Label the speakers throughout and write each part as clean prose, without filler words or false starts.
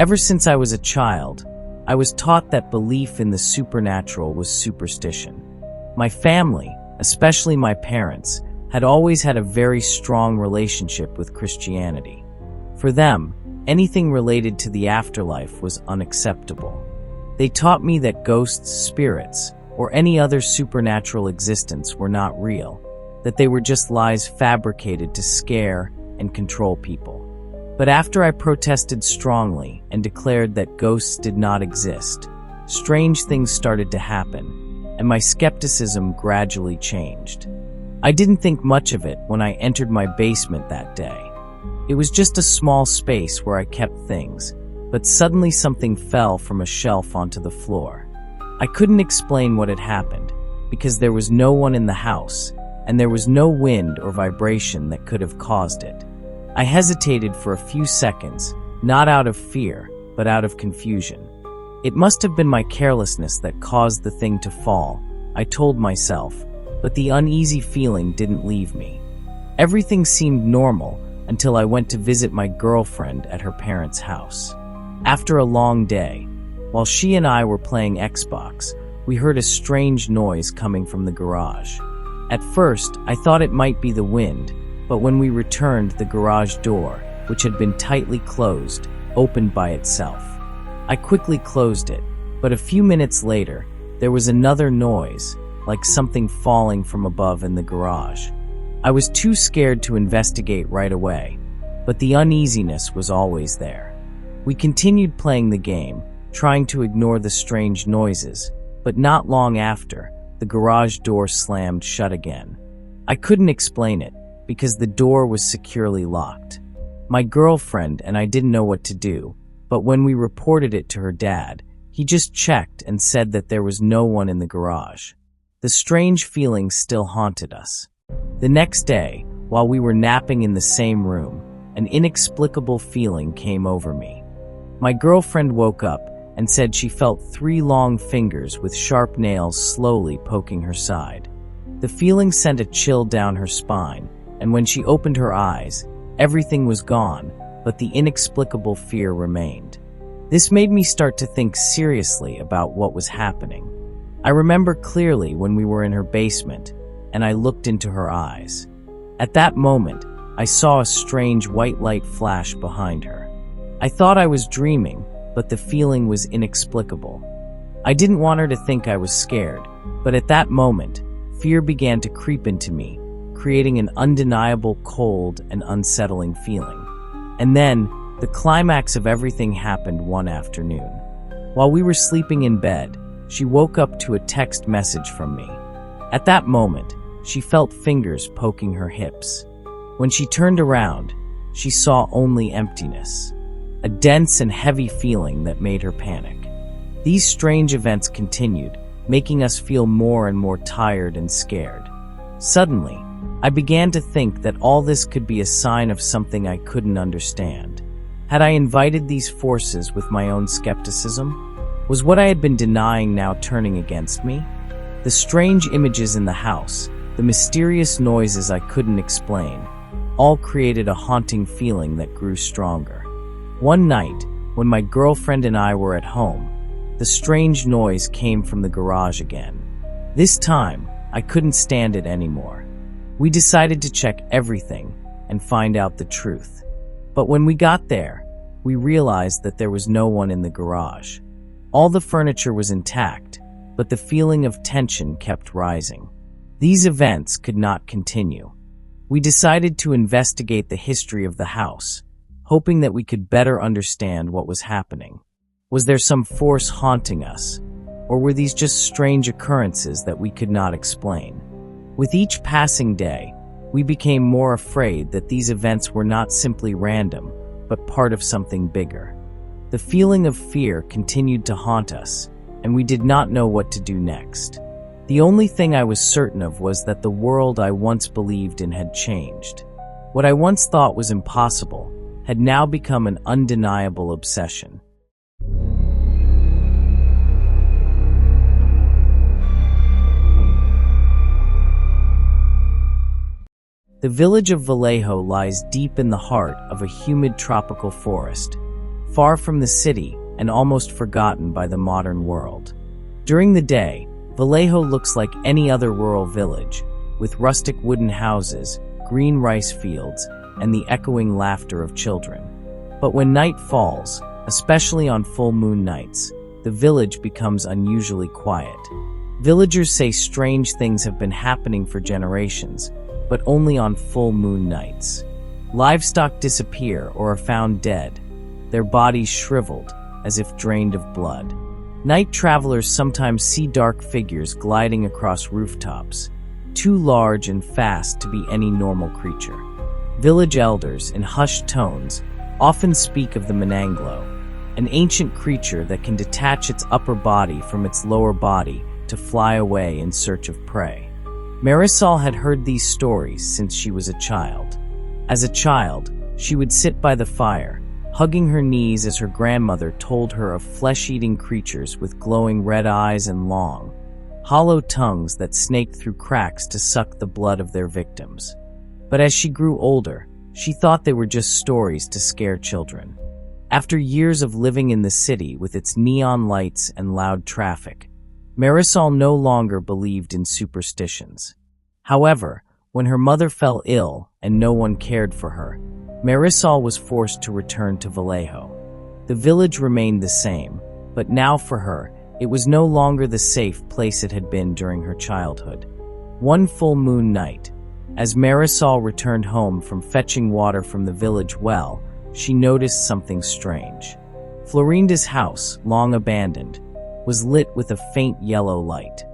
Speaker 1: Ever since I was a child, I was taught that belief in the supernatural was superstition. My family, especially my parents, had always had a very strong relationship with Christianity. For them, anything related to the afterlife was unacceptable. They taught me that ghosts, spirits, or any other supernatural existence were not real, that they were just lies fabricated to scare and control people. But after I protested strongly and declared that ghosts did not exist, strange things started to happen, and my skepticism gradually changed. I didn't think much of it when I entered my basement that day. It was just a small space where I kept things, but suddenly something fell from a shelf onto the floor. I couldn't explain what had happened, because there was no one in the house, and there was no wind or vibration that could have caused it. I hesitated for a few seconds, not out of fear, but out of confusion. It must have been my carelessness that caused the thing to fall, I told myself, but the uneasy feeling didn't leave me. Everything seemed normal until I went to visit my girlfriend at her parents' house. After a long day, while she and I were playing Xbox, we heard a strange noise coming from the garage. At first, I thought it might be the wind, but when we returned, the garage door, which had been tightly closed, opened by itself. I quickly closed it, but a few minutes later, there was another noise, like something falling from above in the garage. I was too scared to investigate right away, but the uneasiness was always there. We continued playing the game, trying to ignore the strange noises, but not long after, the garage door slammed shut again. I couldn't explain it, because the door was securely locked. My girlfriend and I didn't know what to do, but when we reported it to her dad, he just checked and said that there was no one in the garage. The strange feeling still haunted us. The next day, while we were napping in the same room, an inexplicable feeling came over me. My girlfriend woke up and said she felt 3 long fingers with sharp nails slowly poking her side. The feeling sent a chill down her spine, and when she opened her eyes, everything was gone, but the inexplicable fear remained. This made me start to think seriously about what was happening. I remember clearly when we were in her basement, and I looked into her eyes. At that moment, I saw a strange white light flash behind her. I thought I was dreaming, but the feeling was inexplicable. I didn't want her to think I was scared, but at that moment, fear began to creep into me, creating an undeniable cold and unsettling feeling. And then, the climax of everything happened one afternoon. While we were sleeping in bed, she woke up to a text message from me. At that moment, she felt fingers poking her hips. When she turned around, she saw only emptiness, a dense and heavy feeling that made her panic. These strange events continued, making us feel more and more tired and scared. Suddenly, I began to think that all this could be a sign of something I couldn't understand. Had I invited these forces with my own skepticism? Was what I had been denying now turning against me? The strange images in the house, the mysterious noises I couldn't explain, all created a haunting feeling that grew stronger. One night, when my girlfriend and I were at home, the strange noise came from the garage again. This time, I couldn't stand it anymore. We decided to check everything and find out the truth. But when we got there, we realized that there was no one in the garage. All the furniture was intact, but the feeling of tension kept rising. These events could not continue. We decided to investigate the history of the house, hoping that we could better understand what was happening. Was there some force haunting us, or were these just strange occurrences that we could not explain? With each passing day, we became more afraid that these events were not simply random, but part of something bigger. The feeling of fear continued to haunt us, and we did not know what to do next. The only thing I was certain of was that the world I once believed in had changed. What I once thought was impossible had now become an undeniable obsession. The village of Vallejo lies deep in the heart of a humid tropical forest, far from the city and almost forgotten by the modern world. During the day, Vallejo looks like any other rural village, with rustic wooden houses, green rice fields, and the echoing laughter of children. But when night falls, especially on full moon nights, the village becomes unusually quiet. Villagers say strange things have been happening for generations, but only on full moon nights. Livestock disappear or are found dead, their bodies shriveled, as if drained of blood. Night travelers sometimes see dark figures gliding across rooftops, too large and fast to be any normal creature. Village elders, in hushed tones, often speak of the Mananglo, an ancient creature that can detach its upper body from its lower body to fly away in search of prey. Marisol had heard these stories since she was a child. As a child, she would sit by the fire, hugging her knees as her grandmother told her of flesh-eating creatures with glowing red eyes and long, hollow tongues that snaked through cracks to suck the blood of their victims. But as she grew older, she thought they were just stories to scare children. After years of living in the city with its neon lights and loud traffic, Marisol no longer believed in superstitions. However, when her mother fell ill and no one cared for her, Marisol was forced to return to Vallejo. The village remained the same, but now for her, it was no longer the safe place it had been during her childhood. One full moon night, as Marisol returned home from fetching water from the village well, she noticed something strange. Florinda's house, long abandoned, was lit with a faint yellow light.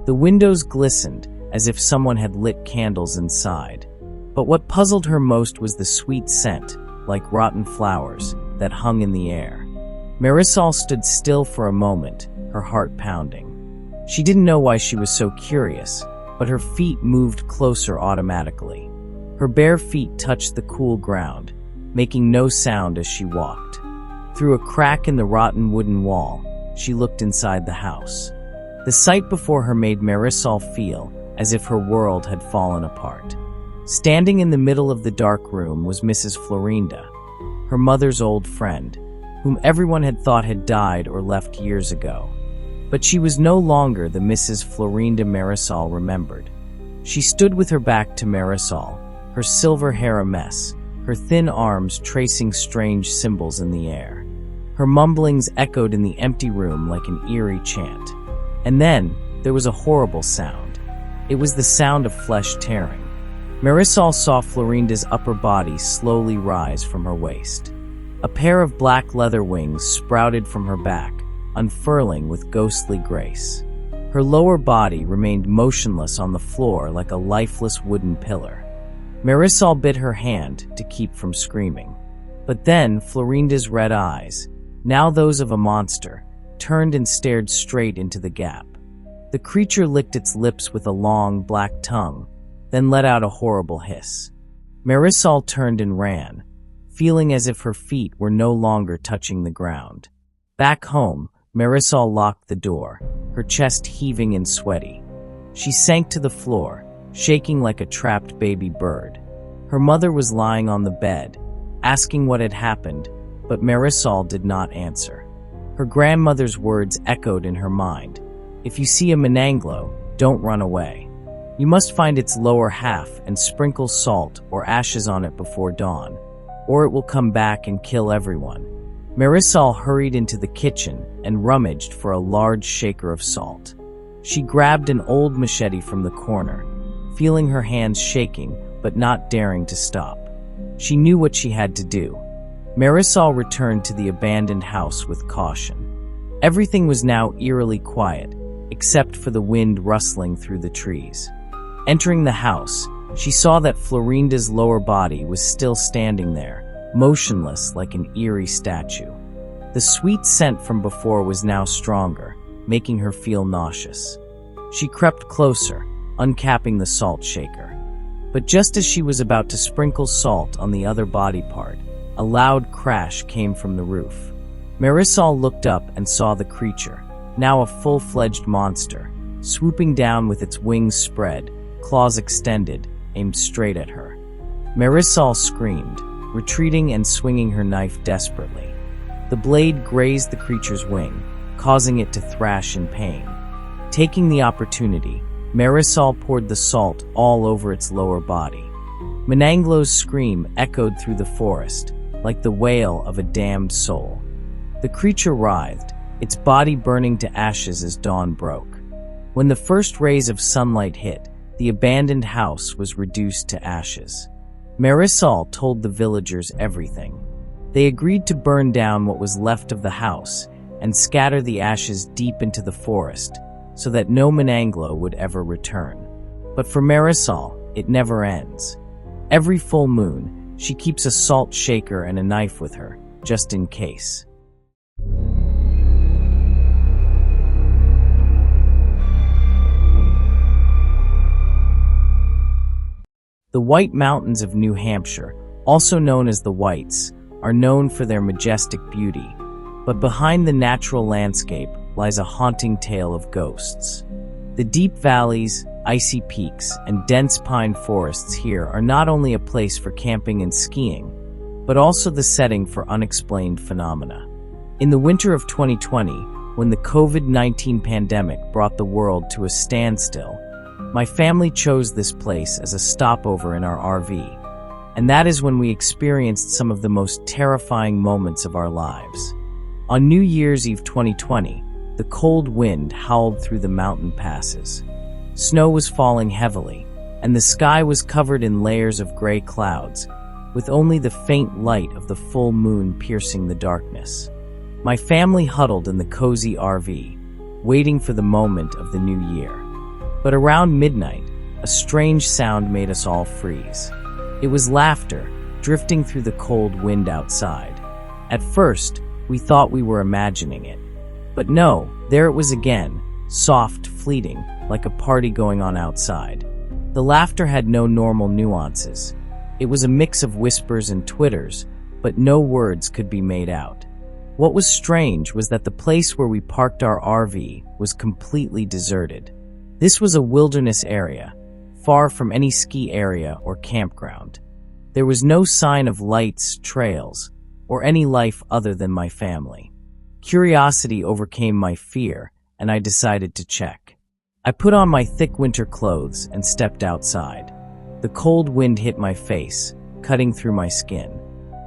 Speaker 1: The windows glistened as if someone had lit candles inside. But what puzzled her most was the sweet scent, like rotten flowers, that hung in the air. Marisol stood still for a moment, her heart pounding. She didn't know why she was so curious, but her feet moved closer automatically. Her bare feet touched the cool ground, making no sound as she walked. Through a crack in the rotten wooden wall, she looked inside the house. The sight before her made Marisol feel as if her world had fallen apart. Standing in the middle of the dark room was Mrs. Florinda, her mother's old friend, whom everyone had thought had died or left years ago. But she was no longer the Mrs. Florinda Marisol remembered. She stood with her back to Marisol, her silver hair a mess, her thin arms tracing strange symbols in the air. Her mumblings echoed in the empty room like an eerie chant. And then, there was a horrible sound. It was the sound of flesh tearing. Marisol saw Florinda's upper body slowly rise from her waist. A pair of black leather wings sprouted from her back, unfurling with ghostly grace. Her lower body remained motionless on the floor like a lifeless wooden pillar. Marisol bit her hand to keep from screaming. But then Florinda's red eyes, now those of a monster, turned and stared straight into the gap. The creature licked its lips with a long, black tongue, then let out a horrible hiss. Marisol turned and ran, feeling as if her feet were no longer touching the ground. Back home, Marisol locked the door, her chest heaving and sweaty. She sank to the floor, shaking like a trapped baby bird. Her mother was lying on the bed, asking what had happened, but Marisol did not answer. Her grandmother's words echoed in her mind. If you see a Mananglo, don't run away. You must find its lower half and sprinkle salt or ashes on it before dawn, or it will come back and kill everyone. Marisol hurried into the kitchen and rummaged for a large shaker of salt. She grabbed an old machete from the corner, feeling her hands shaking but not daring to stop. She knew what she had to do. Marisol returned to the abandoned house with caution. Everything was now eerily quiet, except for the wind rustling through the trees. Entering the house, she saw that Florinda's lower body was still standing there, motionless like an eerie statue. The sweet scent from before was now stronger, making her feel nauseous. She crept closer, uncapping the salt shaker. But just as she was about to sprinkle salt on the other body part, a loud crash came from the roof. Marisol looked up and saw the creature, now a full-fledged monster, swooping down with its wings spread, claws extended, aimed straight at her. Marisol screamed, retreating and swinging her knife desperately. The blade grazed the creature's wing, causing it to thrash in pain. Taking the opportunity, Marisol poured the salt all over its lower body. Menanglo's scream echoed through the forest, like the wail of a damned soul. The creature writhed, its body burning to ashes as dawn broke. When the first rays of sunlight hit, the abandoned house was reduced to ashes. Marisol told the villagers everything. They agreed to burn down what was left of the house and scatter the ashes deep into the forest so that no Menanglo would ever return. But for Marisol, it never ends. Every full moon, she keeps a salt shaker and a knife with her, just in case. The White Mountains of New Hampshire, also known as the Whites, are known for their majestic beauty, but behind the natural landscape lies a haunting tale of ghosts. The deep valleys, icy peaks, and dense pine forests here are not only a place for camping and skiing, but also the setting for unexplained phenomena. In the winter of 2020, when the COVID-19 pandemic brought the world to a standstill, my family chose this place as a stopover in our RV, and that is when we experienced some of the most terrifying moments of our lives. On New Year's Eve 2020, the cold wind howled through the mountain passes. Snow was falling heavily, and the sky was covered in layers of gray clouds, with only the faint light of the full moon piercing the darkness. My family huddled in the cozy RV, waiting for the moment of the new year. But around midnight, a strange sound made us all freeze. It was laughter, drifting through the cold wind outside. At first, we thought we were imagining it. But no, there it was again, soft, fleeting, like a party going on outside. The laughter had no normal nuances. It was a mix of whispers and twitters, but no words could be made out. What was strange was that the place where we parked our RV was completely deserted. This was a wilderness area, far from any ski area or campground. There was no sign of lights, trails, or any life other than my family. Curiosity overcame my fear, and I decided to check. I put on my thick winter clothes and stepped outside. The cold wind hit my face, cutting through my skin.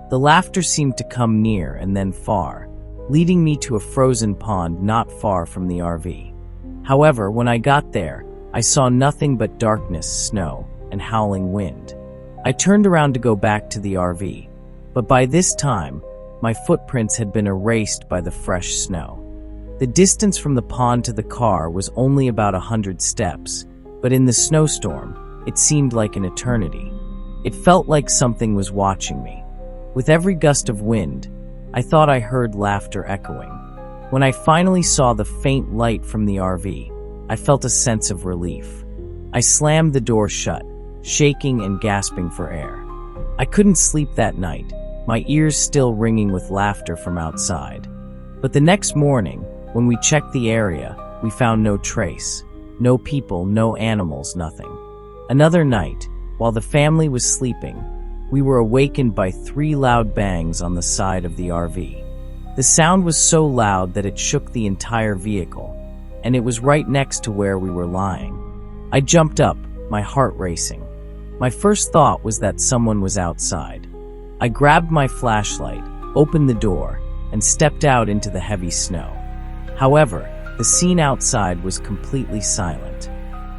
Speaker 1: The laughter seemed to come near and then far, leading me to a frozen pond not far from the RV. However, when I got there, I saw nothing but darkness, snow, and howling wind. I turned around to go back to the RV, but by this time, my footprints had been erased by the fresh snow. The distance from the pond to the car was only about 100 steps, but in the snowstorm, it seemed like an eternity. It felt like something was watching me. With every gust of wind, I thought I heard laughter echoing. When I finally saw the faint light from the RV, I felt a sense of relief. I slammed the door shut, shaking and gasping for air. I couldn't sleep that night, my ears still ringing with laughter from outside. But the next morning, when we checked the area, we found no trace. No people, no animals, nothing. Another night, while the family was sleeping, we were awakened by 3 loud bangs on the side of the RV. The sound was so loud that it shook the entire vehicle, and it was right next to where we were lying. I jumped up, my heart racing. My first thought was that someone was outside. I grabbed my flashlight, opened the door, and stepped out into the heavy snow. However, the scene outside was completely silent.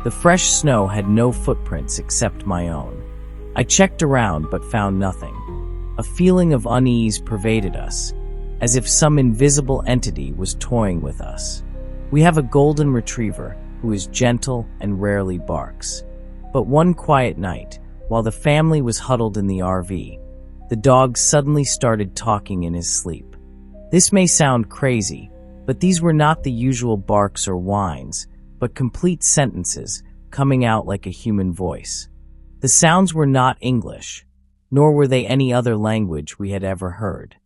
Speaker 1: The fresh snow had no footprints except my own. I checked around but found nothing. A feeling of unease pervaded us, as if some invisible entity was toying with us. We have a golden retriever who is gentle and rarely barks. But one quiet night, while the family was huddled in the RV, the dog suddenly started talking in his sleep. This may sound crazy, but these were not the usual barks or whines, but complete sentences coming out like a human voice. The sounds were not English, nor were they any other language we had ever heard.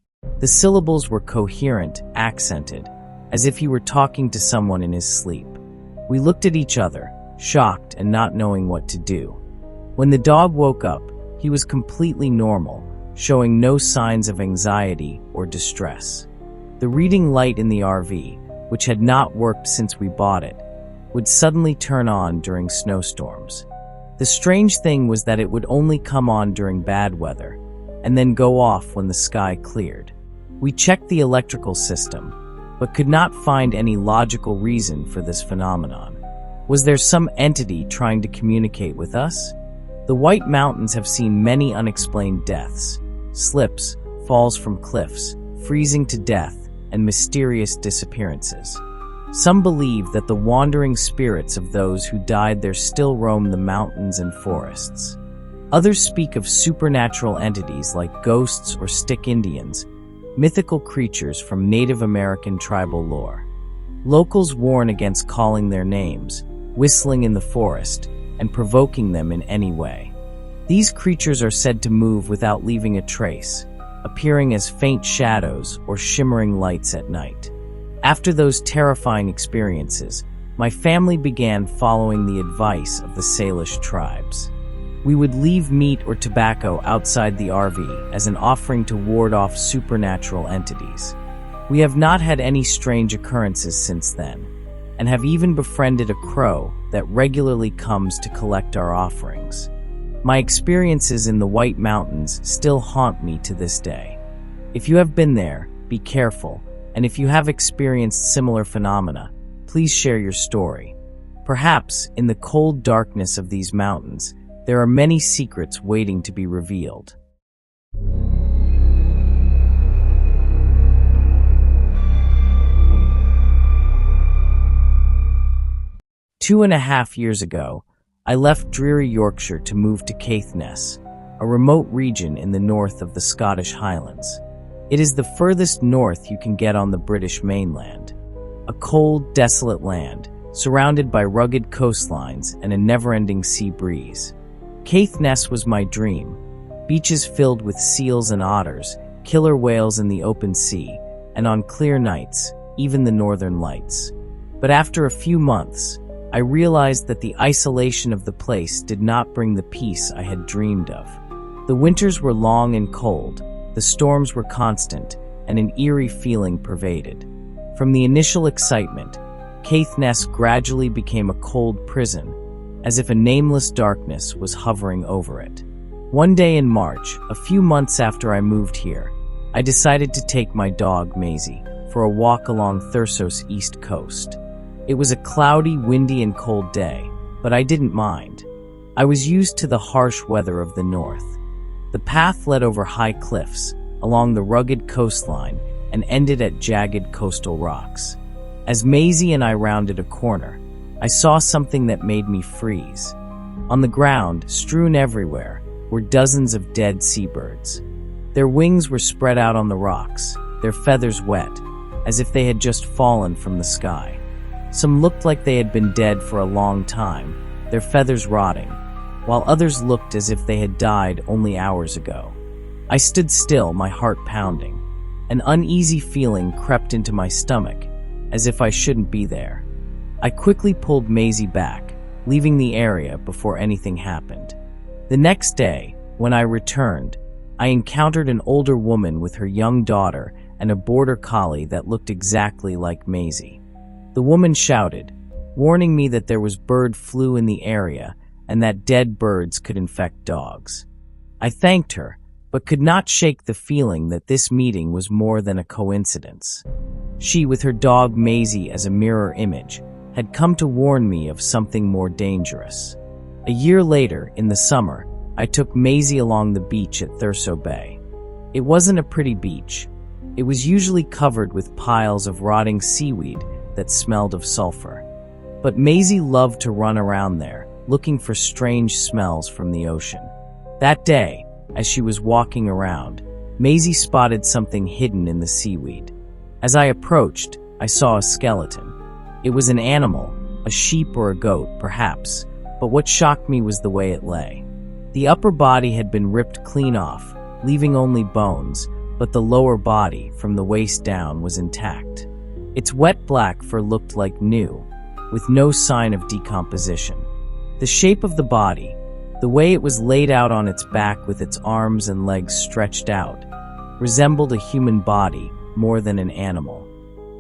Speaker 1: The syllables were coherent, accented, as if he were talking to someone in his sleep. We looked at each other, shocked and not knowing what to do. When the dog woke up, he was completely normal, showing no signs of anxiety or distress. The reading light in the RV, which had not worked since we bought it, would suddenly turn on during snowstorms. The strange thing was that it would only come on during bad weather, and then go off when the sky cleared. We checked the electrical system, but could not find any logical reason for this phenomenon. Was there some entity trying to communicate with us? The White Mountains have seen many unexplained deaths, slips, falls from cliffs, freezing to death, and mysterious disappearances. Some believe that the wandering spirits of those who died there still roam the mountains and forests. Others speak of supernatural entities like ghosts or stick Indians, mythical creatures from Native American tribal lore. Locals warn against calling their names, whistling in the forest, and provoking them in any way. These creatures are said to move without leaving a trace, appearing as faint shadows or shimmering lights at night. After those terrifying experiences, my family began following the advice of the Salish tribes. We would leave meat or tobacco outside the RV as an offering to ward off supernatural entities. We have not had any strange occurrences since then, and have even befriended a crow that regularly comes to collect our offerings. My experiences in the White Mountains still haunt me to this day. If you have been there, be careful, and if you have experienced similar phenomena, please share your story. Perhaps, in the cold darkness of these mountains, there are many secrets waiting to be revealed. Two and a half years ago, I left dreary Yorkshire to move to Caithness, a remote region in the north of the Scottish Highlands. It is the furthest north you can get on the British mainland. A cold, desolate land, surrounded by rugged coastlines and a never-ending sea breeze. Caithness was my dream. Beaches filled with seals and otters, killer whales in the open sea, and on clear nights, even the northern lights. But after a few months, I realized that the isolation of the place did not bring the peace I had dreamed of. The winters were long and cold, the storms were constant, and an eerie feeling pervaded. From the initial excitement, Caithness gradually became a cold prison, as if a nameless darkness was hovering over it. One day in March, a few months after I moved here, I decided to take my dog, Maisie, for a walk along Thurso's east coast. It was a cloudy, windy, and cold day, but I didn't mind. I was used to the harsh weather of the north. The path led over high cliffs, along the rugged coastline, and ended at jagged coastal rocks. As Maisie and I rounded a corner, I saw something that made me freeze. On the ground, strewn everywhere, were dozens of dead seabirds. Their wings were spread out on the rocks, their feathers wet, as if they had just fallen from the sky. Some looked like they had been dead for a long time, their feathers rotting, while others looked as if they had died only hours ago. I stood still, my heart pounding. An uneasy feeling crept into my stomach, as if I shouldn't be there. I quickly pulled Maisie back, leaving the area before anything happened. The next day, when I returned, I encountered an older woman with her young daughter and a border collie that looked exactly like Maisie. The woman shouted, warning me that there was bird flu in the area and that dead birds could infect dogs. I thanked her, but could not shake the feeling that this meeting was more than a coincidence. She, with her dog Maisie as a mirror image, had come to warn me of something more dangerous. A year later, in the summer, I took Maisie along the beach at Thurso Bay. It wasn't a pretty beach. It was usually covered with piles of rotting seaweed that smelled of sulfur. But Maisie loved to run around there, looking for strange smells from the ocean. That day, as she was walking around, Maisie spotted something hidden in the seaweed. As I approached, I saw a skeleton. It was an animal, a sheep or a goat, perhaps, but what shocked me was the way it lay. The upper body had been ripped clean off, leaving only bones, but the lower body, from the waist down, was intact. Its wet black fur looked like new, with no sign of decomposition. The shape of the body, the way it was laid out on its back with its arms and legs stretched out, resembled a human body, more than an animal.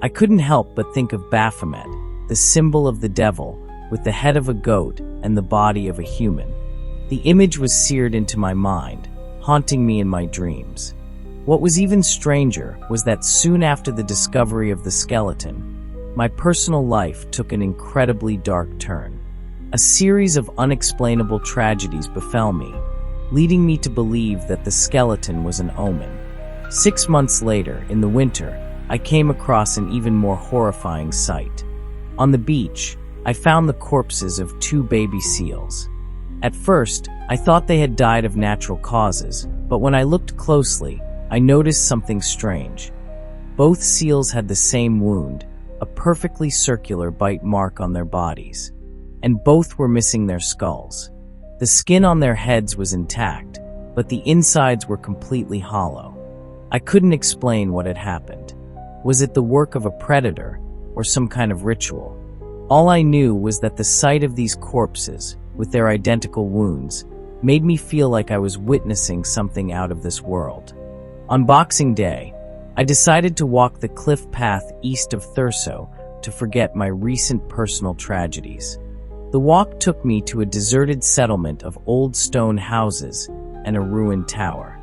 Speaker 1: I couldn't help but think of Baphomet, the symbol of the devil, with the head of a goat and the body of a human. The image was seared into my mind, haunting me in my dreams. What was even stranger was that soon after the discovery of the skeleton, my personal life took an incredibly dark turn. A series of unexplainable tragedies befell me, leading me to believe that the skeleton was an omen. 6 months later, in the winter, I came across an even more horrifying sight. On the beach, I found the corpses of 2 baby seals. At first, I thought they had died of natural causes, but when I looked closely, I noticed something strange. Both seals had the same wound, a perfectly circular bite mark on their bodies, and both were missing their skulls. The skin on their heads was intact, but the insides were completely hollow. I couldn't explain what had happened. Was it the work of a predator or some kind of ritual? All I knew was that the sight of these corpses, with their identical wounds, made me feel like I was witnessing something out of this world. On Boxing Day, I decided to walk the cliff path east of Thurso to forget my recent personal tragedies. The walk took me to a deserted settlement of old stone houses and a ruined tower.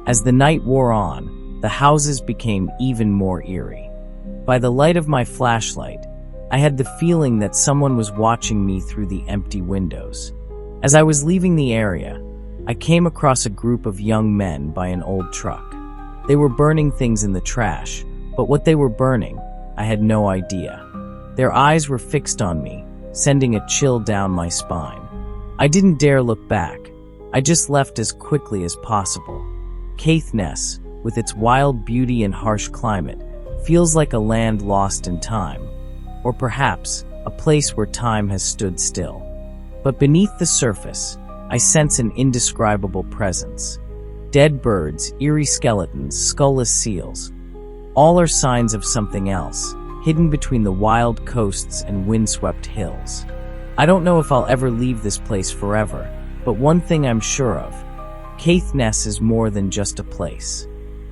Speaker 1: As the night wore on, the houses became even more eerie. By the light of my flashlight, I had the feeling that someone was watching me through the empty windows. As I was leaving the area, I came across a group of young men by an old truck. They were burning things in the trash, but what they were burning, I had no idea. Their eyes were fixed on me, sending a chill down my spine. I didn't dare look back. I just left as quickly as possible. Caithness, with its wild beauty and harsh climate, feels like a land lost in time, or perhaps a place where time has stood still. But beneath the surface, I sense an indescribable presence. Dead birds, eerie skeletons, skull-less seals. All are signs of something else, hidden between the wild coasts and windswept hills. I don't know if I'll ever leave this place forever, but one thing I'm sure of: Caithness is more than just a place.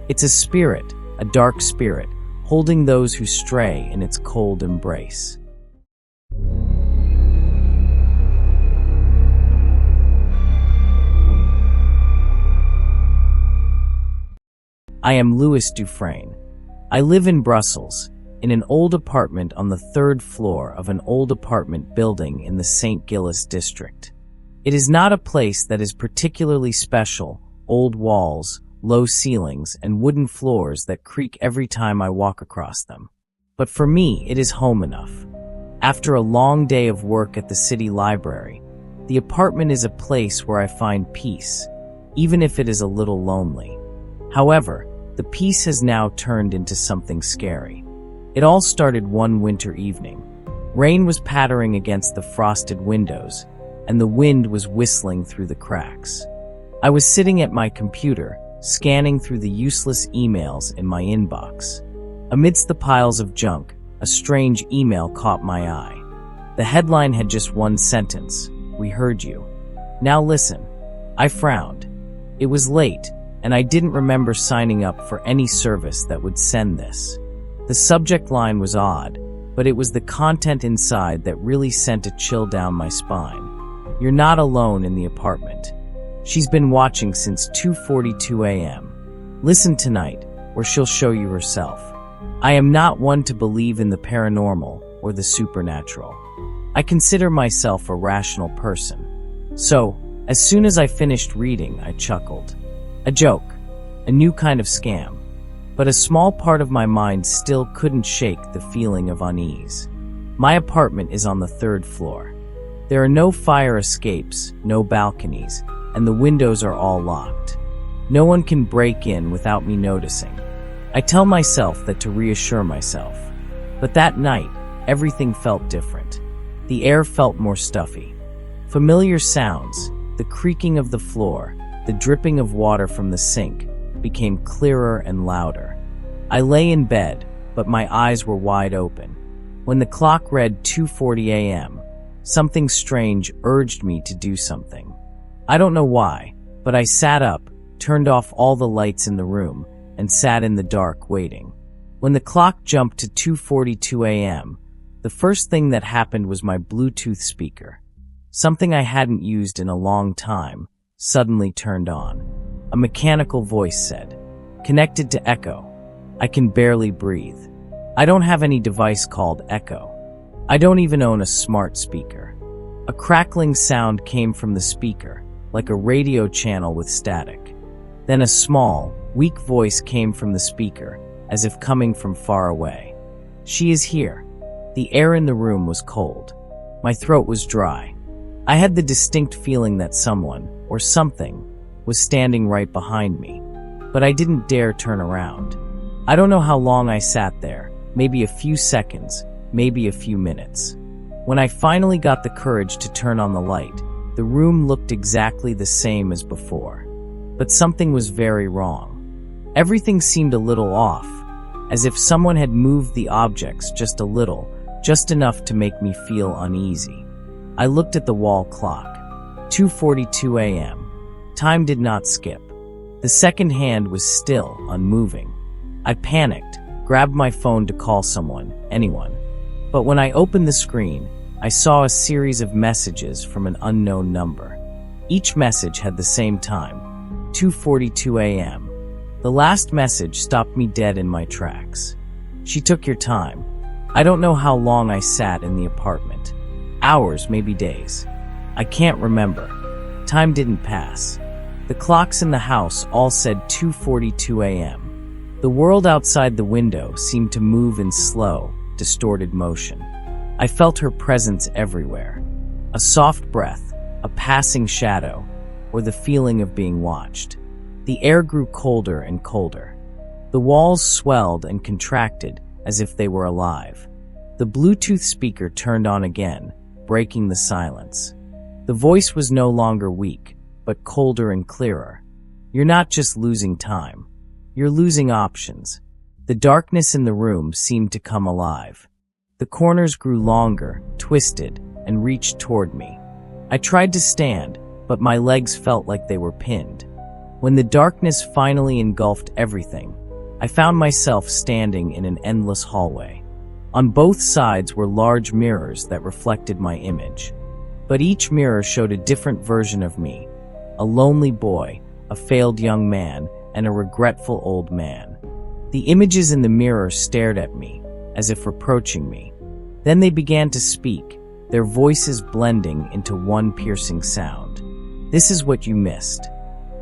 Speaker 1: It's a spirit, a dark spirit, holding those who stray in its cold embrace. I am Louis Dufresne. I live in Brussels, in an old apartment on the 3rd floor of an old apartment building in the St. Gilles district. It is not a place that is particularly special: old walls, low ceilings, and wooden floors that creak every time I walk across them. But for me, it is home enough. After a long day of work at the city library, the apartment is a place where I find peace, even if it is a little lonely. However, the peace has now turned into something scary. It all started one winter evening. Rain was pattering against the frosted windows, and the wind was whistling through the cracks. I was sitting at my computer, scanning through the useless emails in my inbox. Amidst the piles of junk, a strange email caught my eye. The headline had just one sentence: "We heard you. Now listen." I frowned. It was late, and I didn't remember signing up for any service that would send this. The subject line was odd, but it was the content inside that really sent a chill down my spine. "You're not alone in the apartment. She's been watching since 2:42 a.m. Listen tonight, or she'll show you herself." I am not one to believe in the paranormal or the supernatural. I consider myself a rational person. So, as soon as I finished reading, I chuckled. A joke, a new kind of scam. But a small part of my mind still couldn't shake the feeling of unease. My apartment is on the 3rd floor. There are no fire escapes, no balconies, and the windows are all locked. No one can break in without me noticing. I tell myself that to reassure myself. But that night, everything felt different. The air felt more stuffy. Familiar sounds, the creaking of the floor, the dripping of water from the sink, became clearer and louder. I lay in bed, but my eyes were wide open. When the clock read 2:40 a.m., something strange urged me to do something. I don't know why, but I sat up, turned off all the lights in the room, and sat in the dark waiting. When the clock jumped to 2:42 a.m., the first thing that happened was my Bluetooth speaker, something I hadn't used in a long time, suddenly turned on. A mechanical voice said, "Connected to Echo." I can barely breathe. I don't have any device called Echo. I don't even own a smart speaker. A crackling sound came from the speaker, like a radio channel with static. Then a small, weak voice came from the speaker, as if coming from far away. "She is here." The air in the room was cold. My throat was dry. I had the distinct feeling that someone, or something, was standing right behind me, but I didn't dare turn around. I don't know how long I sat there, maybe a few seconds, maybe a few minutes. When I finally got the courage to turn on the light, the room looked exactly the same as before. But something was very wrong. Everything seemed a little off, as if someone had moved the objects just a little, just enough to make me feel uneasy. I looked at the wall clock. 2:42 a.m. Time did not skip. The second hand was still unmoving. I panicked, grabbed my phone to call someone, anyone. But when I opened the screen, I saw a series of messages from an unknown number. Each message had the same time, 2:42 a.m. The last message stopped me dead in my tracks. "She took your time." I don't know how long I sat in the apartment. Hours, maybe days. I can't remember. Time didn't pass. The clocks in the house all said 2:42 a.m. The world outside the window seemed to move in slow, distorted motion. I felt her presence everywhere. A soft breath, a passing shadow, or the feeling of being watched. The air grew colder and colder. The walls swelled and contracted as if they were alive. The Bluetooth speaker turned on again, breaking the silence. The voice was no longer weak, but colder and clearer. "You're not just losing time. You're losing options." The darkness in the room seemed to come alive. The corners grew longer, twisted, and reached toward me. I tried to stand, but my legs felt like they were pinned. When the darkness finally engulfed everything, I found myself standing in an endless hallway. On both sides were large mirrors that reflected my image. But each mirror showed a different version of me. A lonely boy, a failed young man, and a regretful old man. The images in the mirror stared at me, as if reproaching me. Then they began to speak, their voices blending into one piercing sound. "This is what you missed.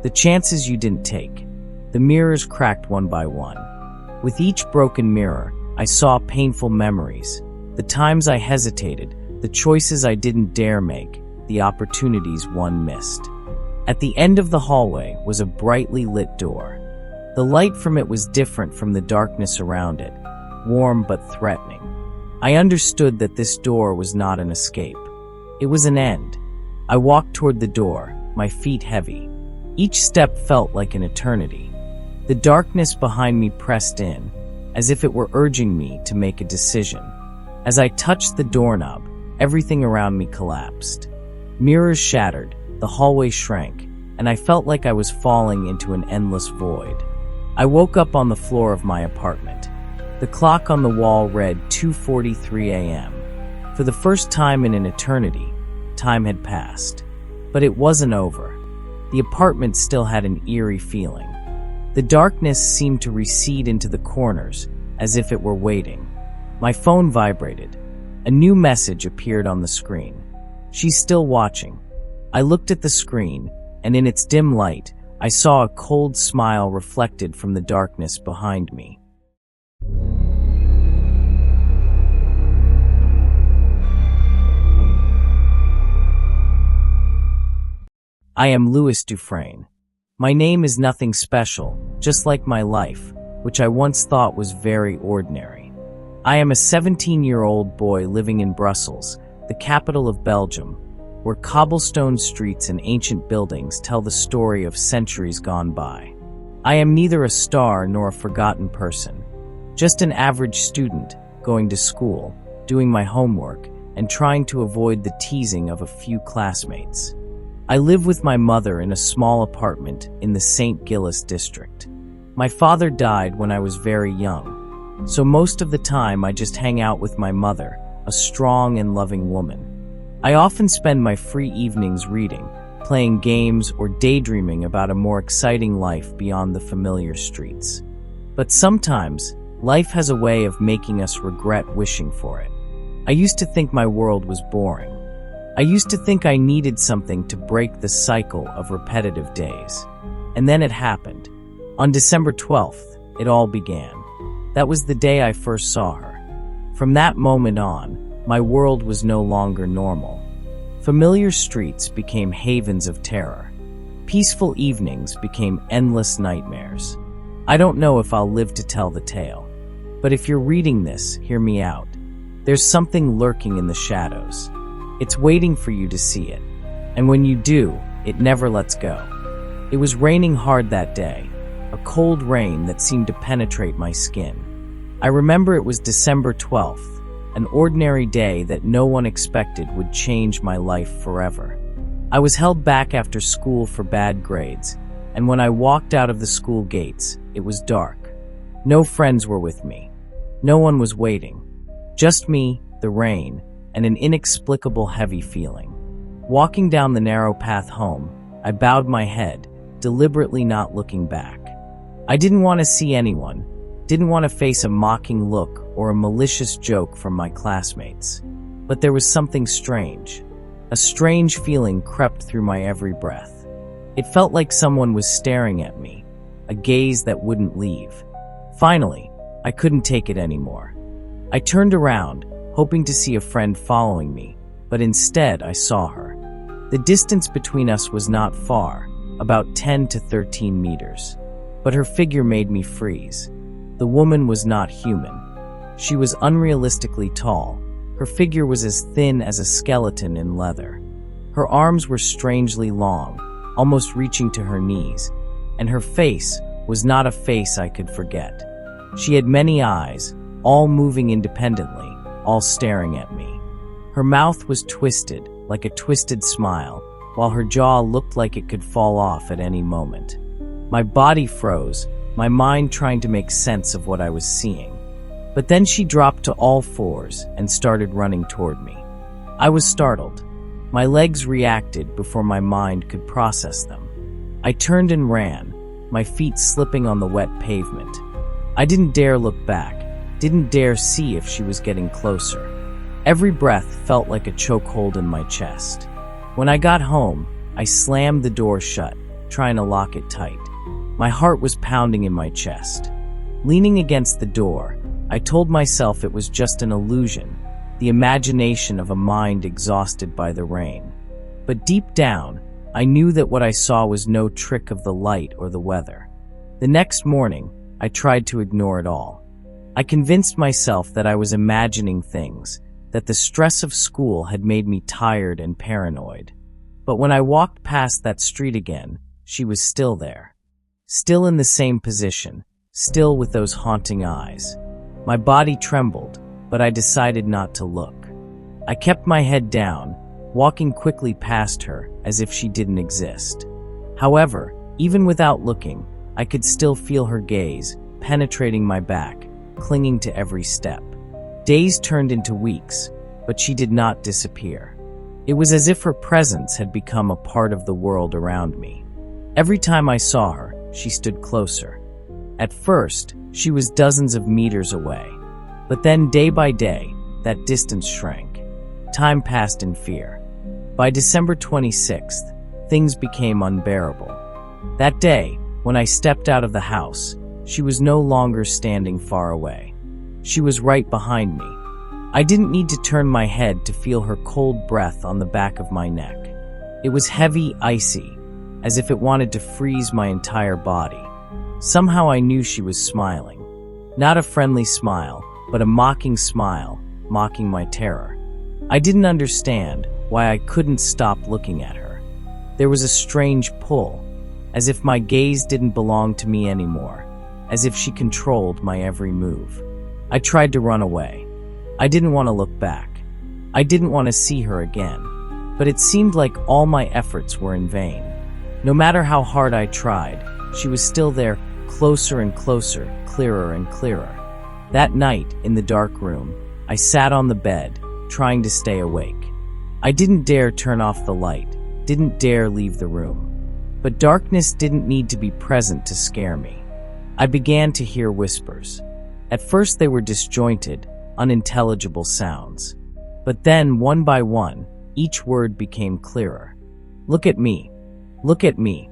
Speaker 1: The chances you didn't take." The mirrors cracked one by one. With each broken mirror, I saw painful memories. The times I hesitated, the choices I didn't dare make, the opportunities one missed. At the end of the hallway was a brightly lit door. The light from it was different from the darkness around it, warm but threatening. I understood that this door was not an escape. It was an end. I walked toward the door, my feet heavy. Each step felt like an eternity. The darkness behind me pressed in, as if it were urging me to make a decision. As I touched the doorknob, everything around me collapsed. Mirrors shattered, the hallway shrank, and I felt like I was falling into an endless void. I woke up on the floor of my apartment. The clock on the wall read 2:43 a.m. For the first time in an eternity, time had passed. But it wasn't over. The apartment still had an eerie feeling. The darkness seemed to recede into the corners, as if it were waiting. My phone vibrated. A new message appeared on the screen. "She's still watching." I looked at the screen, and in its dim light, I saw a cold smile reflected from the darkness behind me. I am Louis Dufresne. My name is nothing special, just like my life, which I once thought was very ordinary. I am a 17-year-old boy living in Brussels, the capital of Belgium, where cobblestone streets and ancient buildings tell the story of centuries gone by. I am neither a star nor a forgotten person, just an average student, going to school, doing my homework, and trying to avoid the teasing of a few classmates. I live with my mother in a small apartment in the St. Gilles district. My father died when I was very young, so most of the time I just hang out with my mother, a strong and loving woman. I often spend my free evenings reading, playing games, or daydreaming about a more exciting life beyond the familiar streets. But sometimes, life has a way of making us regret wishing for it. I used to think my world was boring. I used to think I needed something to break the cycle of repetitive days. And then it happened. On December 12th, it all began. That was the day I first saw her. From that moment on, my world was no longer normal. Familiar streets became havens of terror. Peaceful evenings became endless nightmares. I don't know if I'll live to tell the tale. But if you're reading this, hear me out. There's something lurking in the shadows. It's waiting for you to see it. And when you do, it never lets go. It was raining hard that day, a cold rain that seemed to penetrate my skin. I remember it was December 12th, an ordinary day that no one expected would change my life forever. I was held back after school for bad grades, and when I walked out of the school gates, it was dark. No friends were with me. No one was waiting. Just me, the rain, and an inexplicable heavy feeling. Walking down the narrow path home, I bowed my head, deliberately not looking back. I didn't want to see anyone, didn't want to face a mocking look or a malicious joke from my classmates. But there was something strange. A strange feeling crept through my every breath. It felt like someone was staring at me, a gaze that wouldn't leave. Finally, I couldn't take it anymore. I turned around, hoping to see a friend following me, but instead I saw her. The distance between us was not far, about 10 to 13 meters. But her figure made me freeze. The woman was not human. She was unrealistically tall. Her figure was as thin as a skeleton in leather. Her arms were strangely long, almost reaching to her knees, and her face was not a face I could forget. She had many eyes, all moving independently, all staring at me. Her mouth was twisted, like a twisted smile, while her jaw looked like it could fall off at any moment. My body froze, my mind trying to make sense of what I was seeing. But then she dropped to all fours and started running toward me. I was startled. My legs reacted before my mind could process them. I turned and ran, my feet slipping on the wet pavement. I didn't dare look back, didn't dare see if she was getting closer. Every breath felt like a chokehold in my chest. When I got home, I slammed the door shut, trying to lock it tight. My heart was pounding in my chest. Leaning against the door, I told myself it was just an illusion, the imagination of a mind exhausted by the rain. But deep down, I knew that what I saw was no trick of the light or the weather. The next morning, I tried to ignore it all. I convinced myself that I was imagining things, that the stress of school had made me tired and paranoid. But when I walked past that street again, she was still there. Still in the same position, still with those haunting eyes. My body trembled, but I decided not to look. I kept my head down, walking quickly past her as if she didn't exist. However, even without looking, I could still feel her gaze, penetrating my back, clinging to every step. Days turned into weeks, but she did not disappear. It was as if her presence had become a part of the world around me. Every time I saw her, she stood closer. At first, she was dozens of meters away. But then, day by day, that distance shrank. Time passed in fear. By December 26th, things became unbearable. That day, when I stepped out of the house, she was no longer standing far away. She was right behind me. I didn't need to turn my head to feel her cold breath on the back of my neck. It was heavy, icy, as if it wanted to freeze my entire body. Somehow I knew she was smiling. Not a friendly smile, but a mocking smile, mocking my terror. I didn't understand why I couldn't stop looking at her. There was a strange pull, as if my gaze didn't belong to me anymore, as if she controlled my every move. I tried to run away. I didn't want to look back. I didn't want to see her again. But it seemed like all my efforts were in vain. No matter how hard I tried, she was still there, closer and closer, clearer and clearer. That night, in the dark room, I sat on the bed, trying to stay awake. I didn't dare turn off the light, didn't dare leave the room. But darkness didn't need to be present to scare me. I began to hear whispers. At first they were disjointed, unintelligible sounds. But then, one by one, each word became clearer. Look at me. Look at me.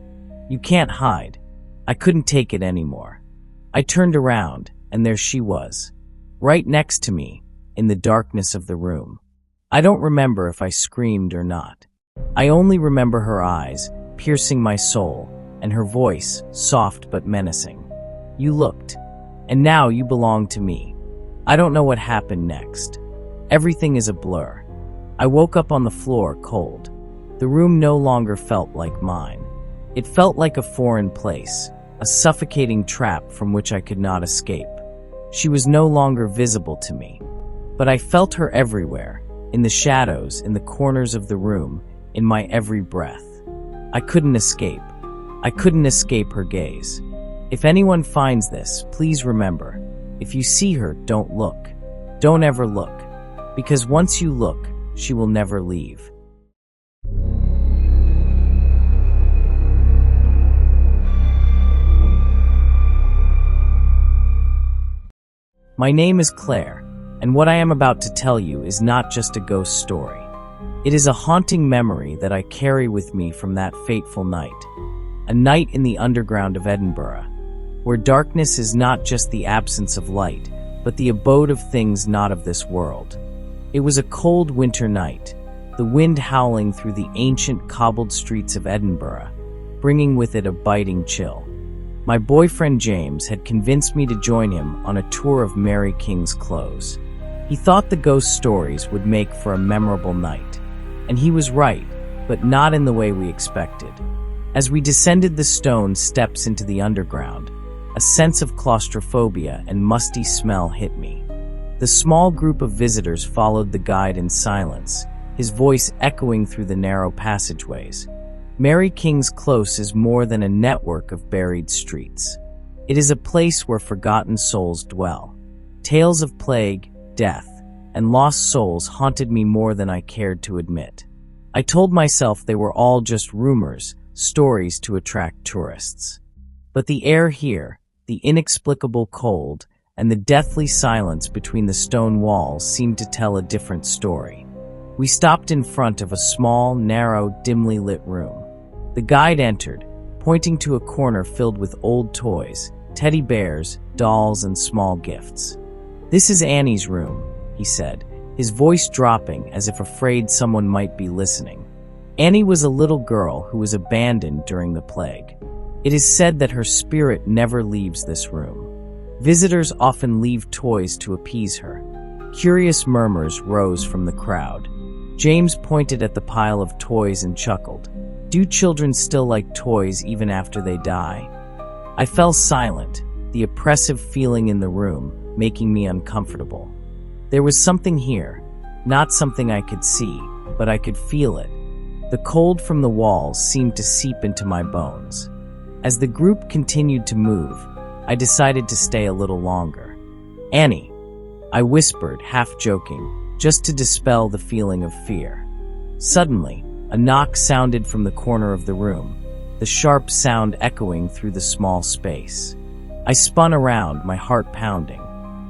Speaker 1: You can't hide. I couldn't take it anymore. I turned around, and there she was, right next to me, in the darkness of the room. I don't remember if I screamed or not. I only remember her eyes, piercing my soul, and her voice, soft but menacing. You looked, and now you belong to me. I don't know what happened next. Everything is a blur. I woke up on the floor, cold. The room no longer felt like mine. It felt like a foreign place, a suffocating trap from which I could not escape. She was no longer visible to me, but I felt her everywhere, in the shadows, in the corners of the room, in my every breath. I couldn't escape. I couldn't escape her gaze. If anyone finds this, please remember, if you see her, don't look. Don't ever look. Because once you look, she will never leave. My name is Claire, and what I am about to tell you is not just a ghost story. It is a haunting memory that I carry with me from that fateful night. A night in the underground of Edinburgh, where darkness is not just the absence of light, but the abode of things not of this world. It was a cold winter night, the wind howling through the ancient cobbled streets of Edinburgh, bringing with it a biting chill. My boyfriend James had convinced me to join him on a tour of Mary King's Close. He thought the ghost stories would make for a memorable night. And he was right, but not in the way we expected. As we descended the stone steps into the underground, a sense of claustrophobia and musty smell hit me. The small group of visitors followed the guide in silence, his voice echoing through the narrow passageways. Mary King's Close is more than a network of buried streets. It is a place where forgotten souls dwell. Tales of plague, death, and lost souls haunted me more than I cared to admit. I told myself they were all just rumors, stories to attract tourists. But the air here, the inexplicable cold, and the deathly silence between the stone walls seemed to tell a different story. We stopped in front of a small, narrow, dimly lit room. The guide entered, pointing to a corner filled with old toys, teddy bears, dolls, and small gifts. "This is Annie's room," he said, his voice dropping as if afraid someone might be listening. Annie was a little girl who was abandoned during the plague. It is said that her spirit never leaves this room. Visitors often leave toys to appease her. Curious murmurs rose from the crowd. James pointed at the pile of toys and chuckled. "Do children still like toys even after they die?" I fell silent, the oppressive feeling in the room making me uncomfortable. There was something here, not something I could see, but I could feel it. The cold from the walls seemed to seep into my bones. As the group continued to move, I decided to stay a little longer. "Annie," I whispered, half joking, just to dispel the feeling of fear. Suddenly, a knock sounded from the corner of the room, the sharp sound echoing through the small space. I spun around, my heart pounding,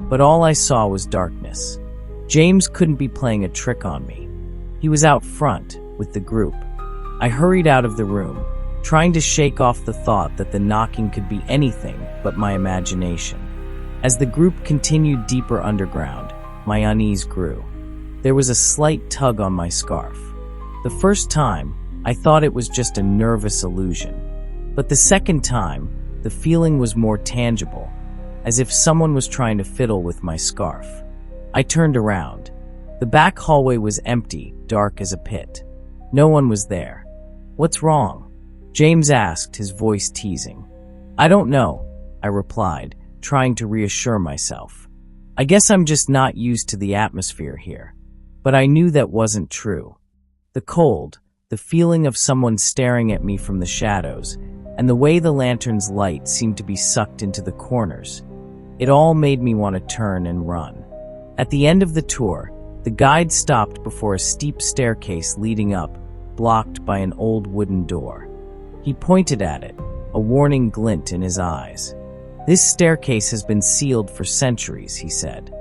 Speaker 1: but all I saw was darkness. James couldn't be playing a trick on me. He was out front, with the group. I hurried out of the room, trying to shake off the thought that the knocking could be anything but my imagination. As the group continued deeper underground, my unease grew. There was a slight tug on my scarf. The first time, I thought it was just a nervous illusion. But the second time, the feeling was more tangible, as if someone was trying to fiddle with my scarf. I turned around. The back hallway was empty, dark as a pit. No one was there. "What's wrong?" James asked, his voice teasing. "I don't know," I replied, trying to reassure myself. "I guess I'm just not used to the atmosphere here." But I knew that wasn't true. The cold, the feeling of someone staring at me from the shadows, and the way the lantern's light seemed to be sucked into the corners. It all made me want to turn and run. At the end of the tour, the guide stopped before a steep staircase leading up, blocked by an old wooden door. He pointed at it, a warning glint in his eyes. "This staircase has been sealed for centuries," he said.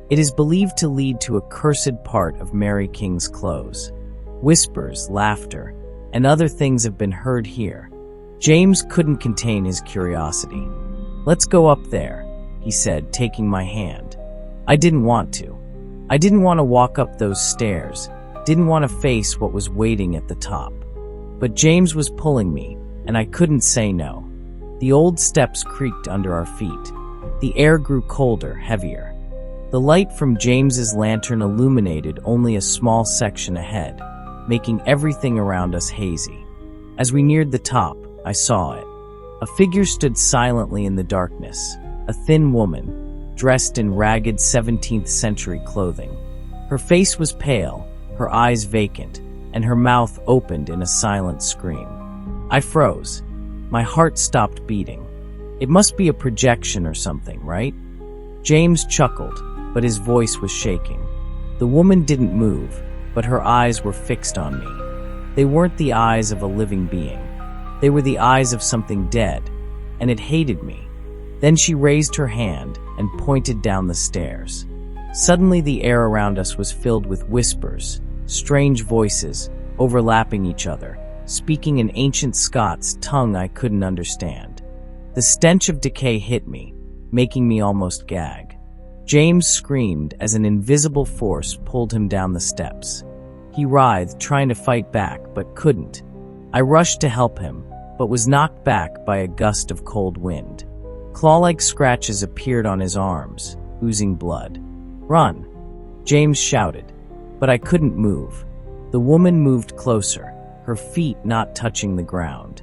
Speaker 1: "It is believed to lead to a cursed part of Mary King's close. Whispers, laughter, and other things have been heard here." James couldn't contain his curiosity. "Let's go up there," he said, taking my hand. I didn't want to. I didn't want to walk up those stairs, didn't want to face what was waiting at the top. But James was pulling me, and I couldn't say no. The old steps creaked under our feet. The air grew colder, heavier. The light from James's lantern illuminated only a small section ahead, making everything around us hazy. As we neared the top, I saw it. A figure stood silently in the darkness, a thin woman, dressed in ragged 17th century clothing. Her face was pale, her eyes vacant, and her mouth opened in a silent scream. I froze. My heart stopped beating. It must be a projection or something, right? James chuckled, but his voice was shaking. The woman didn't move, but her eyes were fixed on me. They weren't the eyes of a living being. They were the eyes of something dead, and it hated me. Then she raised her hand and pointed down the stairs. Suddenly the air around us was filled with whispers, strange voices, overlapping each other, speaking in ancient Scots tongue I couldn't understand. The stench of decay hit me, making me almost gag. James screamed as an invisible force pulled him down the steps. He writhed, trying to fight back, but couldn't. I rushed to help him, but was knocked back by a gust of cold wind. Claw-like scratches appeared on his arms, oozing blood. "Run!" James shouted, but I couldn't move. The woman moved closer, her feet not touching the ground.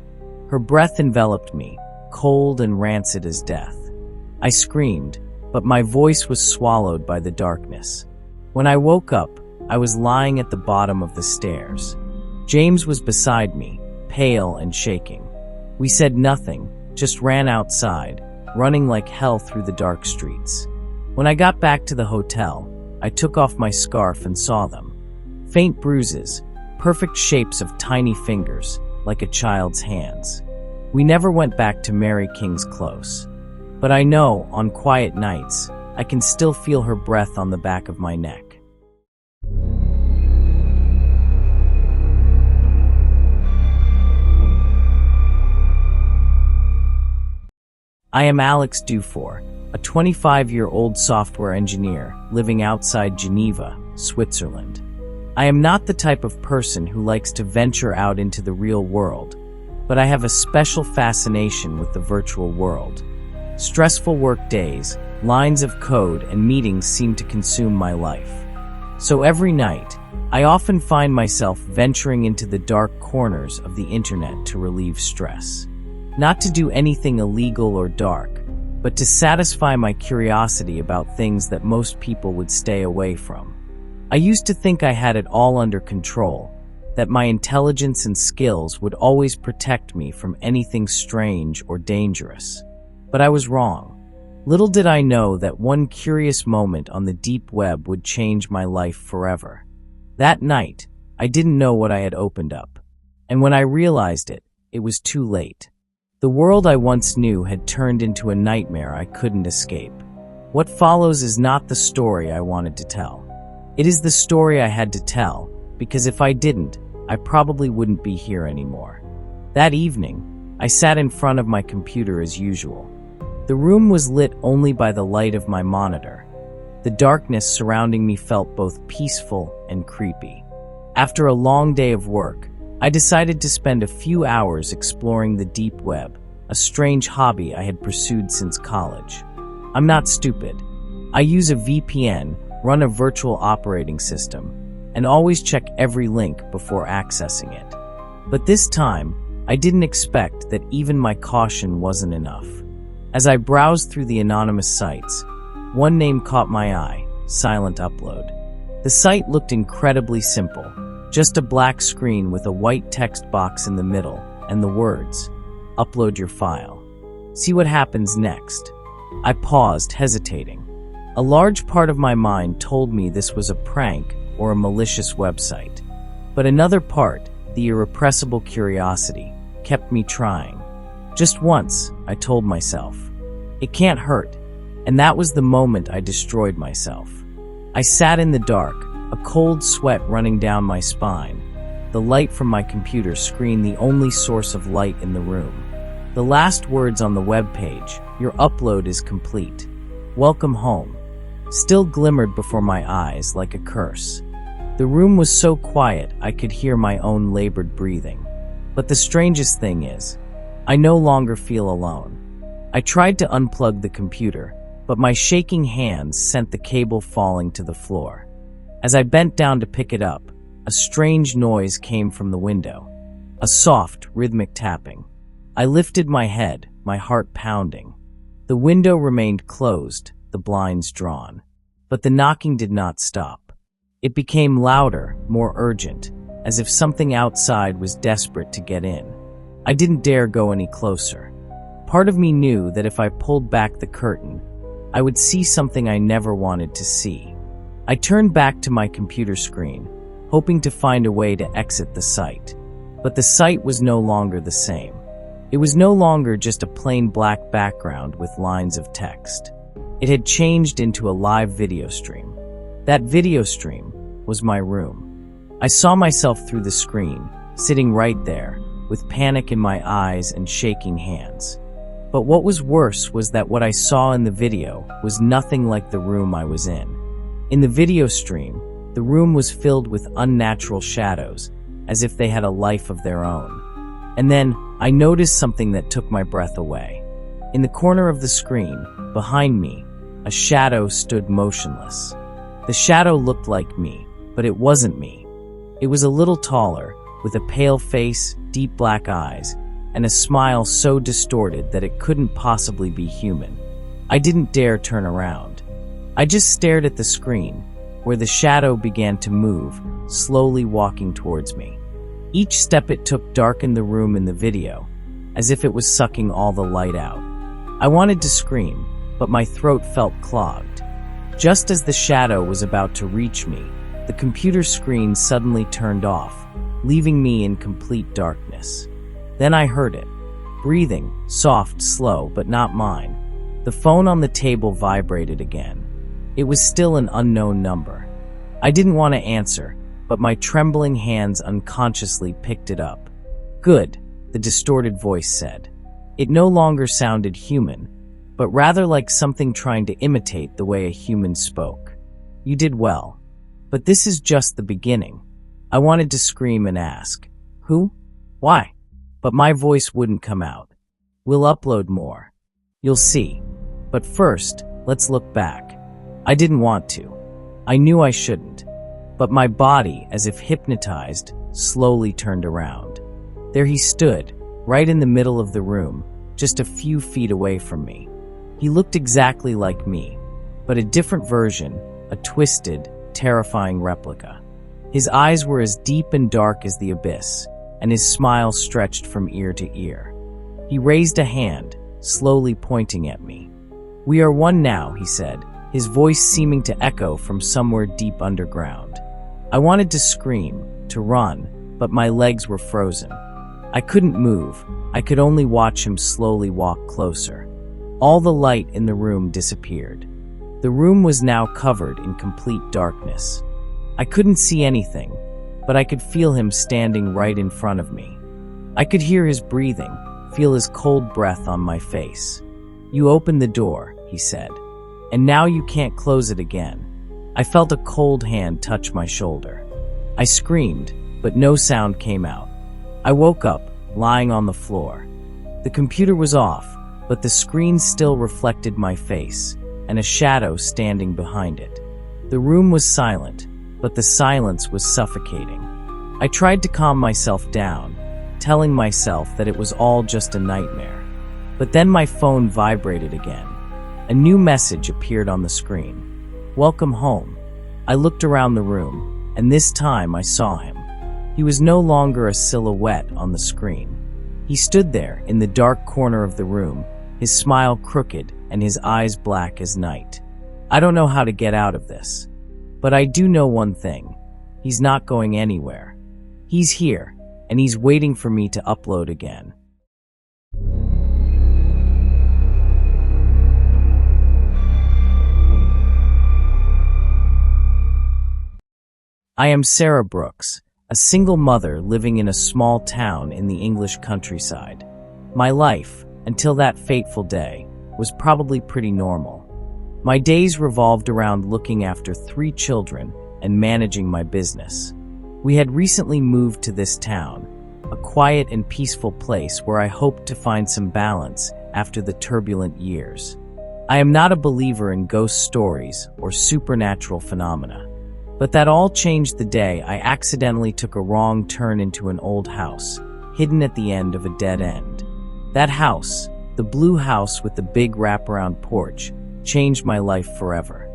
Speaker 1: Her breath enveloped me, cold and rancid as death. I screamed, but my voice was swallowed by the darkness. When I woke up, I was lying at the bottom of the stairs. James was beside me, pale and shaking. We said nothing, just ran outside, running like hell through the dark streets. When I got back to the hotel, I took off my scarf and saw them. Faint bruises, perfect shapes of tiny fingers, like a child's hands. We never went back to Mary King's Close. But I know, on quiet nights, I can still feel her breath on the back of my neck. I am Alex Dufour, a 25-year-old software engineer living outside Geneva, Switzerland. I am not the type of person who likes to venture out into the real world, but I have a special fascination with the virtual world. Stressful work days, lines of code, and meetings seem to consume my life. So every night, I often find myself venturing into the dark corners of the internet to relieve stress. Not to do anything illegal or dark, but to satisfy my curiosity about things that most people would stay away from. I used to think I had it all under control, that my intelligence and skills would always protect me from anything strange or dangerous. But I was wrong. Little did I know that one curious moment on the deep web would change my life forever. That night, I didn't know what I had opened up. And when I realized it, it was too late. The world I once knew had turned into a nightmare I couldn't escape. What follows is not the story I wanted to tell. It is the story I had to tell, because if I didn't, I probably wouldn't be here anymore. That evening, I sat in front of my computer as usual. The room was lit only by the light of my monitor. The darkness surrounding me felt both peaceful and creepy. After a long day of work, I decided to spend a few hours exploring the deep web, a strange hobby I had pursued since college. I'm not stupid. I use a VPN, run a virtual operating system, and always check every link before accessing it. But this time, I didn't expect that even my caution wasn't enough. As I browsed through the anonymous sites, one name caught my eye: Silent Upload. The site looked incredibly simple. Just a black screen with a white text box in the middle, and the words, "Upload your file. See what happens next." I paused, hesitating. A large part of my mind told me this was a prank or a malicious website. But another part, the irrepressible curiosity, kept me trying. Just once, I told myself. It can't hurt. And that was the moment I destroyed myself. I sat in the dark, a cold sweat running down my spine. The light from my computer screen the only source of light in the room. The last words on the web page, "Your upload is complete. Welcome home," still glimmered before my eyes like a curse. The room was so quiet I could hear my own labored breathing. But the strangest thing is, I no longer feel alone. I tried to unplug the computer, but my shaking hands sent the cable falling to the floor. As I bent down to pick it up, a strange noise came from the window. A soft, rhythmic tapping. I lifted my head, my heart pounding. The window remained closed, the blinds drawn. But the knocking did not stop. It became louder, more urgent, as if something outside was desperate to get in. I didn't dare go any closer. Part of me knew that if I pulled back the curtain, I would see something I never wanted to see. I turned back to my computer screen, hoping to find a way to exit the site. But the site was no longer the same. It was no longer just a plain black background with lines of text. It had changed into a live video stream. That video stream was my room. I saw myself through the screen, sitting right there, with panic in my eyes and shaking hands. But what was worse was that what I saw in the video was nothing like the room I was in. In the video stream, the room was filled with unnatural shadows, as if they had a life of their own. And then, I noticed something that took my breath away. In the corner of the screen, behind me, a shadow stood motionless. The shadow looked like me, but it wasn't me. It was a little taller, with a pale face, deep black eyes, and a smile so distorted that it couldn't possibly be human. I didn't dare turn around. I just stared at the screen, where the shadow began to move, slowly walking towards me. Each step it took darkened the room in the video, as if it was sucking all the light out. I wanted to scream, but my throat felt clogged. Just as the shadow was about to reach me, the computer screen suddenly turned off, leaving me in complete darkness. Then I heard it. Breathing, soft, slow, but not mine. The phone on the table vibrated again. It was still an unknown number. I didn't want to answer, but my trembling hands unconsciously picked it up. "Good," the distorted voice said. It no longer sounded human, but rather like something trying to imitate the way a human spoke. "You did well. But this is just the beginning." I wanted to scream and ask, "Who? Why?" But my voice wouldn't come out. "We'll upload more. You'll see. But first, let's look back." I didn't want to. I knew I shouldn't. But my body, as if hypnotized, slowly turned around. There he stood, right in the middle of the room, just a few feet away from me. He looked exactly like me, but a different version, a twisted, terrifying replica. His eyes were as deep and dark as the abyss, and his smile stretched from ear to ear. He raised a hand, slowly pointing at me. "We are one now," he said, his voice seeming to echo from somewhere deep underground. I wanted to scream, to run, but my legs were frozen. I couldn't move. I could only watch him slowly walk closer. All the light in the room disappeared. The room was now covered in complete darkness. I couldn't see anything, but I could feel him standing right in front of me. I could hear his breathing, feel his cold breath on my face. "You opened the door," he said, "and now you can't close it again." I felt a cold hand touch my shoulder. I screamed, but no sound came out. I woke up, lying on the floor. The computer was off, but the screen still reflected my face, and a shadow standing behind it. The room was silent, but the silence was suffocating. I tried to calm myself down, telling myself that it was all just a nightmare. But then my phone vibrated again. A new message appeared on the screen. "Welcome home." I looked around the room, and this time I saw him. He was no longer a silhouette on the screen. He stood there in the dark corner of the room, his smile crooked and his eyes black as night. I don't know how to get out of this. But I do know one thing. He's not going anywhere. He's here, and he's waiting for me to upload again. I am Sarah Brooks, a single mother living in a small town in the English countryside. My life, until that fateful day, was probably pretty normal. My days revolved around looking after 3 children and managing my business. We had recently moved to this town, a quiet and peaceful place where I hoped to find some balance after the turbulent years. I am not a believer in ghost stories or supernatural phenomena. But that all changed the day I accidentally took a wrong turn into an old house, hidden at the end of a dead end. That house, the blue house with the big wraparound porch, changed my life forever.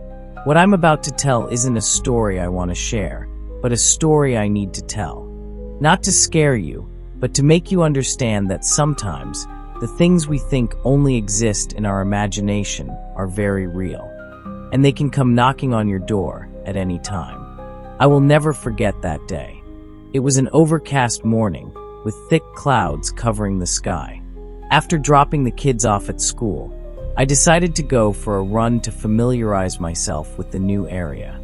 Speaker 1: What I'm about to tell isn't a story I want to share, but a story I need to tell. Not to scare you, but to make you understand that sometimes the things we think only exist in our imagination are very real, and they can come knocking on your door at any time. I will never forget that day. It was an overcast morning with thick clouds covering the sky. After dropping the kids off at school, I decided to go for a run to familiarize myself with the new area.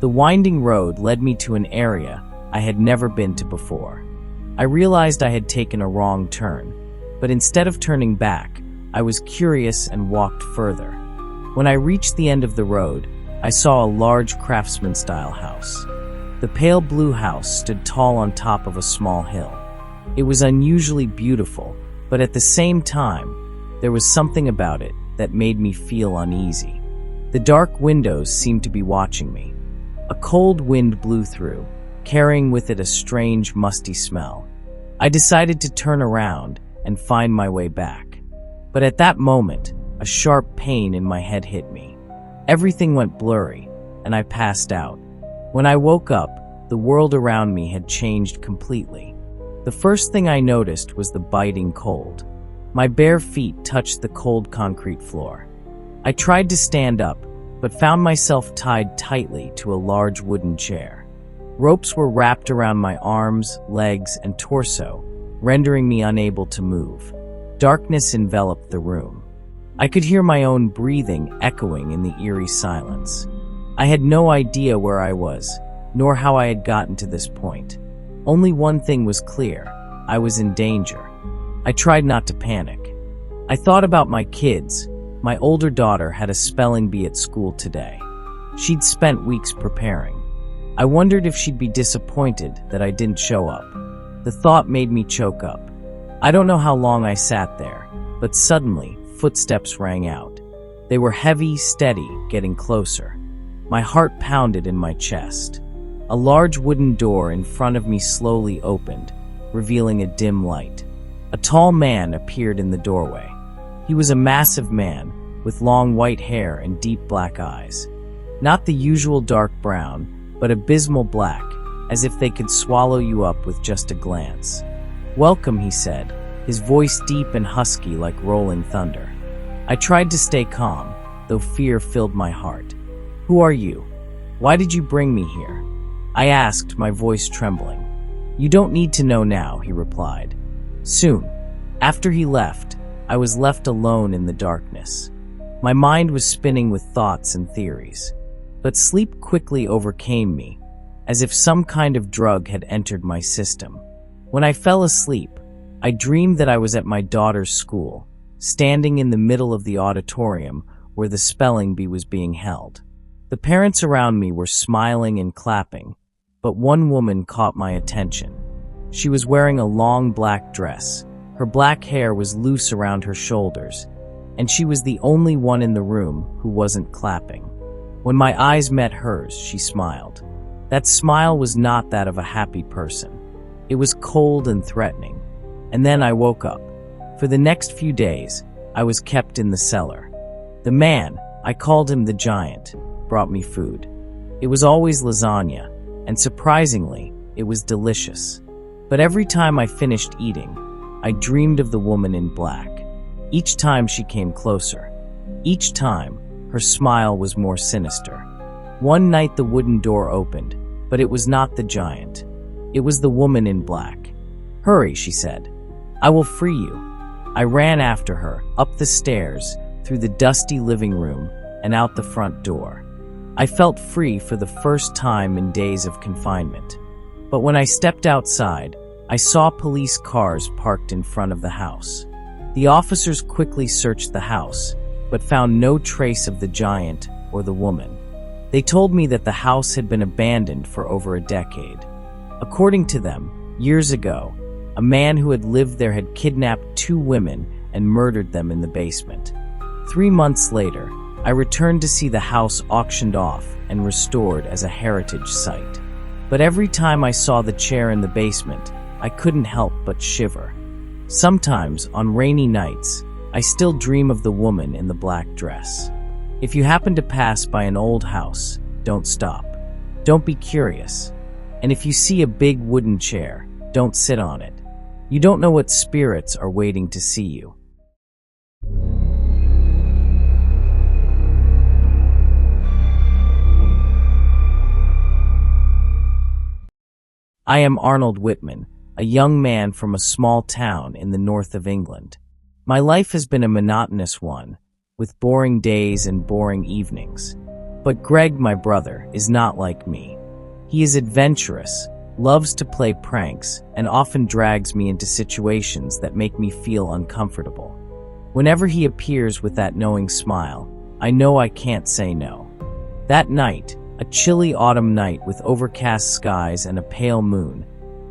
Speaker 1: The winding road led me to an area I had never been to before. I realized I had taken a wrong turn, but instead of turning back, I was curious and walked further. When I reached the end of the road, I saw a large craftsman-style house. The pale blue house stood tall on top of a small hill. It was unusually beautiful, but at the same time, there was something about it that made me feel uneasy. The dark windows seemed to be watching me. A cold wind blew through, carrying with it a strange, musty smell. I decided to turn around and find my way back. But at that moment, a sharp pain in my head hit me. Everything went blurry, and I passed out. When I woke up, the world around me had changed completely. The first thing I noticed was the biting cold. My bare feet touched the cold concrete floor. I tried to stand up, but found myself tied tightly to a large wooden chair. Ropes were wrapped around my arms, legs, and torso, rendering me unable to move. Darkness enveloped the room. I could hear my own breathing echoing in the eerie silence. I had no idea where I was, nor how I had gotten to this point. Only one thing was clear: I was in danger. I tried not to panic. I thought about my kids. My older daughter had a spelling bee at school today. She'd spent weeks preparing. I wondered if she'd be disappointed that I didn't show up. The thought made me choke up. I don't know how long I sat there, but suddenly, footsteps rang out. They were heavy, steady, getting closer. My heart pounded in my chest. A large wooden door in front of me slowly opened, revealing a dim light. A tall man appeared in the doorway. He was a massive man, with long white hair and deep black eyes. Not the usual dark brown, but abysmal black, as if they could swallow you up with just a glance. "Welcome," he said, his voice deep and husky like rolling thunder. I tried to stay calm, though fear filled my heart. "Who are you? Why did you bring me here?" I asked, my voice trembling. "You don't need to know now," he replied. Soon, after he left, I was left alone in the darkness. My mind was spinning with thoughts and theories, but sleep quickly overcame me, as if some kind of drug had entered my system. When I fell asleep, I dreamed that I was at my daughter's school, standing in the middle of the auditorium where the spelling bee was being held. The parents around me were smiling and clapping, but one woman caught my attention. She was wearing a long black dress. Her black hair was loose around her shoulders, and she was the only one in the room who wasn't clapping. When my eyes met hers, she smiled. That smile was not that of a happy person. It was cold and threatening. And then I woke up. For the next few days, I was kept in the cellar. The man, I called him the giant, brought me food. It was always lasagna, and surprisingly, it was delicious. But every time I finished eating, I dreamed of the woman in black. Each time she came closer. Each time, her smile was more sinister. One night the wooden door opened, but it was not the giant. It was the woman in black. "Hurry," she said. "I will free you." I ran after her, up the stairs, through the dusty living room, and out the front door. I felt free for the first time in days of confinement. But when I stepped outside, I saw police cars parked in front of the house. The officers quickly searched the house, but found no trace of the giant or the woman. They told me that the house had been abandoned for over a decade. According to them, years ago, a man who had lived there had kidnapped 2 women and murdered them in the basement. 3 months later, I returned to see the house auctioned off and restored as a heritage site. But every time I saw the chair in the basement, I couldn't help but shiver. Sometimes, on rainy nights, I still dream of the woman in the black dress. If you happen to pass by an old house, don't stop. Don't be curious. And if you see a big wooden chair, don't sit on it. You don't know what spirits are waiting to see you. I am Arnold Whitman, a young man from a small town in the north of England. My life has been a monotonous one, with boring days and boring evenings. But Greg, my brother, is not like me. He is adventurous, loves to play pranks, and often drags me into situations that make me feel uncomfortable. Whenever he appears with that knowing smile, I know I can't say no. That night, a chilly autumn night with overcast skies and a pale moon,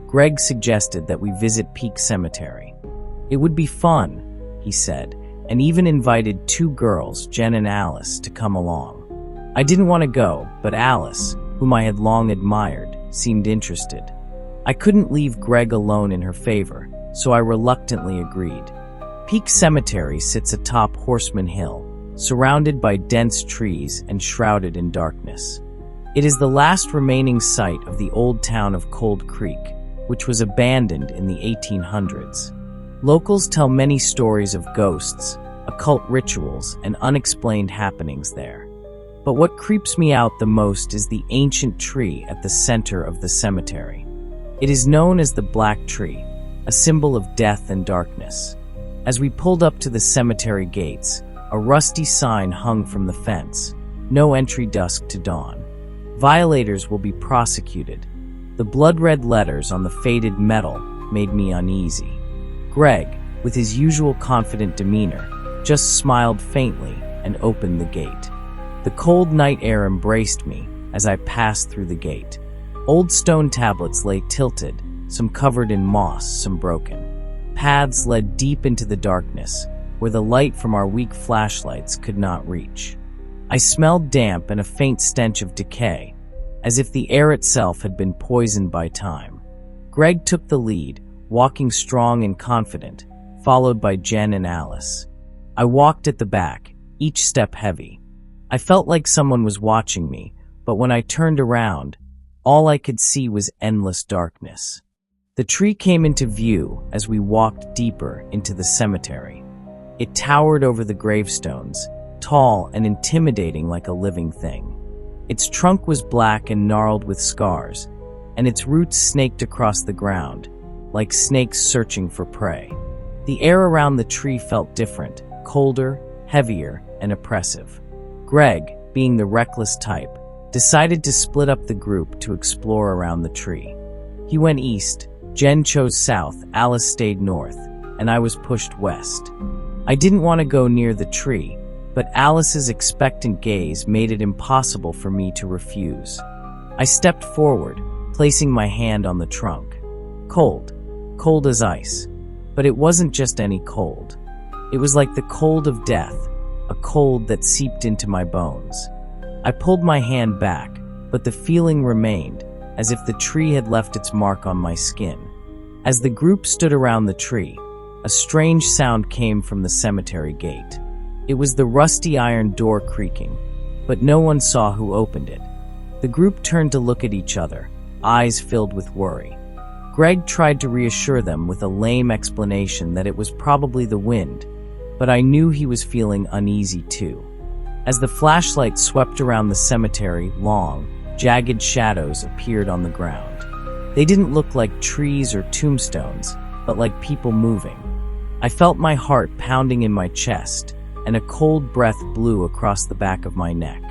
Speaker 1: Greg suggested that we visit Peak Cemetery. It would be fun, he said, and even invited 2 girls, Jen and Alice, to come along. I didn't want to go, but Alice, whom I had long admired, seemed interested. I couldn't leave Greg alone in her favor, so I reluctantly agreed. Peak Cemetery sits atop Horseman Hill, surrounded by dense trees and shrouded in darkness. It is the last remaining site of the old town of Cold Creek, which was abandoned in the 1800s. Locals tell many stories of ghosts, occult rituals, and unexplained happenings there. But what creeps me out the most is the ancient tree at the center of the cemetery. It is known as the Black Tree, a symbol of death and darkness. As we pulled up to the cemetery gates, a rusty sign hung from the fence, "No entry dusk to dawn. Violators will be prosecuted." The blood-red letters on the faded metal made me uneasy. Greg, with his usual confident demeanor, just smiled faintly and opened the gate. The cold night air embraced me as I passed through the gate. Old stone tablets lay tilted, some covered in moss, some broken. Paths led deep into the darkness, where the light from our weak flashlights could not reach. I smelled damp and a faint stench of decay, as if the air itself had been poisoned by time. Greg took the lead, walking strong and confident, followed by Jen and Alice. I walked at the back, each step heavy. I felt like someone was watching me, but when I turned around, all I could see was endless darkness. The tree came into view as we walked deeper into the cemetery. It towered over the gravestones, tall and intimidating like a living thing. Its trunk was black and gnarled with scars, and its roots snaked across the ground, like snakes searching for prey. The air around the tree felt different, colder, heavier, and oppressive. Greg, being the reckless type, decided to split up the group to explore around the tree. He went east, Jen chose south, Alice stayed north, and I was pushed west. I didn't want to go near the tree, but Alice's expectant gaze made it impossible for me to refuse. I stepped forward, placing my hand on the trunk. Cold, cold as ice. But it wasn't just any cold. It was like the cold of death, a cold that seeped into my bones. I pulled my hand back, but the feeling remained, as if the tree had left its mark on my skin. As the group stood around the tree, a strange sound came from the cemetery gate. It was the rusty iron door creaking, but no one saw who opened it. The group turned to look at each other, eyes filled with worry. Greg tried to reassure them with a lame explanation that it was probably the wind, but I knew he was feeling uneasy too. As the flashlight swept around the cemetery, long, jagged shadows appeared on the ground. They didn't look like trees or tombstones, but like people moving. I felt my heart pounding in my chest, and a cold breath blew across the back of my neck.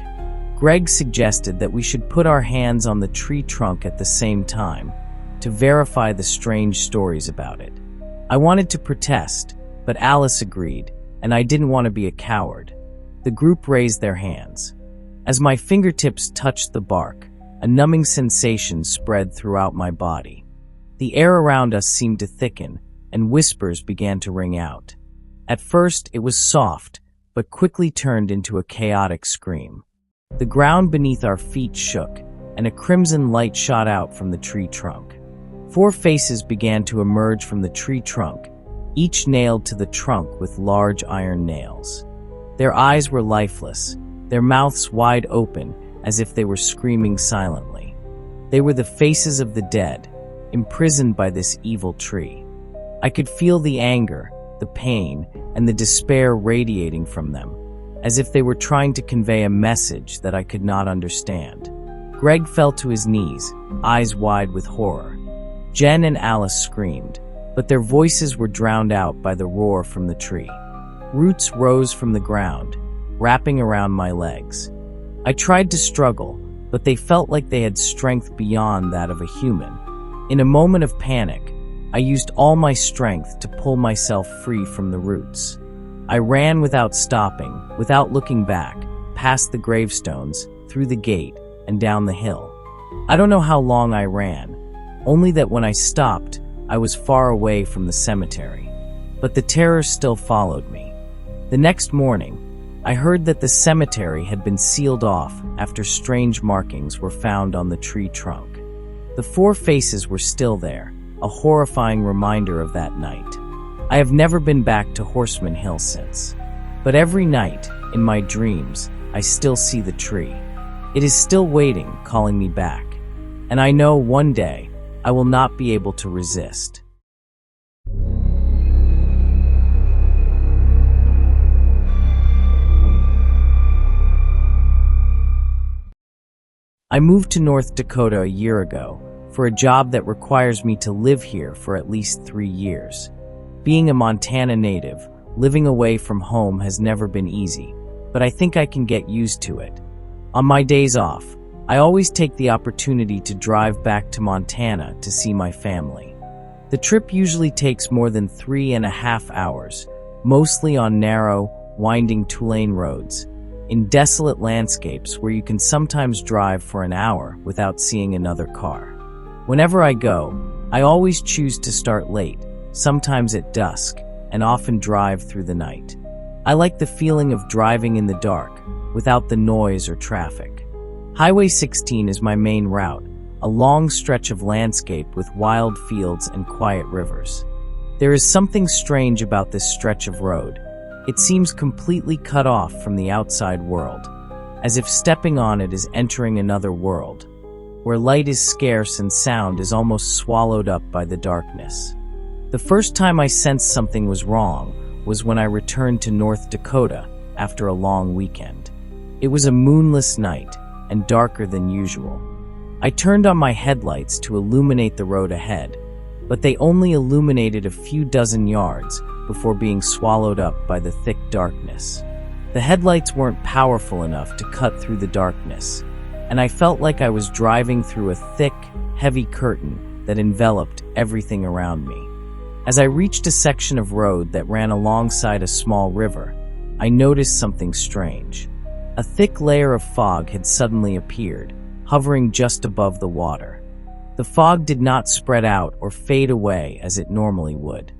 Speaker 1: Greg suggested that we should put our hands on the tree trunk at the same time to verify the strange stories about it. I wanted to protest, but Alice agreed, and I didn't want to be a coward. The group raised their hands. As my fingertips touched the bark, a numbing sensation spread throughout my body. The air around us seemed to thicken, and whispers began to ring out. At first, it was soft, but quickly turned into a chaotic scream. The ground beneath our feet shook, and a crimson light shot out from the tree trunk. 4 faces began to emerge from the tree trunk, each nailed to the trunk with large iron nails. Their eyes were lifeless, their mouths wide open as if they were screaming silently. They were the faces of the dead, imprisoned by this evil tree. I could feel the anger, the pain, and the despair radiating from them, as if they were trying to convey a message that I could not understand. Greg fell to his knees, eyes wide with horror. Jen and Alice screamed, but their voices were drowned out by the roar from the tree. Roots rose from the ground, wrapping around my legs. I tried to struggle, but they felt like they had strength beyond that of a human. In a moment of panic, I used all my strength to pull myself free from the roots. I ran without stopping, without looking back, past the gravestones, through the gate, and down the hill. I don't know how long I ran, only that when I stopped, I was far away from the cemetery. But the terror still followed me. The next morning, I heard that the cemetery had been sealed off after strange markings were found on the tree trunk. The 4 faces were still there, a horrifying reminder of that night. I have never been back to Horseman Hill since. But every night, in my dreams, I still see the tree. It is still waiting, calling me back. And I know one day, I will not be able to resist. I moved to North Dakota a year ago for a job that requires me to live here for at least 3 years. Being a Montana native, living away from home has never been easy, but I think I can get used to it. On my days off, I always take the opportunity to drive back to Montana to see my family. The trip usually takes more than 3.5 hours, mostly on narrow, winding 2-lane roads, in desolate landscapes where you can sometimes drive for an hour without seeing another car. Whenever I go, I always choose to start late, sometimes at dusk, and often drive through the night. I like the feeling of driving in the dark, without the noise or traffic. Highway 16 is my main route, a long stretch of landscape with wild fields and quiet rivers. There is something strange about this stretch of road. It seems completely cut off from the outside world, as if stepping on it is entering another world, where light is scarce and sound is almost swallowed up by the darkness. The first time I sensed something was wrong was when I returned to North Dakota after a long weekend. It was a moonless night and darker than usual. I turned on my headlights to illuminate the road ahead, but they only illuminated a few dozen yards before being swallowed up by the thick darkness. The headlights weren't powerful enough to cut through the darkness, and I felt like I was driving through a thick, heavy curtain that enveloped everything around me. As I reached a section of road that ran alongside a small river, I noticed something strange. A thick layer of fog had suddenly appeared, hovering just above the water. The fog did not spread out or fade away as it normally would.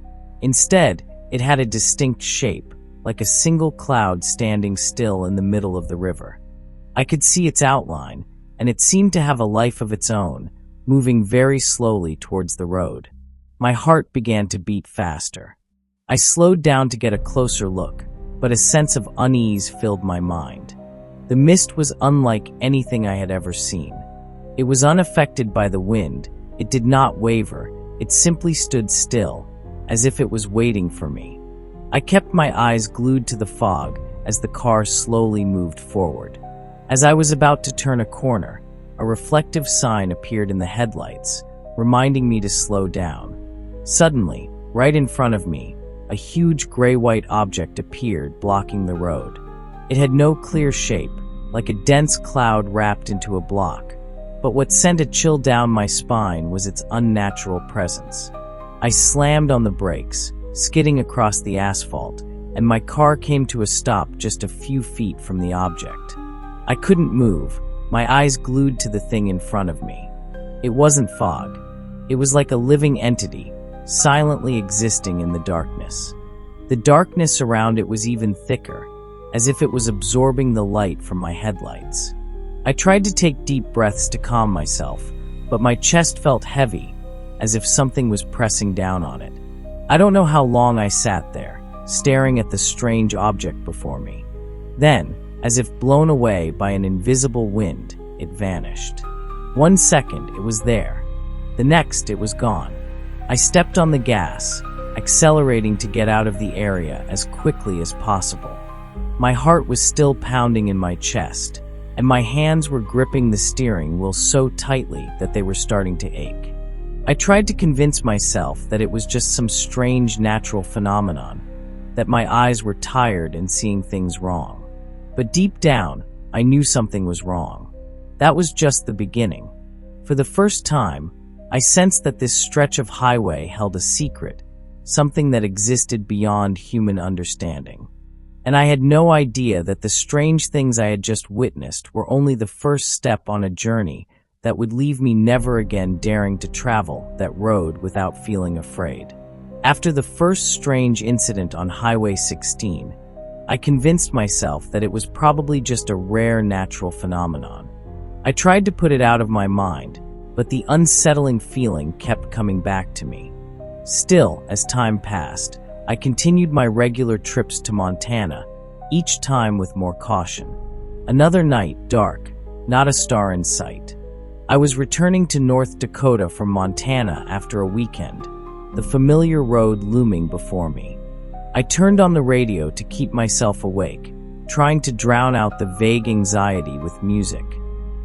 Speaker 1: Instead, it had a distinct shape, like a single cloud standing still in the middle of the river. I could see its outline, and it seemed to have a life of its own, moving very slowly towards the road. My heart began to beat faster. I slowed down to get a closer look, but a sense of unease filled my mind. The mist was unlike anything I had ever seen. It was unaffected by the wind, it did not waver, it simply stood still, as if it was waiting for me. I kept my eyes glued to the fog as the car slowly moved forward. As I was about to turn a corner, a reflective sign appeared in the headlights, reminding me to slow down. Suddenly, right in front of me, a huge gray-white object appeared, blocking the road. It had no clear shape, like a dense cloud wrapped into a block. But what sent a chill down my spine was its unnatural presence. I slammed on the brakes, skidding across the asphalt, and my car came to a stop just a few feet from the object. I couldn't move, my eyes glued to the thing in front of me. It wasn't fog. It was like a living entity, silently existing in the darkness. The darkness around it was even thicker, as if it was absorbing the light from my headlights. I tried to take deep breaths to calm myself, but my chest felt heavy, as if something was pressing down on it. I don't know how long I sat there, staring at the strange object before me. Then, as if blown away by an invisible wind, it vanished. 1 second, it was there. The next, it was gone. I stepped on the gas, accelerating to get out of the area as quickly as possible. My heart was still pounding in my chest, and my hands were gripping the steering wheel so tightly that they were starting to ache. I tried to convince myself that it was just some strange natural phenomenon, that my eyes were tired and seeing things wrong. But deep down, I knew something was wrong. That was just the beginning. For the first time, I sensed that this stretch of highway held a secret, something that existed beyond human understanding. And I had no idea that the strange things I had just witnessed were only the first step on a journey that would leave me never again daring to travel that road without feeling afraid. After the first strange incident on Highway 16, I convinced myself that it was probably just a rare natural phenomenon. I tried to put it out of my mind, but the unsettling feeling kept coming back to me. Still, as time passed, I continued my regular trips to Montana, each time with more caution. Another night, dark, not a star in sight. I was returning to North Dakota from Montana after a weekend, the familiar road looming before me. I turned on the radio to keep myself awake, trying to drown out the vague anxiety with music.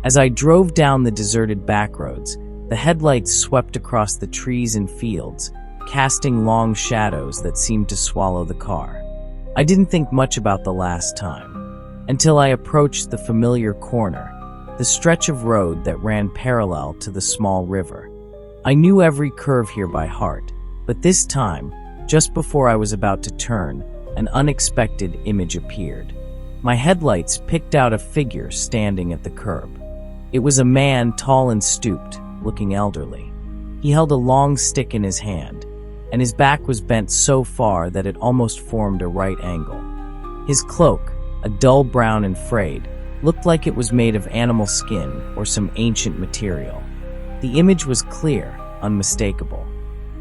Speaker 1: As I drove down the deserted backroads, the headlights swept across the trees and fields, casting long shadows that seemed to swallow the car. I didn't think much about the last time, until I approached the familiar corner, the stretch of road that ran parallel to the small river. I knew every curve here by heart, but this time, just before I was about to turn, an unexpected image appeared. My headlights picked out a figure standing at the curb. It was a man, tall and stooped, looking elderly. He held a long stick in his hand, and his back was bent so far that it almost formed a right angle. His cloak, a dull brown and frayed, looked like it was made of animal skin or some ancient material. The image was clear, unmistakable.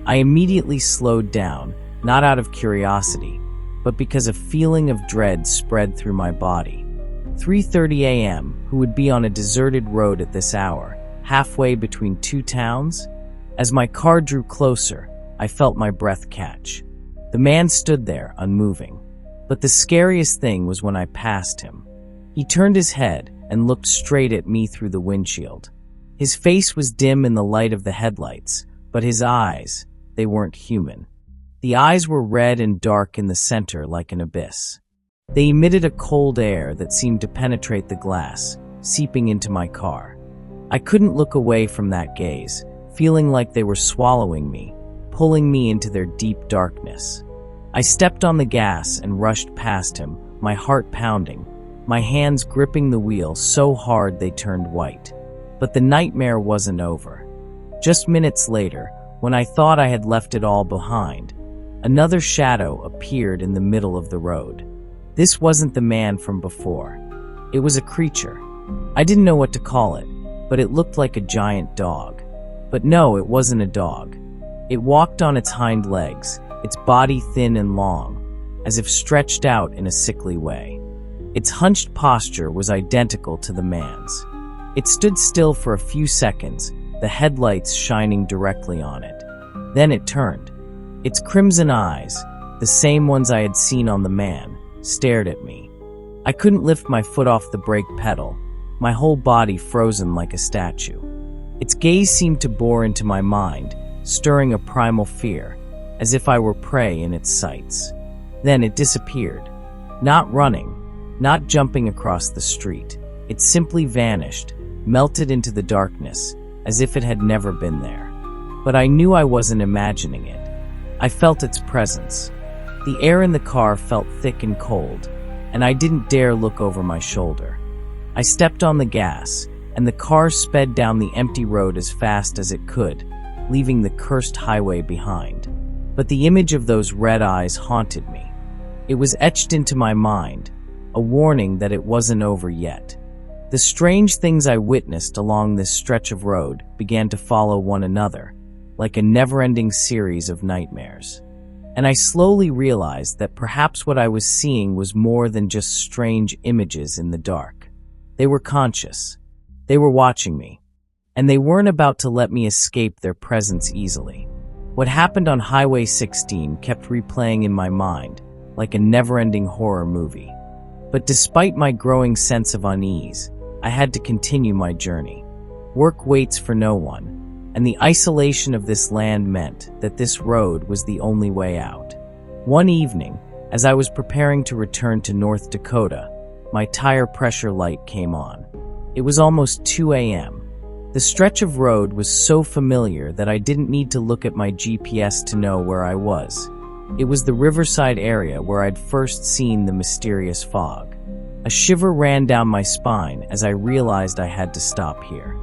Speaker 1: I immediately slowed down, not out of curiosity, but because a feeling of dread spread through my body. 3:30 a.m., who would be on a deserted road at this hour, halfway between two towns? As my car drew closer, I felt my breath catch. The man stood there, unmoving. But the scariest thing was when I passed him. He turned his head and looked straight at me through the windshield. His face was dim in the light of the headlights, but his eyes, they weren't human. The eyes were red and dark in the center like an abyss. They emitted a cold air that seemed to penetrate the glass, seeping into my car. I couldn't look away from that gaze, feeling like they were swallowing me, pulling me into their deep darkness. I stepped on the gas and rushed past him, my heart pounding, my hands gripping the wheel so hard they turned white. But the nightmare wasn't over. Just minutes later, when I thought I had left it all behind, another shadow appeared in the middle of the road. This wasn't the man from before. It was a creature. I didn't know what to call it, but it looked like a giant dog. But no, it wasn't a dog. It walked on its hind legs, its body thin and long, as if stretched out in a sickly way. Its hunched posture was identical to the man's. It stood still for a few seconds, the headlights shining directly on it. Then it turned. Its crimson eyes, the same ones I had seen on the man, stared at me. I couldn't lift my foot off the brake pedal, my whole body frozen like a statue. Its gaze seemed to bore into my mind, stirring a primal fear, as if I were prey in its sights. Then it disappeared. Not running, not jumping across the street. It simply vanished, melted into the darkness, as if it had never been there. But I knew I wasn't imagining it. I felt its presence. The air in the car felt thick and cold, and I didn't dare look over my shoulder. I stepped on the gas, and the car sped down the empty road as fast as it could, leaving the cursed highway behind. But the image of those red eyes haunted me. It was etched into my mind, a warning that it wasn't over yet. The strange things I witnessed along this stretch of road began to follow one another, like a never-ending series of nightmares. And I slowly realized that perhaps what I was seeing was more than just strange images in the dark. They were conscious. They were watching me. And they weren't about to let me escape their presence easily. What happened on Highway 16 kept replaying in my mind, like a never-ending horror movie. But despite my growing sense of unease, I had to continue my journey. Work waits for no one, and the isolation of this land meant that this road was the only way out. One evening, as I was preparing to return to North Dakota, my tire pressure light came on. It was almost 2 a.m. The stretch of road was so familiar that I didn't need to look at my GPS to know where I was. It was the riverside area where I'd first seen the mysterious fog. A shiver ran down my spine as I realized I had to stop here.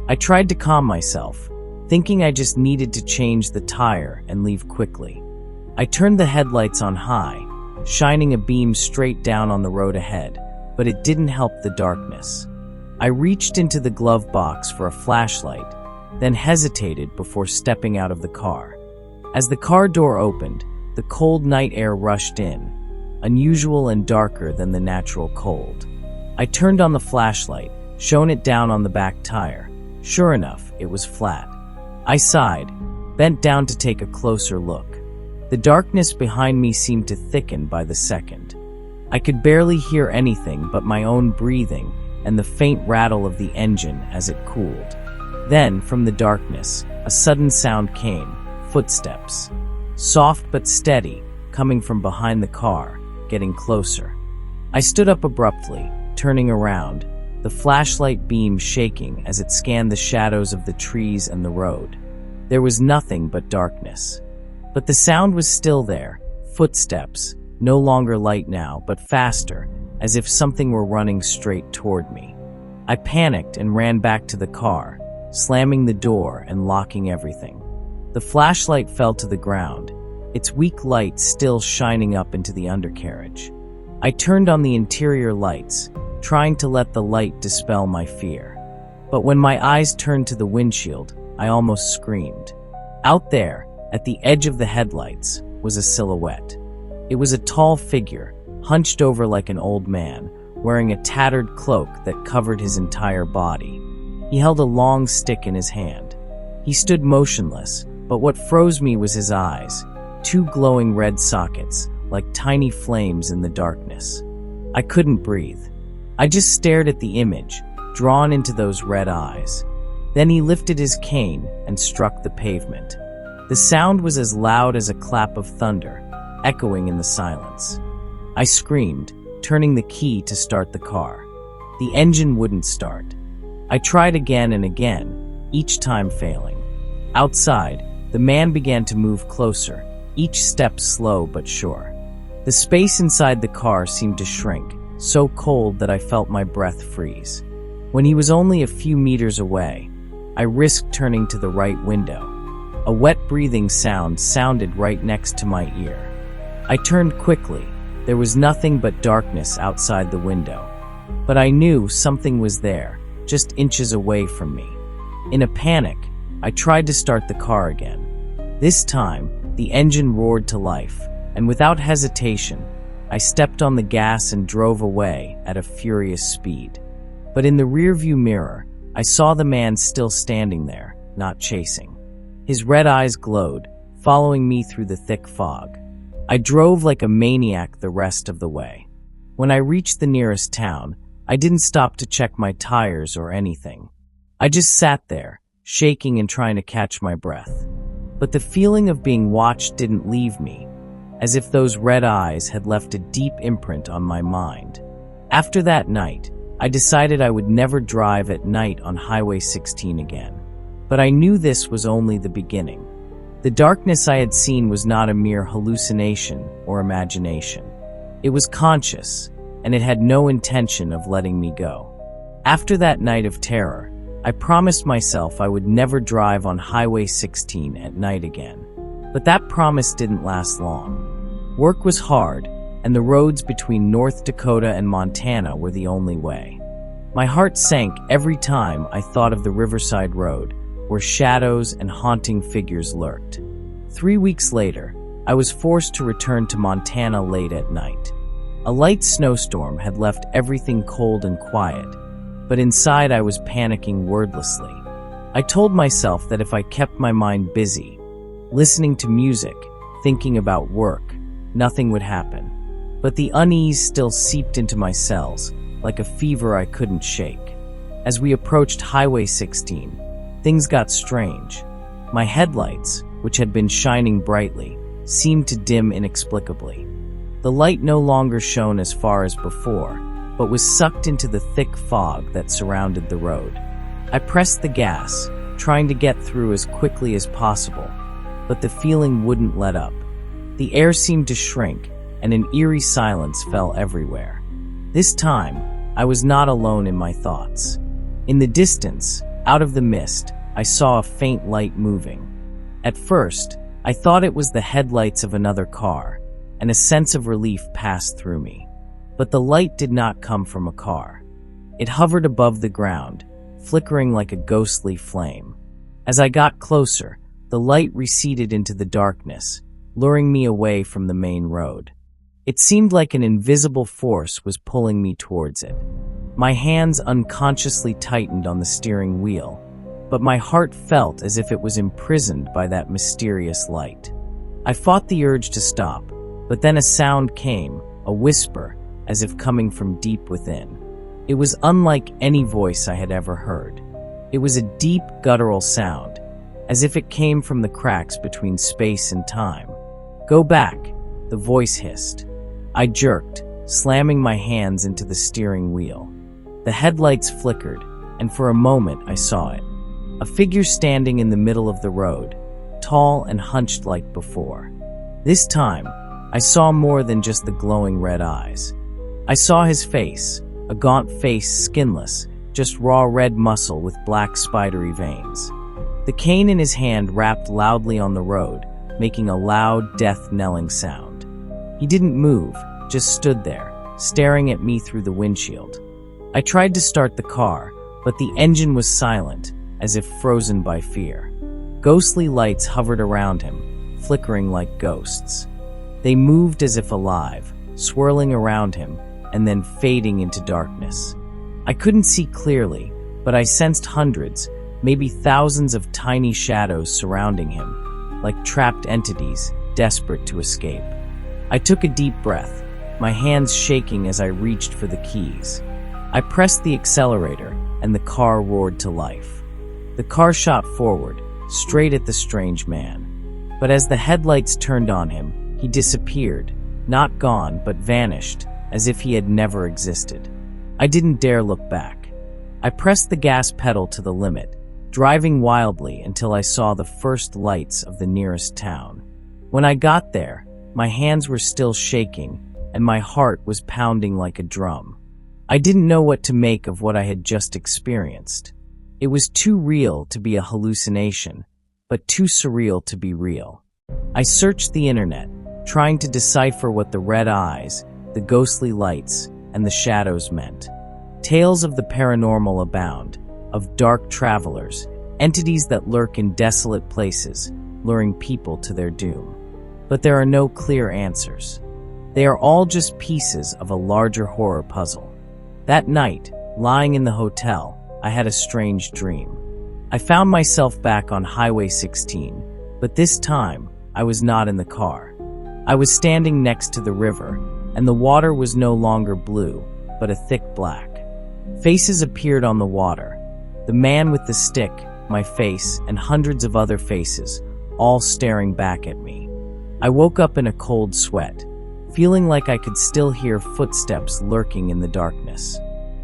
Speaker 1: I tried to calm myself, thinking I just needed to change the tire and leave quickly. I turned the headlights on high, shining a beam straight down on the road ahead, but it didn't help the darkness. I reached into the glove box for a flashlight, then hesitated before stepping out of the car. As the car door opened, the cold night air rushed in, unusual and darker than the natural cold. I turned on the flashlight, shone it down on the back tire. Sure enough, it was flat. I sighed, bent down to take a closer look. The darkness behind me seemed to thicken by the second. I could barely hear anything but my own breathing and the faint rattle of the engine as it cooled. Then, from the darkness, a sudden sound came, footsteps. Soft but steady, coming from behind the car, getting closer. I stood up abruptly, turning around, the flashlight beam shaking as it scanned the shadows of the trees and the road. There was nothing but darkness. But the sound was still there, footsteps, no longer light now, but faster, as if something were running straight toward me. I panicked and ran back to the car, slamming the door and locking everything. The flashlight fell to the ground, its weak light still shining up into the undercarriage. I turned on the interior lights, trying to let the light dispel my fear. But when my eyes turned to the windshield, I almost screamed. Out there, at the edge of the headlights, was a silhouette. It was a tall figure, hunched over like an old man, wearing a tattered cloak that covered his entire body. He held a long stick in his hand. He stood motionless, but what froze me was his eyes, two glowing red sockets, like tiny flames in the darkness. I couldn't breathe. I just stared at the image, drawn into those red eyes. Then he lifted his cane and struck the pavement. The sound was as loud as a clap of thunder, echoing in the silence. I screamed, turning the key to start the car. The engine wouldn't start. I tried again and again, each time failing. Outside, the man began to move closer, each step slow but sure. The space inside the car seemed to shrink, so cold that I felt my breath freeze. When he was only a few meters away, I risked turning to the right window. A wet breathing sound sounded right next to my ear. I turned quickly. There was nothing but darkness outside the window. But I knew something was there, just inches away from me. In a panic, I tried to start the car again. This time, the engine roared to life, and without hesitation, I stepped on the gas and drove away at a furious speed. But in the rearview mirror, I saw the man still standing there, not chasing. His red eyes glowed, following me through the thick fog. I drove like a maniac the rest of the way. When I reached the nearest town, I didn't stop to check my tires or anything. I just sat there, shaking and trying to catch my breath. But the feeling of being watched didn't leave me, as if those red eyes had left a deep imprint on my mind. After that night, I decided I would never drive at night on Highway 16 again. But I knew this was only the beginning. The darkness I had seen was not a mere hallucination or imagination. It was conscious, and it had no intention of letting me go. After that night of terror, I promised myself I would never drive on Highway 16 at night again. But that promise didn't last long. Work was hard, and the roads between North Dakota and Montana were the only way. My heart sank every time I thought of the Riverside Road, where shadows and haunting figures lurked. 3 weeks later, I was forced to return to Montana late at night. A light snowstorm had left everything cold and quiet, but inside I was panicking wordlessly. I told myself that if I kept my mind busy, listening to music, thinking about work, nothing would happen. But the unease still seeped into my cells, like a fever I couldn't shake. As we approached Highway 16, things got strange. My headlights, which had been shining brightly, seemed to dim inexplicably. The light no longer shone as far as before, but was sucked into the thick fog that surrounded the road. I pressed the gas, trying to get through as quickly as possible, but the feeling wouldn't let up. The air seemed to shrink, and an eerie silence fell everywhere. This time, I was not alone in my thoughts. In the distance, out of the mist, I saw a faint light moving. At first, I thought it was the headlights of another car, and a sense of relief passed through me. But the light did not come from a car. It hovered above the ground, flickering like a ghostly flame. As I got closer, the light receded into the darkness, luring me away from the main road. It seemed like an invisible force was pulling me towards it. My hands unconsciously tightened on the steering wheel, but my heart felt as if it was imprisoned by that mysterious light. I fought the urge to stop, but then a sound came, a whisper, as if coming from deep within. It was unlike any voice I had ever heard. It was a deep, guttural sound, as if it came from the cracks between space and time. "Go back," the voice hissed. I jerked, slamming my hands into the steering wheel. The headlights flickered, and for a moment I saw it. A figure standing in the middle of the road, tall and hunched like before. This time, I saw more than just the glowing red eyes. I saw his face, a gaunt face, skinless, just raw red muscle with black spidery veins. The cane in his hand rapped loudly on the road, making a loud, death-knelling sound. He didn't move, just stood there, staring at me through the windshield. I tried to start the car, but the engine was silent, as if frozen by fear. Ghostly lights hovered around him, flickering like ghosts. They moved as if alive, swirling around him, and then fading into darkness. I couldn't see clearly, but I sensed hundreds, maybe thousands of tiny shadows surrounding him, like trapped entities, desperate to escape. I took a deep breath, my hands shaking as I reached for the keys. I pressed the accelerator, and the car roared to life. The car shot forward, straight at the strange man. But as the headlights turned on him, he disappeared, not gone, but vanished, as if he had never existed. I didn't dare look back. I pressed the gas pedal to the limit, driving wildly until I saw the first lights of the nearest town. When I got there, my hands were still shaking, and my heart was pounding like a drum. I didn't know what to make of what I had just experienced. It was too real to be a hallucination, but too surreal to be real. I searched the internet, trying to decipher what the red eyes, the ghostly lights, and the shadows meant. Tales of the paranormal abound, of dark travelers, entities that lurk in desolate places, luring people to their doom. But there are no clear answers. They are all just pieces of a larger horror puzzle. That night, lying in the hotel, I had a strange dream. I found myself back on Highway 16, but this time, I was not in the car. I was standing next to the river, and the water was no longer blue, but a thick black. Faces appeared on the water. The man with the stick, my face, and hundreds of other faces, all staring back at me. I woke up in a cold sweat, feeling like I could still hear footsteps lurking in the darkness.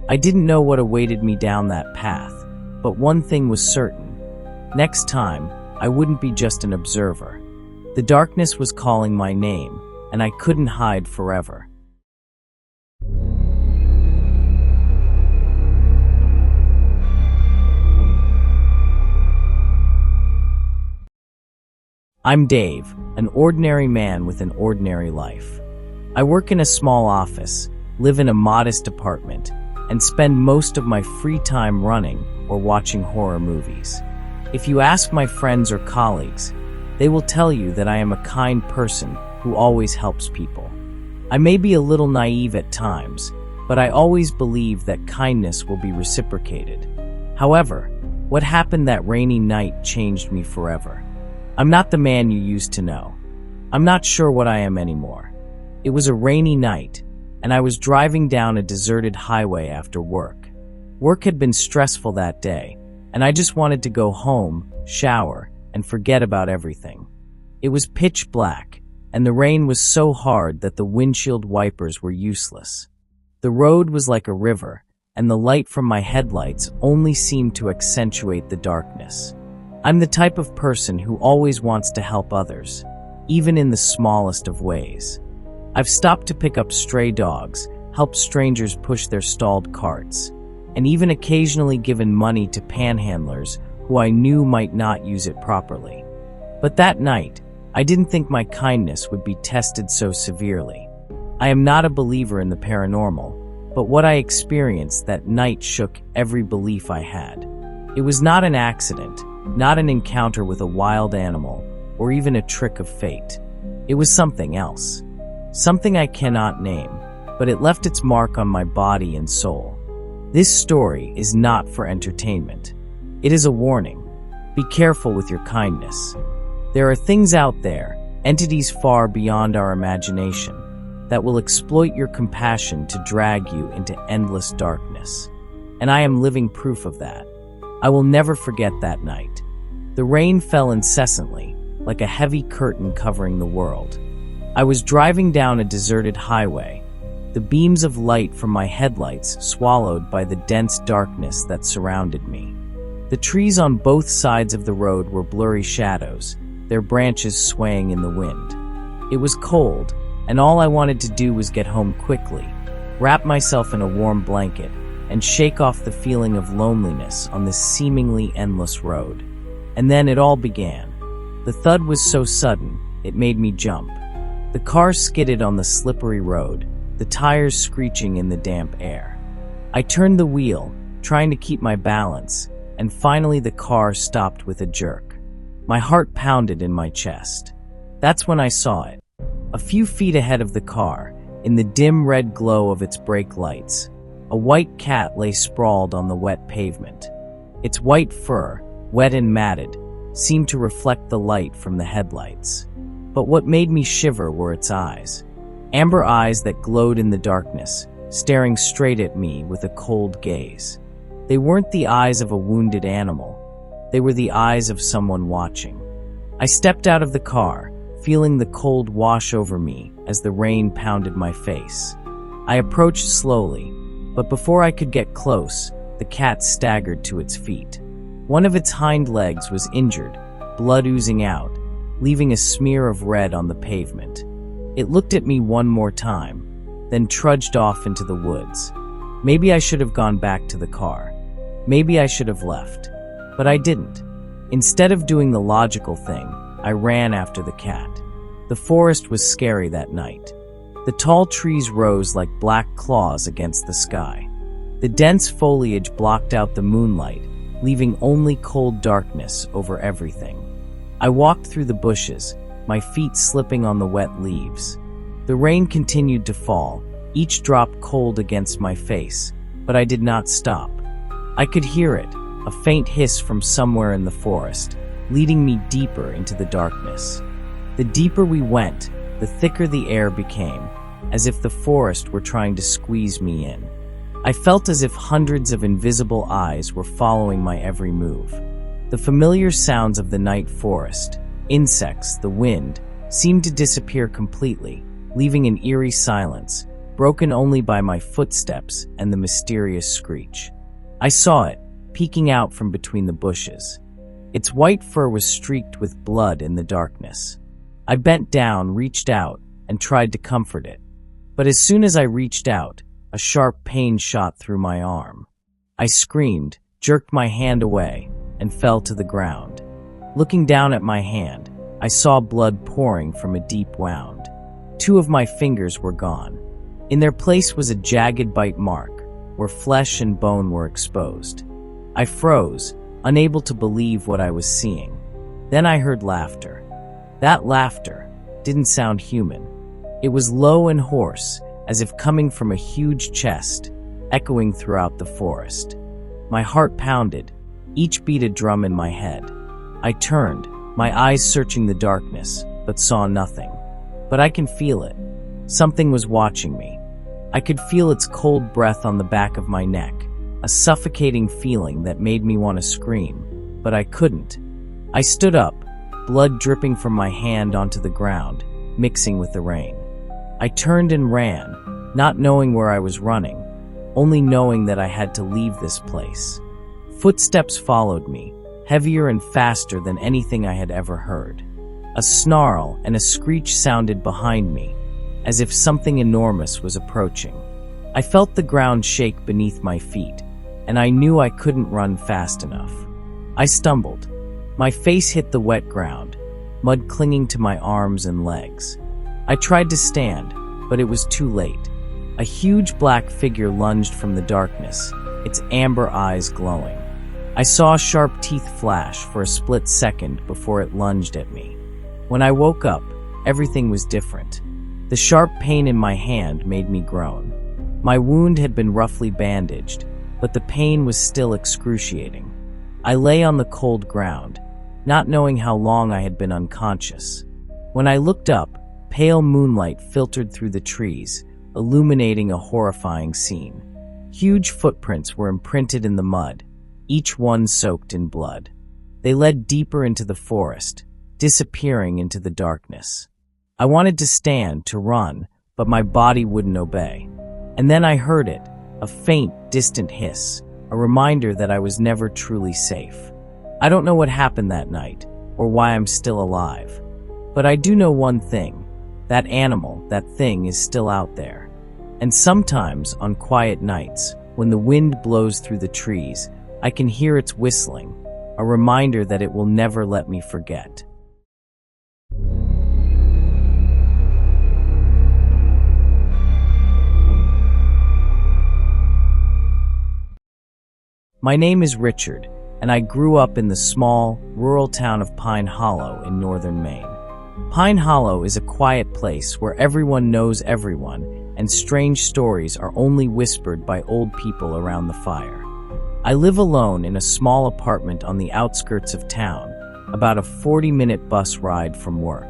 Speaker 1: I didn't know what awaited me down that path, but one thing was certain. Next time, I wouldn't be just an observer. The darkness was calling my name, and I couldn't hide forever. I'm Dave, an ordinary man with an ordinary life. I work in a small office, live in a modest apartment, and spend most of my free time running or watching horror movies. If you ask my friends or colleagues, they will tell you that I am a kind person who always helps people. I may be a little naive at times, but I always believe that kindness will be reciprocated. However, what happened that rainy night changed me forever. I'm not the man you used to know. I'm not sure what I am anymore. It was a rainy night, and I was driving down a deserted highway after work. Work had been stressful that day, and I just wanted to go home, shower, and forget about everything. It was pitch black, and the rain was so hard that the windshield wipers were useless. The road was like a river, and the light from my headlights only seemed to accentuate the darkness. I'm the type of person who always wants to help others, even in the smallest of ways. I've stopped to pick up stray dogs, helped strangers push their stalled carts, and even occasionally given money to panhandlers who I knew might not use it properly. But that night, I didn't think my kindness would be tested so severely. I am not a believer in the paranormal, but what I experienced that night shook every belief I had. It was not an accident, not an encounter with a wild animal, or even a trick of fate. It was something else. Something I cannot name, but it left its mark on my body and soul. This story is not for entertainment. It is a warning. Be careful with your kindness. There are things out there, entities far beyond our imagination, that will exploit your compassion to drag you into endless darkness. And I am living proof of that. I will never forget that night. The rain fell incessantly, like a heavy curtain covering the world. I was driving down a deserted highway, the beams of light from my headlights swallowed by the dense darkness that surrounded me. The trees on both sides of the road were blurry shadows, their branches swaying in the wind. It was cold, and all I wanted to do was get home quickly, wrap myself in a warm blanket, and shake off the feeling of loneliness on this seemingly endless road. And then it all began. The thud was so sudden, it made me jump. The car skidded on the slippery road, the tires screeching in the damp air. I turned the wheel, trying to keep my balance, and finally the car stopped with a jerk. My heart pounded in my chest. That's when I saw it. A few feet ahead of the car, in the dim red glow of its brake lights, a white cat lay sprawled on the wet pavement. Its white fur, wet and matted, seemed to reflect the light from the headlights. But what made me shiver were its eyes. Amber eyes that glowed in the darkness, staring straight at me with a cold gaze. They weren't the eyes of a wounded animal. They were the eyes of someone watching. I stepped out of the car, feeling the cold wash over me as the rain pounded my face. I approached slowly, but before I could get close, the cat staggered to its feet. One of its hind legs was injured, blood oozing out, leaving a smear of red on the pavement. It looked at me one more time, then trudged off into the woods. Maybe I should have gone back to the car. Maybe I should have left. But I didn't. Instead of doing the logical thing, I ran after the cat. The forest was scary that night. The tall trees rose like black claws against the sky. The dense foliage blocked out the moonlight, leaving only cold darkness over everything. I walked through the bushes, my feet slipping on the wet leaves. The rain continued to fall, each drop cold against my face, but I did not stop. I could hear it, a faint hiss from somewhere in the forest, leading me deeper into the darkness. The deeper we went, the thicker the air became, as if the forest were trying to squeeze me in. I felt as if hundreds of invisible eyes were following my every move. The familiar sounds of the night forest, insects, the wind, seemed to disappear completely, leaving an eerie silence, broken only by my footsteps and the mysterious screech. I saw it, peeking out from between the bushes. Its white fur was streaked with blood in the darkness. I bent down, reached out, and tried to comfort it. But as soon as I reached out, a sharp pain shot through my arm. I screamed, jerked my hand away, and fell to the ground. Looking down at my hand, I saw blood pouring from a deep wound. 2 of my fingers were gone. In their place was a jagged bite mark, where flesh and bone were exposed. I froze, unable to believe what I was seeing. Then I heard laughter. That laughter didn't sound human. It was low and hoarse, as if coming from a huge chest, echoing throughout the forest. My heart pounded, each beat a drum in my head. I turned, my eyes searching the darkness, but saw nothing. But I can feel it. Something was watching me. I could feel its cold breath on the back of my neck, a suffocating feeling that made me want to scream, but I couldn't. I stood up, blood dripping from my hand onto the ground, mixing with the rain. I turned and ran, not knowing where I was running, only knowing that I had to leave this place. Footsteps followed me, heavier and faster than anything I had ever heard. A snarl and a screech sounded behind me, as if something enormous was approaching. I felt the ground shake beneath my feet, and I knew I couldn't run fast enough. I stumbled. My face hit the wet ground, mud clinging to my arms and legs. I tried to stand, but it was too late. A huge black figure lunged from the darkness, its amber eyes glowing. I saw sharp teeth flash for a split second before it lunged at me. When I woke up, everything was different. The sharp pain in my hand made me groan. My wound had been roughly bandaged, but the pain was still excruciating. I lay on the cold ground, not knowing how long I had been unconscious. When I looked up, pale moonlight filtered through the trees, illuminating a horrifying scene. Huge footprints were imprinted in the mud, each one soaked in blood. They led deeper into the forest, disappearing into the darkness. I wanted to stand, to run, but my body wouldn't obey. And then I heard it, a faint, distant hiss, a reminder that I was never truly safe. I don't know what happened that night, or why I'm still alive. But I do know one thing. That animal, that thing, is still out there. And sometimes, on quiet nights, when the wind blows through the trees, I can hear its whistling, a reminder that it will never let me forget. My name is Richard, and I grew up in the small, rural town of Pine Hollow in northern Maine. Pine Hollow is a quiet place where everyone knows everyone, and strange stories are only whispered by old people around the fire. I live alone in a small apartment on the outskirts of town, about a 40-minute bus ride from work.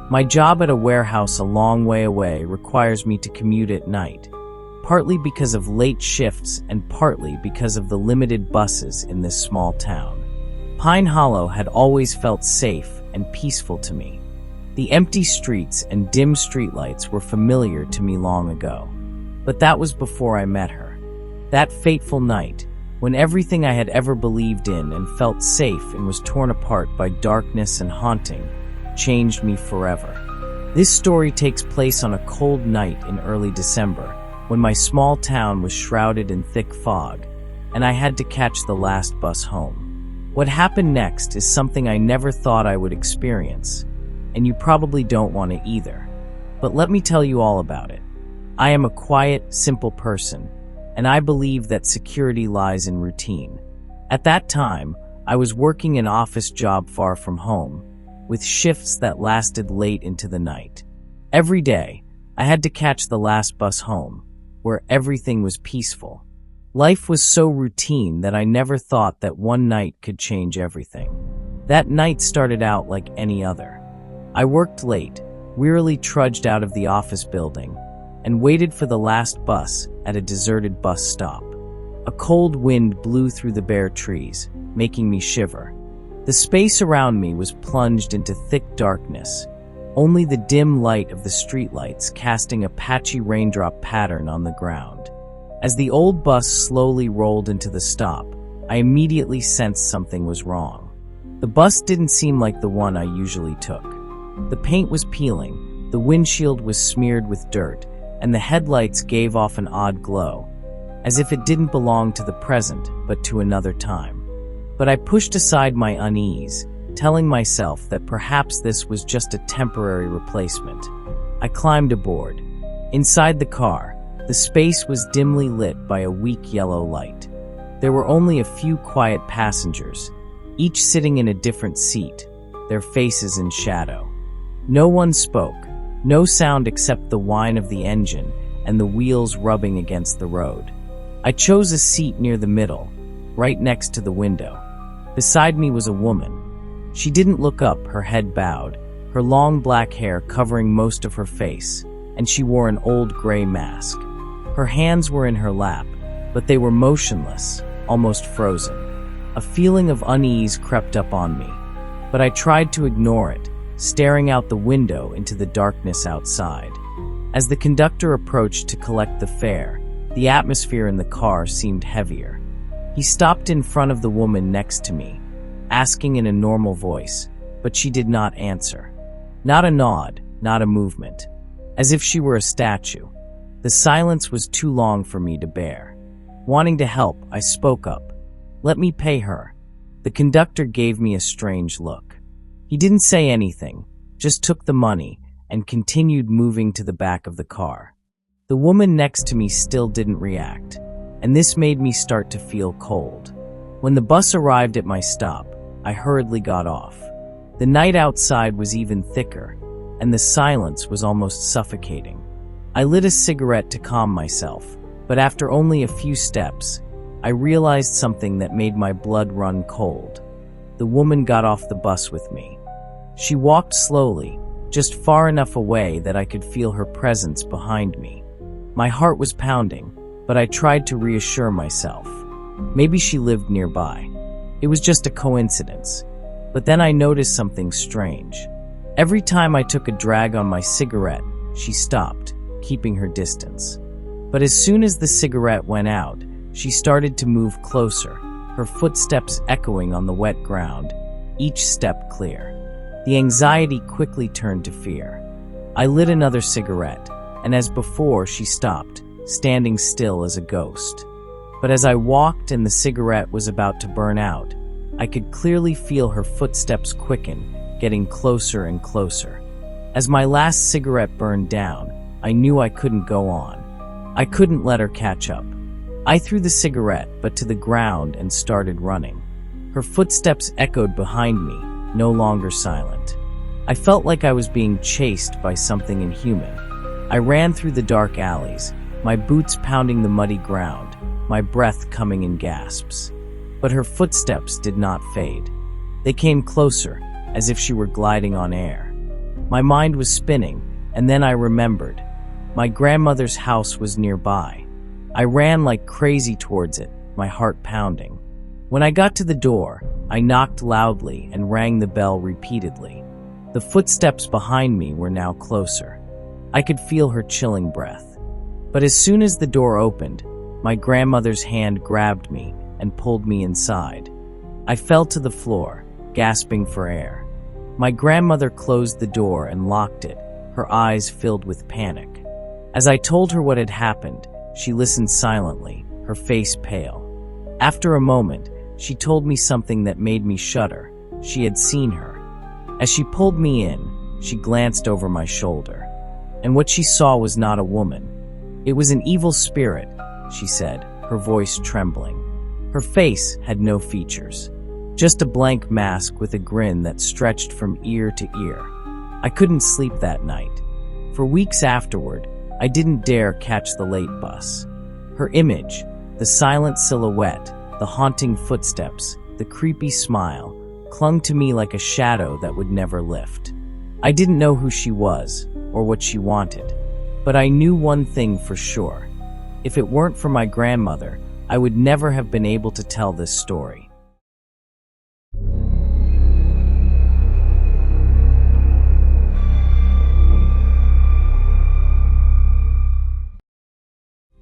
Speaker 1: My job at a warehouse a long way away requires me to commute at night, partly because of late shifts and partly because of the limited buses in this small town. Pine Hollow had always felt safe and peaceful to me. The empty streets and dim streetlights were familiar to me long ago. But that was before I met her. That fateful night, when everything I had ever believed in and felt safe and was torn apart by darkness and haunting, changed me forever. This story takes place on a cold night in early December, when my small town was shrouded in thick fog, and I had to catch the last bus home. What happened next is something I never thought I would experience, and you probably don't want to either. But let me tell you all about it. I am a quiet, simple person, and I believe that security lies in routine. At that time, I was working an office job far from home, with shifts that lasted late into the night. Every day, I had to catch the last bus home, where everything was peaceful. Life was so routine that I never thought that one night could change everything. That night started out like any other. I worked late, wearily trudged out of the office building and waited for the last bus at a deserted bus stop. A cold wind blew through the bare trees, making me shiver. The space around me was plunged into thick darkness, only the dim light of the streetlights casting a patchy raindrop pattern on the ground. As the old bus slowly rolled into the stop, I immediately sensed something was wrong. The bus didn't seem like the one I usually took. The paint was peeling, the windshield was smeared with dirt, and the headlights gave off an odd glow, as if it didn't belong to the present, but to another time. But I pushed aside my unease, telling myself that perhaps this was just a temporary replacement. I climbed aboard. Inside the car, the space was dimly lit by a weak yellow light. There were only a few quiet passengers, each sitting in a different seat, their faces in shadow. No one spoke, no sound except the whine of the engine and the wheels rubbing against the road. I chose a seat near the middle, right next to the window. Beside me was a woman. She didn't look up, her head bowed, her long black hair covering most of her face, and she wore an old gray mask. Her hands were in her lap, but they were motionless, almost frozen. A feeling of unease crept up on me, but I tried to ignore it, staring out the window into the darkness outside. As the conductor approached to collect the fare, the atmosphere in the car seemed heavier. He stopped in front of the woman next to me, asking in a normal voice, but she did not answer. Not a nod, not a movement, as if she were a statue. The silence was too long for me to bear. Wanting to help, I spoke up. "Let me pay her." The conductor gave me a strange look. He didn't say anything, just took the money and continued moving to the back of the car. The woman next to me still didn't react, and this made me start to feel cold. When the bus arrived at my stop, I hurriedly got off. The night outside was even thicker, and the silence was almost suffocating. I lit a cigarette to calm myself, but after only a few steps, I realized something that made my blood run cold. The woman got off the bus with me. She walked slowly, just far enough away that I could feel her presence behind me. My heart was pounding, but I tried to reassure myself. Maybe she lived nearby. It was just a coincidence. But then I noticed something strange. Every time I took a drag on my cigarette, she stopped, keeping her distance. But as soon as the cigarette went out, she started to move closer, her footsteps echoing on the wet ground, each step clear. The anxiety quickly turned to fear. I lit another cigarette, and as before, she stopped, standing still as a ghost. But as I walked and the cigarette was about to burn out, I could clearly feel her footsteps quicken, getting closer and closer. As my last cigarette burned down, I knew I couldn't go on. I couldn't let her catch up. I threw the cigarette, but to the ground, and started running. Her footsteps echoed behind me, no longer silent. I felt like I was being chased by something inhuman. I ran through the dark alleys, my boots pounding the muddy ground, my breath coming in gasps. But her footsteps did not fade. They came closer, as if she were gliding on air. My mind was spinning, and then I remembered. My grandmother's house was nearby. I ran like crazy towards it, my heart pounding. When I got to the door, I knocked loudly and rang the bell repeatedly. The footsteps behind me were now closer. I could feel her chilling breath. But as soon as the door opened, my grandmother's hand grabbed me and pulled me inside. I fell to the floor, gasping for air. My grandmother closed the door and locked it, her eyes filled with panic. As I told her what had happened, she listened silently, her face pale. After a moment, she told me something that made me shudder. She had seen her. As she pulled me in, she glanced over my shoulder. And what she saw was not a woman. It was an evil spirit, she said, her voice trembling. Her face had no features, just a blank mask with a grin that stretched from ear to ear. I couldn't sleep that night. For weeks afterward, I didn't dare catch the late bus. Her image, the silent silhouette, the haunting footsteps, the creepy smile, clung to me like a shadow that would never lift. I didn't know who she was or what she wanted, but I knew one thing for sure. If it weren't for my grandmother, I would never have been able to tell this story.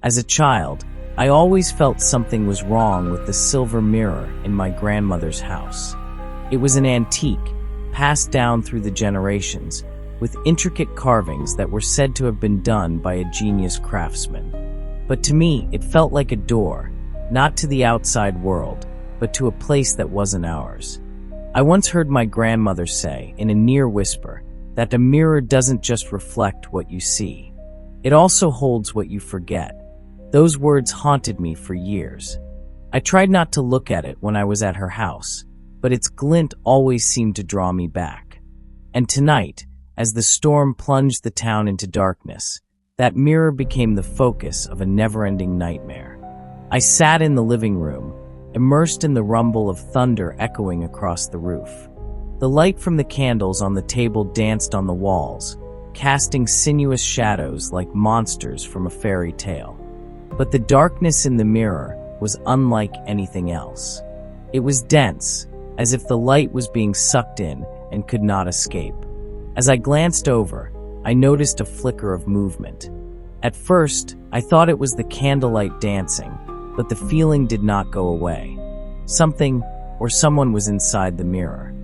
Speaker 1: As a child, I always felt something was wrong with the silver mirror in my grandmother's house. It was an antique, passed down through the generations, with intricate carvings that were said to have been done by a genius craftsman. But to me, it felt like a door, not to the outside world, but to a place that wasn't ours. I once heard my grandmother say, in a near whisper, that a mirror doesn't just reflect what you see. It also holds what you forget. Those words haunted me for years. I tried not to look at it when I was at her house, but its glint always seemed to draw me back. And tonight, as the storm plunged the town into darkness, that mirror became the focus of a never-ending nightmare. I sat in the living room, immersed in the rumble of thunder echoing across the roof. The light from the candles on the table danced on the walls, casting sinuous shadows like monsters from a fairy tale. But the darkness in the mirror was unlike anything else. It was dense, as if the light was being sucked in and could not escape. As I glanced over, I noticed a flicker of movement. At first, I thought it was the candlelight dancing, but the feeling did not go away. Something or someone was inside the mirror.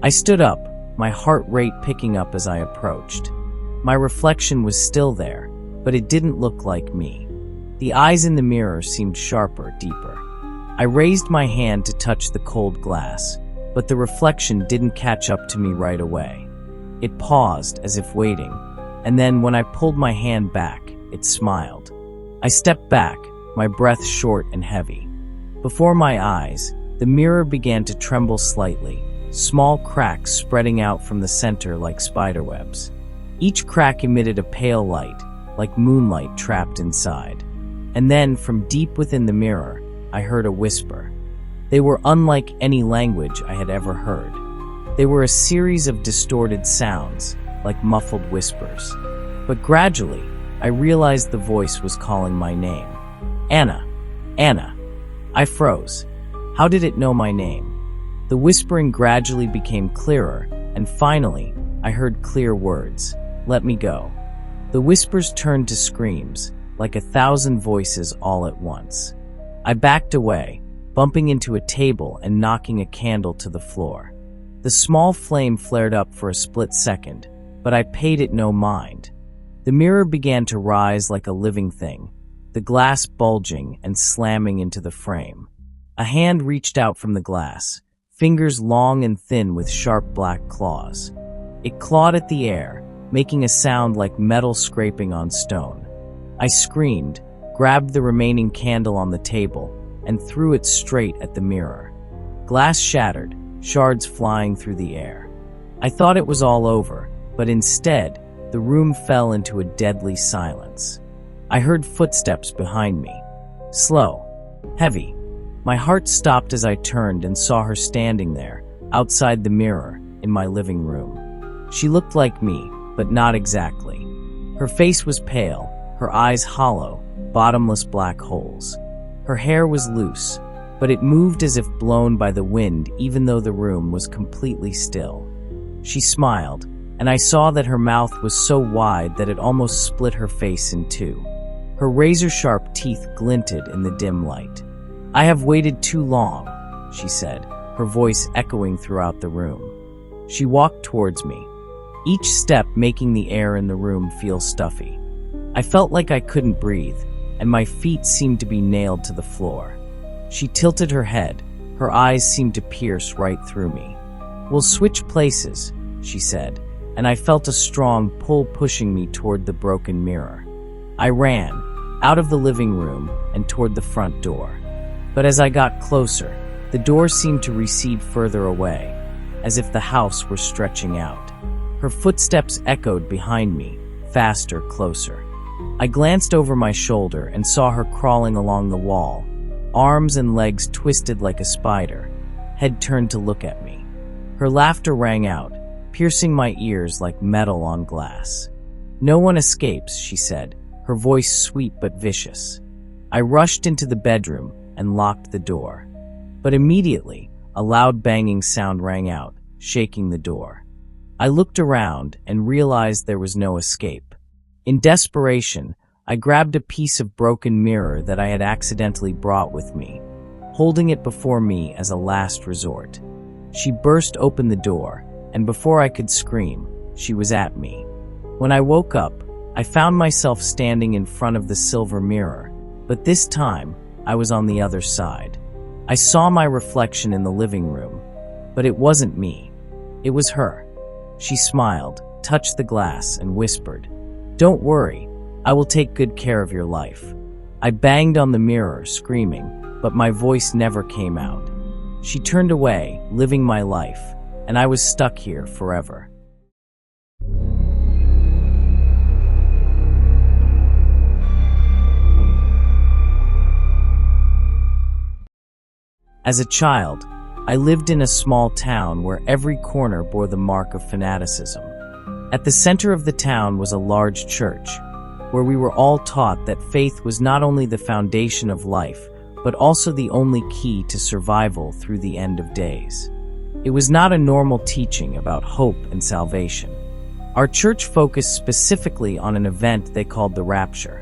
Speaker 1: I stood up, my heart rate picking up as I approached. My reflection was still there, but it didn't look like me. The eyes in the mirror seemed sharper, deeper. I raised my hand to touch the cold glass, but the reflection didn't catch up to me right away. It paused, as if waiting, and then when I pulled my hand back, it smiled. I stepped back, my breath short and heavy. Before my eyes, the mirror began to tremble slightly, small cracks spreading out from the center like spiderwebs. Each crack emitted a pale light, like moonlight trapped inside. And then, from deep within the mirror, I heard a whisper. They were unlike any language I had ever heard. They were a series of distorted sounds, like muffled whispers. But gradually, I realized the voice was calling my name. Anna, Anna. I froze. How did it know my name? The whispering gradually became clearer, and finally, I heard clear words. Let me go. The whispers turned to screams, like 1,000 voices all at once. I backed away, bumping into a table and knocking a candle to the floor. The small flame flared up for a split second, but I paid it no mind. The mirror began to rise like a living thing, the glass bulging and slamming into the frame. A hand reached out from the glass, fingers long and thin with sharp black claws. It clawed at the air, making a sound like metal scraping on stone. I screamed, grabbed the remaining candle on the table, and threw it straight at the mirror. Glass shattered, shards flying through the air. I thought it was all over, but instead, the room fell into a deadly silence. I heard footsteps behind me. Slow, heavy. My heart stopped as I turned and saw her standing there, outside the mirror, in my living room. She looked like me, but not exactly. Her face was pale, her eyes hollow, bottomless black holes. Her hair was loose, but it moved as if blown by the wind even though the room was completely still. She smiled, and I saw that her mouth was so wide that it almost split her face in two. Her razor-sharp teeth glinted in the dim light. I have waited too long, she said, her voice echoing throughout the room. She walked towards me, each step making the air in the room feel stuffy. I felt like I couldn't breathe, and my feet seemed to be nailed to the floor. She tilted her head, her eyes seemed to pierce right through me. "We'll switch places," she said, and I felt a strong pull pushing me toward the broken mirror. I ran, out of the living room and toward the front door. But as I got closer, the door seemed to recede further away, as if the house were stretching out. Her footsteps echoed behind me, faster, closer. I glanced over my shoulder and saw her crawling along the wall, arms and legs twisted like a spider, head turned to look at me. Her laughter rang out, piercing my ears like metal on glass. "No one escapes," she said, her voice sweet but vicious. I rushed into the bedroom and locked the door. But immediately, a loud banging sound rang out, shaking the door. I looked around and realized there was no escape. In desperation, I grabbed a piece of broken mirror that I had accidentally brought with me, holding it before me as a last resort. She burst open the door, and before I could scream, she was at me. When I woke up, I found myself standing in front of the silver mirror, but this time, I was on the other side. I saw my reflection in the living room, but it wasn't me. It was her. She smiled, touched the glass, and whispered, "Don't worry, I will take good care of your life." I banged on the mirror, screaming, but my voice never came out. She turned away, living my life, and I was stuck here forever. As a child, I lived in a small town where every corner bore the mark of fanaticism. At the center of the town was a large church, where we were all taught that faith was not only the foundation of life, but also the only key to survival through the end of days. It was not a normal teaching about hope and salvation. Our church focused specifically on an event they called the rapture,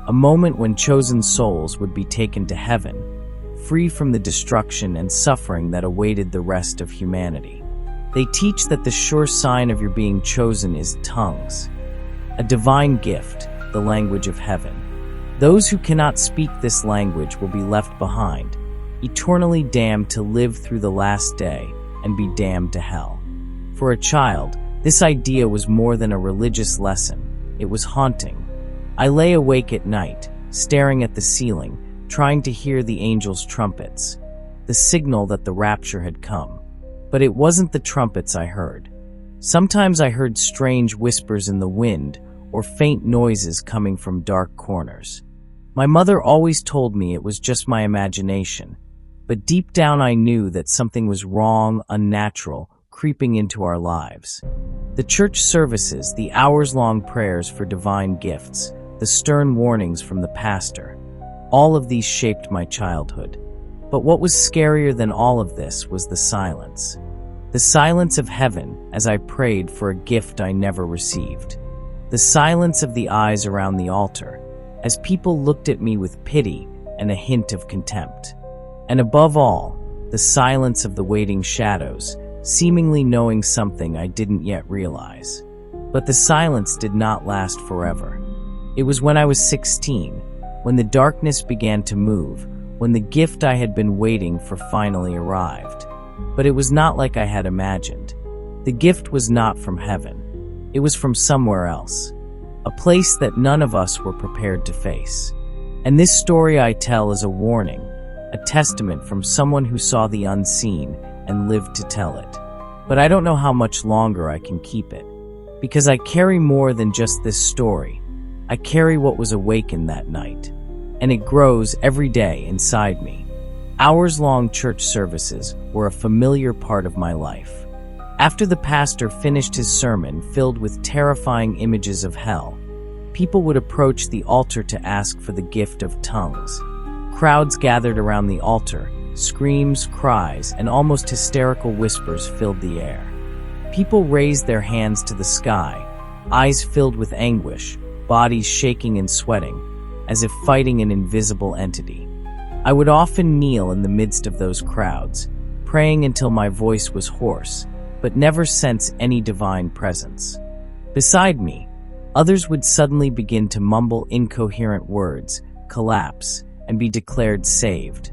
Speaker 1: a moment when chosen souls would be taken to heaven, free from the destruction and suffering that awaited the rest of humanity. They teach that the sure sign of your being chosen is tongues, a divine gift, the language of heaven. Those who cannot speak this language will be left behind, eternally damned to live through the last day and be damned to hell. For a child, this idea was more than a religious lesson. It was haunting. I lay awake at night, staring at the ceiling, trying to hear the angels' trumpets, the signal that the rapture had come. But it wasn't the trumpets I heard. Sometimes I heard strange whispers in the wind or faint noises coming from dark corners. My mother always told me it was just my imagination, but deep down I knew that something was wrong, unnatural, creeping into our lives. The church services, the hours-long prayers for divine gifts, the stern warnings from the pastor, all of these shaped my childhood. But what was scarier than all of this was the silence. The silence of heaven as I prayed for a gift I never received. The silence of the eyes around the altar as people looked at me with pity and a hint of contempt. And above all, the silence of the waiting shadows, seemingly knowing something I didn't yet realize. But the silence did not last forever. It was when I was 16, when the darkness began to move, when the gift I had been waiting for finally arrived. But it was not like I had imagined. The gift was not from heaven. It was from somewhere else, a place that none of us were prepared to face. And this story I tell is a warning, a testament from someone who saw the unseen and lived to tell it. But I don't know how much longer I can keep it, because I carry more than just this story. I carry what was awakened that night, and it grows every day inside me. Hours-long church services were a familiar part of my life. After the pastor finished his sermon filled with terrifying images of hell, people would approach the altar to ask for the gift of tongues. Crowds gathered around the altar, screams, cries, and almost hysterical whispers filled the air. People raised their hands to the sky, eyes filled with anguish, bodies shaking and sweating, as if fighting an invisible entity. I would often kneel in the midst of those crowds, praying until my voice was hoarse, but never sense any divine presence. Beside me, others would suddenly begin to mumble incoherent words, collapse, and be declared saved.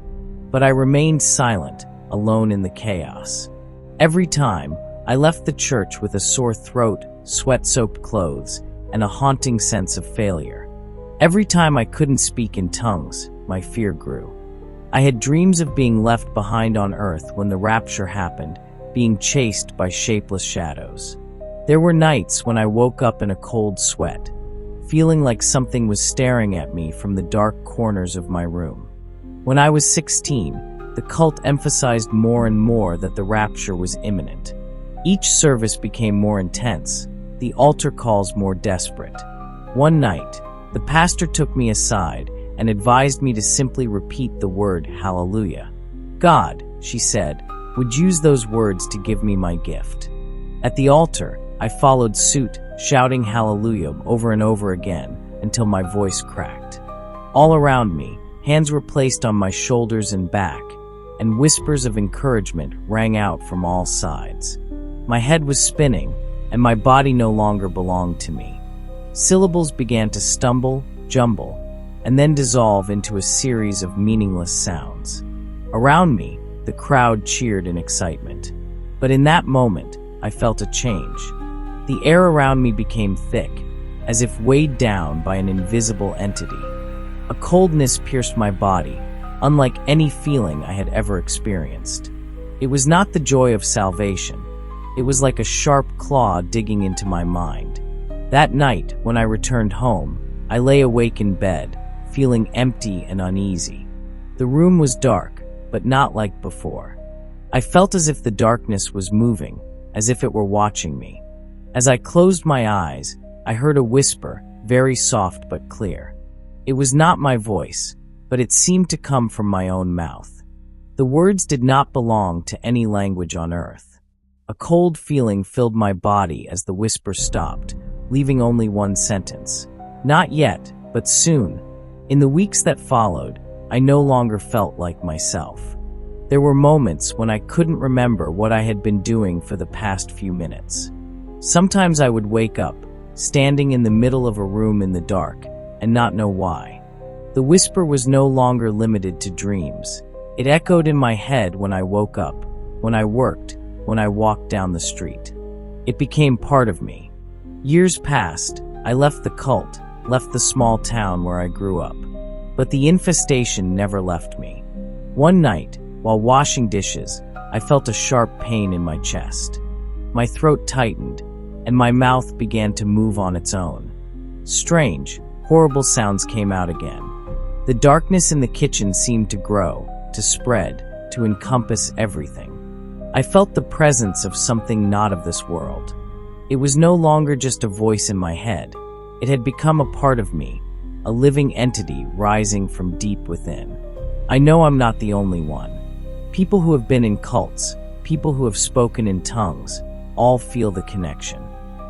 Speaker 1: But I remained silent, alone in the chaos. Every time, I left the church with a sore throat, sweat-soaked clothes, and a haunting sense of failure. Every time I couldn't speak in tongues, my fear grew. I had dreams of being left behind on earth when the rapture happened, being chased by shapeless shadows. There were nights when I woke up in a cold sweat, feeling like something was staring at me from the dark corners of my room. When I was 16, the cult emphasized more and more that the rapture was imminent. Each service became more intense, the altar calls more desperate. One night, the pastor took me aside and advised me to simply repeat the word hallelujah. God, she said, would use those words to give me my gift. At the altar, I followed suit, shouting hallelujah over and over again until my voice cracked. All around me, hands were placed on my shoulders and back, and whispers of encouragement rang out from all sides. My head was spinning, and my body no longer belonged to me. Syllables began to stumble, jumble, and then dissolve into a series of meaningless sounds. Around me, the crowd cheered in excitement. But in that moment, I felt a change. The air around me became thick, as if weighed down by an invisible entity. A coldness pierced my body, unlike any feeling I had ever experienced. It was not the joy of salvation. It was like a sharp claw digging into my mind. That night, when I returned home, I lay awake in bed, feeling empty and uneasy. The room was dark, but not like before. I felt as if the darkness was moving, as if it were watching me. As I closed my eyes, I heard a whisper, very soft but clear. It was not my voice, but it seemed to come from my own mouth. The words did not belong to any language on earth. A cold feeling filled my body as the whisper stopped, leaving only one sentence. Not yet, but soon. In the weeks that followed, I no longer felt like myself. There were moments when I couldn't remember what I had been doing for the past few minutes. Sometimes I would wake up, standing in the middle of a room in the dark, and not know why. The whisper was no longer limited to dreams. It echoed in my head when I woke up, when I worked, when I walked down the street. It became part of me. Years passed. I left the cult, left the small town where I grew up. But the infestation never left me. One night, while washing dishes, I felt a sharp pain in my chest. My throat tightened, and my mouth began to move on its own. Strange, horrible sounds came out again. The darkness in the kitchen seemed to grow, to spread, to encompass everything. I felt the presence of something not of this world. It was no longer just a voice in my head. It had become a part of me, a living entity rising from deep within. I know I'm not the only one. People who have been in cults, people who have spoken in tongues, all feel the connection.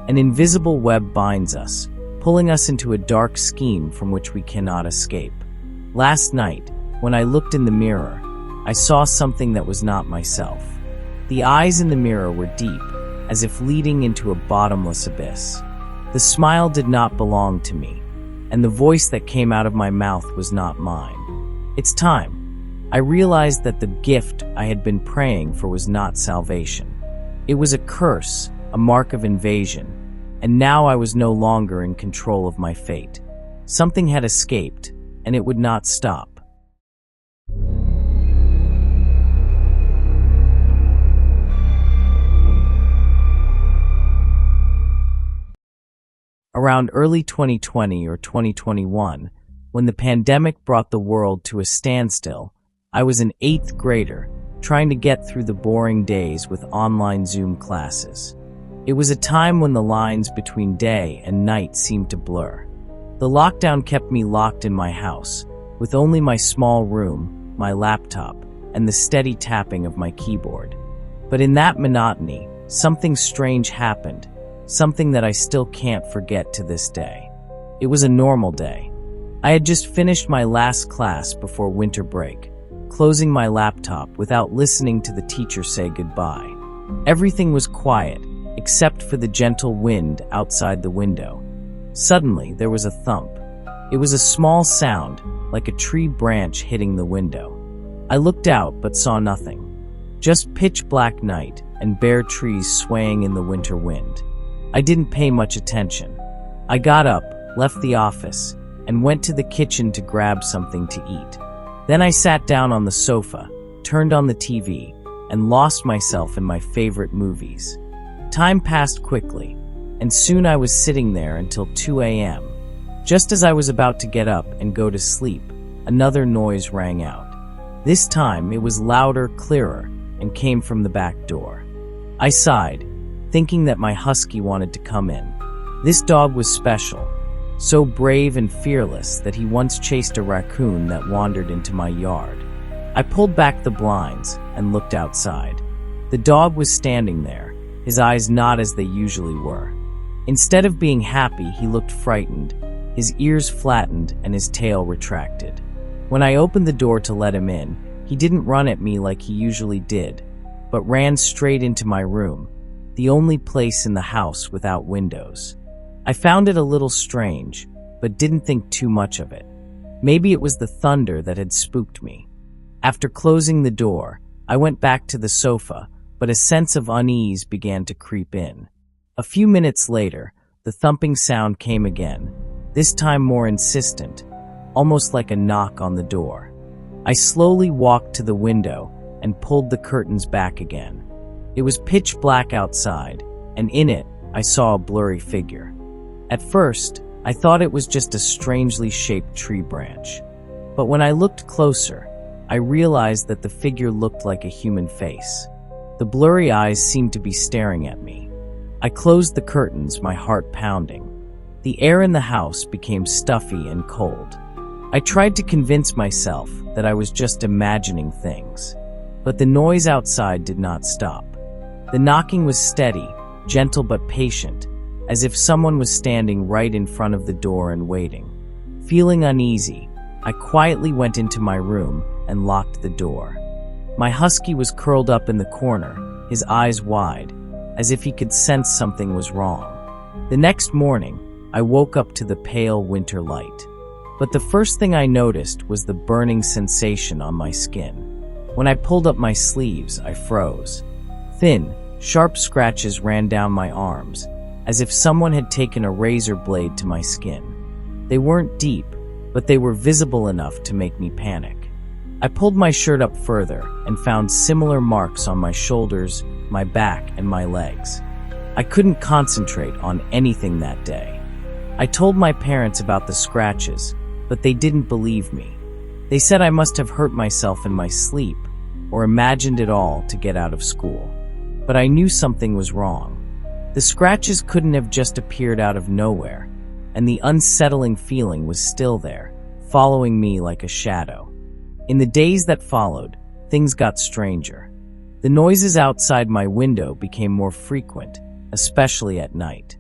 Speaker 1: An invisible web binds us, pulling us into a dark scheme from which we cannot escape. Last night, when I looked in the mirror, I saw something that was not myself. The eyes in the mirror were deep, as if leading into a bottomless abyss. The smile did not belong to me, and the voice that came out of my mouth was not mine. It's time. I realized that the gift I had been praying for was not salvation. It was a curse, a mark of invasion, and now I was no longer in control of my fate. Something had escaped, and it would not stop. Around early 2020 or 2021, when the pandemic brought the world to a standstill, I was an 8th grader, trying to get through the boring days with online Zoom classes. It was a time when the lines between day and night seemed to blur. The lockdown kept me locked in my house, with only my small room, my laptop, and the steady tapping of my keyboard. But in that monotony, something strange happened, something that I still can't forget to this day. It was a normal day. I had just finished my last class before winter break, closing my laptop without listening to the teacher say goodbye. Everything was quiet, except for the gentle wind outside the window. Suddenly, there was a thump. It was a small sound, like a tree branch hitting the window. I looked out but saw nothing. Just pitch black night and bare trees swaying in the winter wind. I didn't pay much attention. I got up, left the office, and went to the kitchen to grab something to eat. Then I sat down on the sofa, turned on the TV, and lost myself in my favorite movies. Time passed quickly, and soon I was sitting there until 2 a.m. Just as I was about to get up and go to sleep, another noise rang out. This time it was louder, clearer, and came from the back door. I sighed. thinking that my husky wanted to come in. This dog was special, so brave and fearless that he once chased a raccoon that wandered into my yard. I pulled back the blinds and looked outside. The dog was standing there, his eyes not as they usually were. Instead of being happy, he looked frightened, his ears flattened and his tail retracted. When I opened the door to let him in, he didn't run at me like he usually did, but ran straight into my room, the only place in the house without windows. I found it a little strange, but didn't think too much of it. Maybe it was the thunder that had spooked me. After closing the door, I went back to the sofa, but a sense of unease began to creep in. A few minutes later, the thumping sound came again, this time more insistent, almost like a knock on the door. I slowly walked to the window and pulled the curtains back again. It was pitch black outside, and in it, I saw a blurry figure. At first, I thought it was just a strangely shaped tree branch. But when I looked closer, I realized that the figure looked like a human face. The blurry eyes seemed to be staring at me. I closed the curtains, my heart pounding. The air in the house became stuffy and cold. I tried to convince myself that I was just imagining things. But the noise outside did not stop. The knocking was steady, gentle but patient, as if someone was standing right in front of the door and waiting. Feeling uneasy, I quietly went into my room and locked the door. My husky was curled up in the corner, his eyes wide, as if he could sense something was wrong. The next morning, I woke up to the pale winter light. But the first thing I noticed was the burning sensation on my skin. When I pulled up my sleeves, I froze. Thin, sharp scratches ran down my arms, as if someone had taken a razor blade to my skin. They weren't deep, but they were visible enough to make me panic. I pulled my shirt up further and found similar marks on my shoulders, my back, and my legs. I couldn't concentrate on anything that day. I told my parents about the scratches, but they didn't believe me. They said I must have hurt myself in my sleep or imagined it all to get out of school. But I knew something was wrong. The scratches couldn't have just appeared out of nowhere, and the unsettling feeling was still there, following me like a shadow. In the days that followed, things got stranger. The noises outside my window became more frequent, especially at night.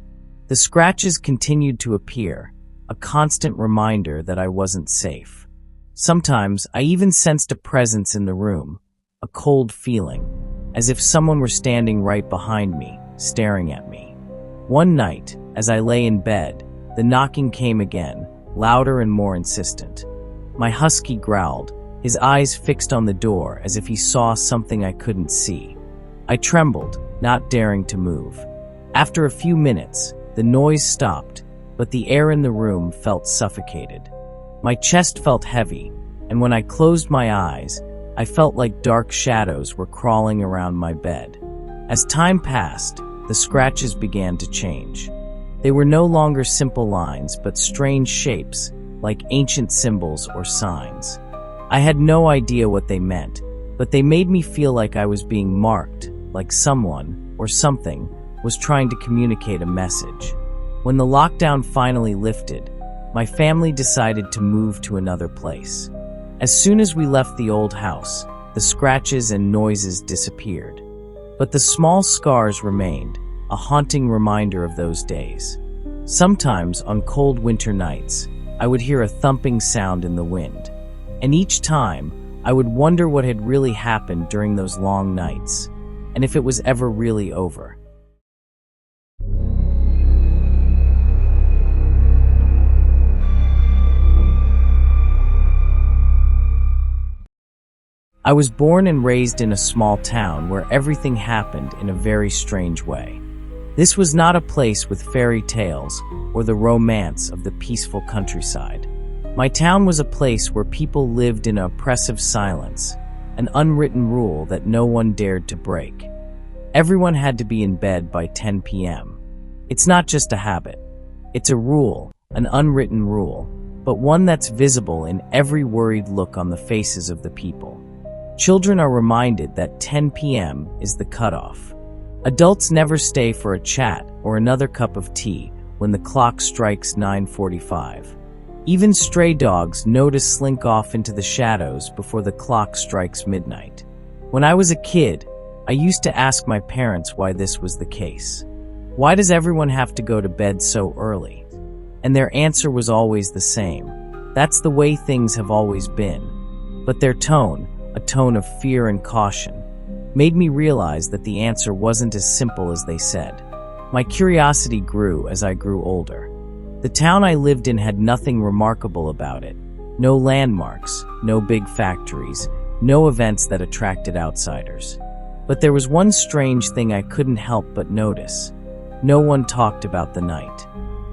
Speaker 1: The scratches continued to appear, a constant reminder that I wasn't safe. Sometimes I even sensed a presence in the room, a cold feeling, as if someone were standing right behind me, staring at me. One night, as I lay in bed, the knocking came again, louder and more insistent. My husky growled, his eyes fixed on the door as if he saw something I couldn't see. I trembled, not daring to move. After a few minutes, the noise stopped, but the air in the room felt suffocated. My chest felt heavy, and when I closed my eyes, I felt like dark shadows were crawling around my bed. As time passed, the scratches began to change. They were no longer simple lines, but strange shapes, like ancient symbols or signs. I had no idea what they meant, but they made me feel like I was being marked, like someone, or something, was trying to communicate a message. When the lockdown finally lifted, my family decided to move to another place. As soon as we left the old house, the scratches and noises disappeared. But the small scars remained, a haunting reminder of those days. Sometimes, on cold winter nights, I would hear a thumping sound in the wind. And each time, I would wonder what had really happened during those long nights, and if it was ever really over. I was born and raised in a small town where everything happened in a very strange way. This was not a place with fairy tales or the romance of the peaceful countryside. My town was a place where people lived in oppressive silence, an unwritten rule that no one dared to break. Everyone had to be in bed by 10 p.m. It's not just a habit. It's a rule, an unwritten rule, but one that's visible in every worried look on the faces of the people. Children are reminded that 10 p.m. is the cutoff. Adults never stay for a chat or another cup of tea when the clock strikes 9:45. Even stray dogs know to slink off into the shadows before the clock strikes midnight. When I was a kid, I used to ask my parents why this was the case. Why does everyone have to go to bed so early? And their answer was always the same. That's the way things have always been. But their tone, a tone of fear and caution, made me realize that the answer wasn't as simple as they said. My curiosity grew as I grew older. The town I lived in had nothing remarkable about it. No landmarks, no big factories, no events that attracted outsiders. But there was one strange thing I couldn't help but notice. No one talked about the night.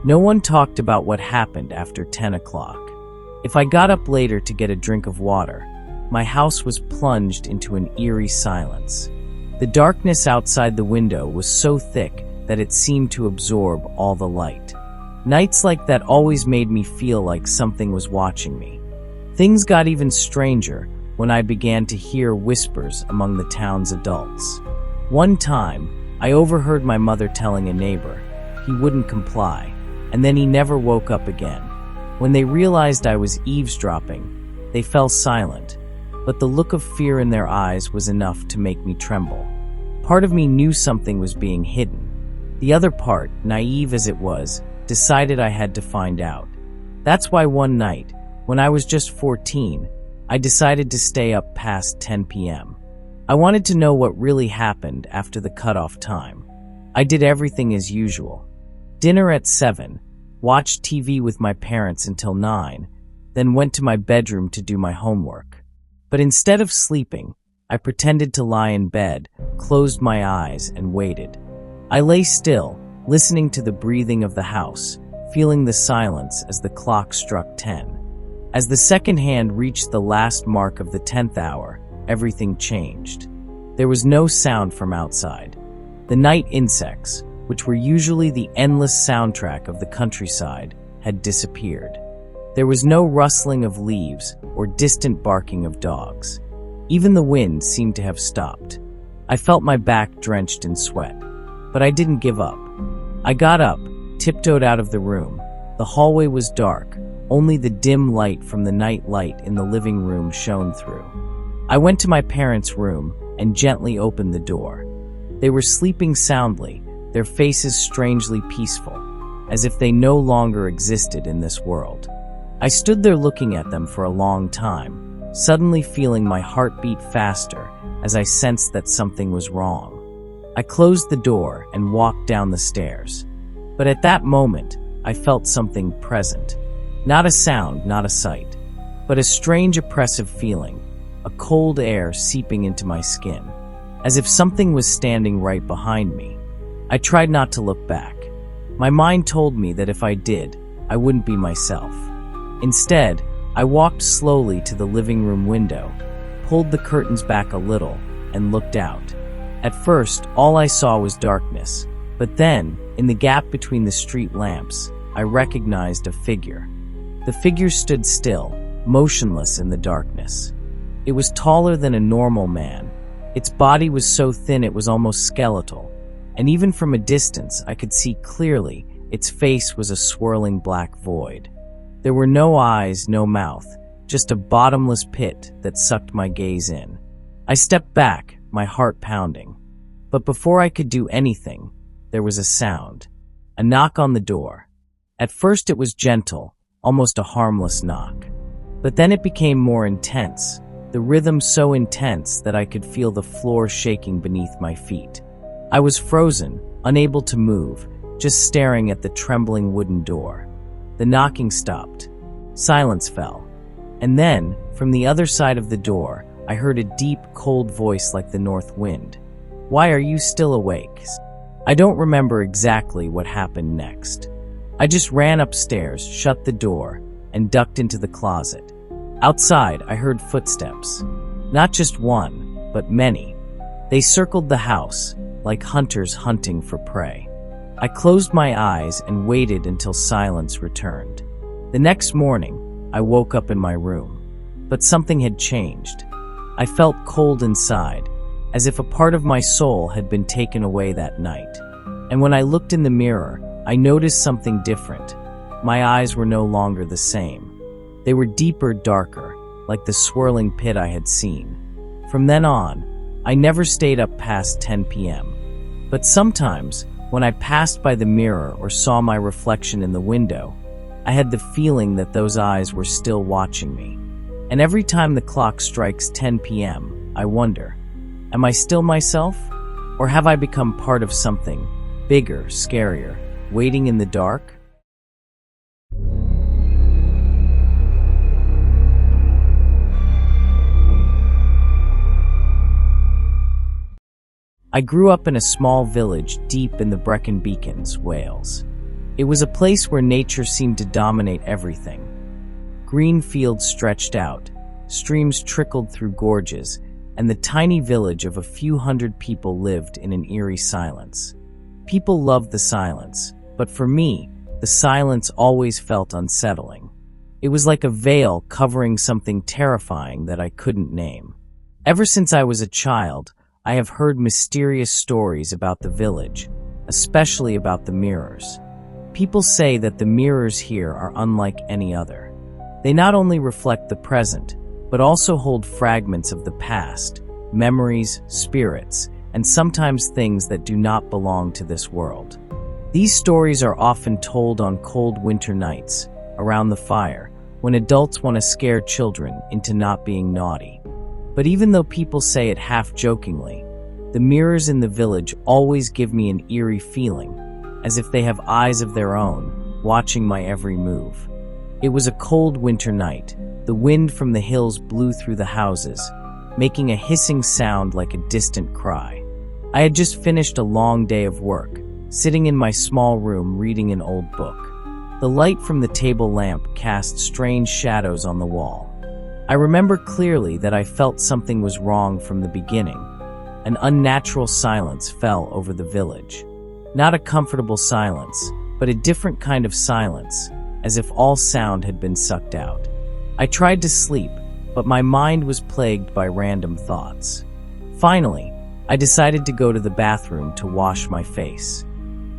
Speaker 1: No one talked about what happened after 10 o'clock. If I got up later to get a drink of water, my house was plunged into an eerie silence. The darkness outside the window was so thick that it seemed to absorb all the light. Nights like that always made me feel like something was watching me. Things got even stranger when I began to hear whispers among the town's adults. One time, I overheard my mother telling a neighbor he wouldn't comply, and then he never woke up again. When they realized I was eavesdropping, they fell silent, but the look of fear in their eyes was enough to make me tremble. Part of me knew something was being hidden. The other part, naive as it was, decided I had to find out. That's why one night, when I was just 14, I decided to stay up past 10 p.m. I wanted to know what really happened after the cutoff time. I did everything as usual. Dinner at 7, watched TV with my parents until 9, then went to my bedroom to do my homework. But instead of sleeping, I pretended to lie in bed, closed my eyes, and waited. I lay still, listening to the breathing of the house, feeling the silence as the clock struck 10. As the second hand reached the last mark of the 10th hour, everything changed. There was no sound from outside. The night insects, which were usually the endless soundtrack of the countryside, had disappeared. There was no rustling of leaves or distant barking of dogs. Even the wind seemed to have stopped. I felt my back drenched in sweat. But I didn't give up. I got up, tiptoed out of the room. The hallway was dark. Only the dim light from the night light in the living room shone through. I went to my parents' room and gently opened the door. They were sleeping soundly, their faces strangely peaceful, as if they no longer existed in this world. I stood there looking at them for a long time, suddenly feeling my heart beat faster as I sensed that something was wrong. I closed the door and walked down the stairs. But at that moment, I felt something present. Not a sound, not a sight, but a strange oppressive feeling, a cold air seeping into my skin, as if something was standing right behind me. I tried not to look back. My mind told me that if I did, I wouldn't be myself. Instead, I walked slowly to the living room window, pulled the curtains back a little, and looked out. At first, all I saw was darkness, but then, in the gap between the street lamps, I recognized a figure. The figure stood still, motionless in the darkness. It was taller than a normal man. Its body was so thin it was almost skeletal, and even from a distance I could see clearly its face was a swirling black void. There were no eyes, no mouth, just a bottomless pit that sucked my gaze in. I stepped back, my heart pounding. But before I could do anything, there was a sound. A knock on the door. At first it was gentle, almost a harmless knock. But then it became more intense, the rhythm so intense that I could feel the floor shaking beneath my feet. I was frozen, unable to move, just staring at the trembling wooden door. The knocking stopped. Silence fell. And then, from the other side of the door, I heard a deep, cold voice like the north wind. "Why are you still awake?" I don't remember exactly what happened next. I just ran upstairs, shut the door, and ducked into the closet. Outside, I heard footsteps. Not just one, but many. They circled the house, like hunters hunting for prey. I closed my eyes and waited until silence returned. The next morning, I woke up in my room. But something had changed. I felt cold inside, as if a part of my soul had been taken away that night. And when I looked in the mirror, I noticed something different. My eyes were no longer the same. They were deeper, darker, like the swirling pit I had seen. From then on, I never stayed up past 10 p.m. But sometimes, when I passed by the mirror or saw my reflection in the window, I had the feeling that those eyes were still watching me. And every time the clock strikes 10 p.m., I wonder, am I still myself? Or have I become part of something bigger, scarier, waiting in the dark? I grew up in a small village deep in the Brecon Beacons, Wales. It was a place where nature seemed to dominate everything. Green fields stretched out, streams trickled through gorges, and the tiny village of a few hundred people lived in an eerie silence. People loved the silence, but for me, the silence always felt unsettling. It was like a veil covering something terrifying that I couldn't name. Ever since I was a child, I have heard mysterious stories about the village, especially about the mirrors. People say that the mirrors here are unlike any other. They not only reflect the present, but also hold fragments of the past, memories, spirits, and sometimes things that do not belong to this world. These stories are often told on cold winter nights, around the fire, when adults want to scare children into not being naughty. But even though people say it half-jokingly, the mirrors in the village always give me an eerie feeling, as if they have eyes of their own, watching my every move. It was a cold winter night. The wind from the hills blew through the houses, making a hissing sound like a distant cry. I had just finished a long day of work, sitting in my small room reading an old book. The light from the table lamp cast strange shadows on the wall. I remember clearly that I felt something was wrong from the beginning. An unnatural silence fell over the village. Not a comfortable silence, but a different kind of silence, as if all sound had been sucked out. I tried to sleep, but my mind was plagued by random thoughts. Finally, I decided to go to the bathroom to wash my face.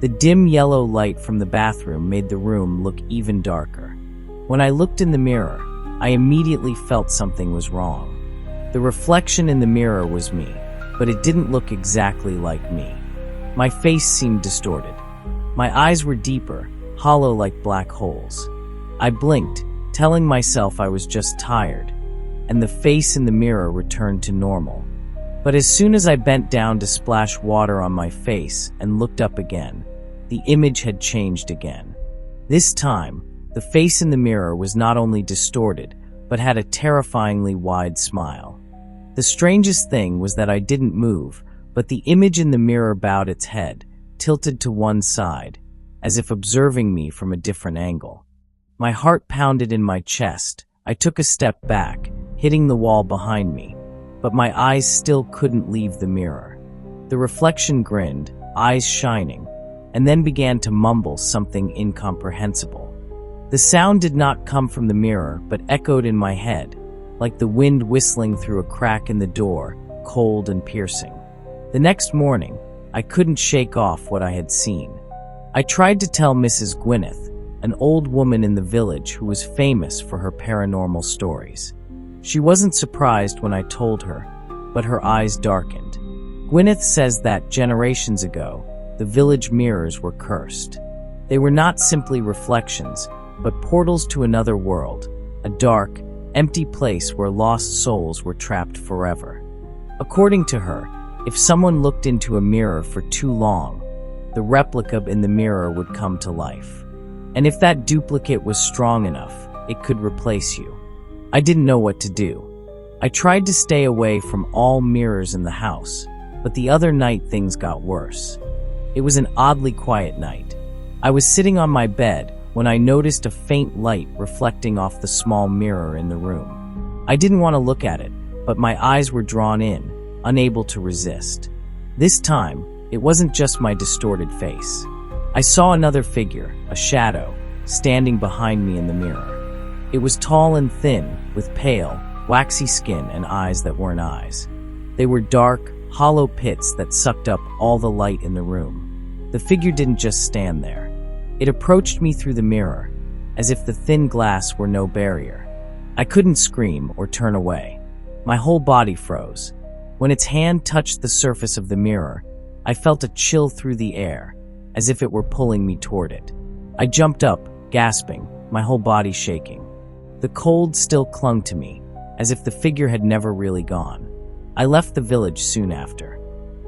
Speaker 1: The dim yellow light from the bathroom made the room look even darker. When I looked in the mirror, I immediately felt something was wrong. The reflection in the mirror was me, but it didn't look exactly like me. My face seemed distorted. My eyes were deeper, hollow like black holes. I blinked, telling myself I was just tired, and the face in the mirror returned to normal. But as soon as I bent down to splash water on my face and looked up again, the image had changed again. This time, the face in the mirror was not only distorted, but had a terrifyingly wide smile. The strangest thing was that I didn't move, but the image in the mirror bowed its head, tilted to one side, as if observing me from a different angle. My heart pounded in my chest. I took a step back, hitting the wall behind me, but my eyes still couldn't leave the mirror. The reflection grinned, eyes shining, and then began to mumble something incomprehensible. The sound did not come from the mirror, but echoed in my head, like the wind whistling through a crack in the door, cold and piercing. The next morning, I couldn't shake off what I had seen. I tried to tell Mrs. Gwyneth, an old woman in the village who was famous for her paranormal stories. She wasn't surprised when I told her, but her eyes darkened. Gwyneth says that generations ago, the village mirrors were cursed. They were not simply reflections, but portals to another world, a dark, empty place where lost souls were trapped forever. According to her, if someone looked into a mirror for too long, the replica in the mirror would come to life. And if that duplicate was strong enough, it could replace you. I didn't know what to do. I tried to stay away from all mirrors in the house, but the other night things got worse. It was an oddly quiet night. I was sitting on my bed when I noticed a faint light reflecting off the small mirror in the room. I didn't want to look at it, but my eyes were drawn in, unable to resist. This time, it wasn't just my distorted face. I saw another figure, a shadow, standing behind me in the mirror. It was tall and thin, with pale, waxy skin and eyes that weren't eyes. They were dark, hollow pits that sucked up all the light in the room. The figure didn't just stand there. It approached me through the mirror, as if the thin glass were no barrier. I couldn't scream or turn away. My whole body froze. When its hand touched the surface of the mirror, I felt a chill through the air, as if it were pulling me toward it. I jumped up, gasping, my whole body shaking. The cold still clung to me, as if the figure had never really gone. I left the village soon after.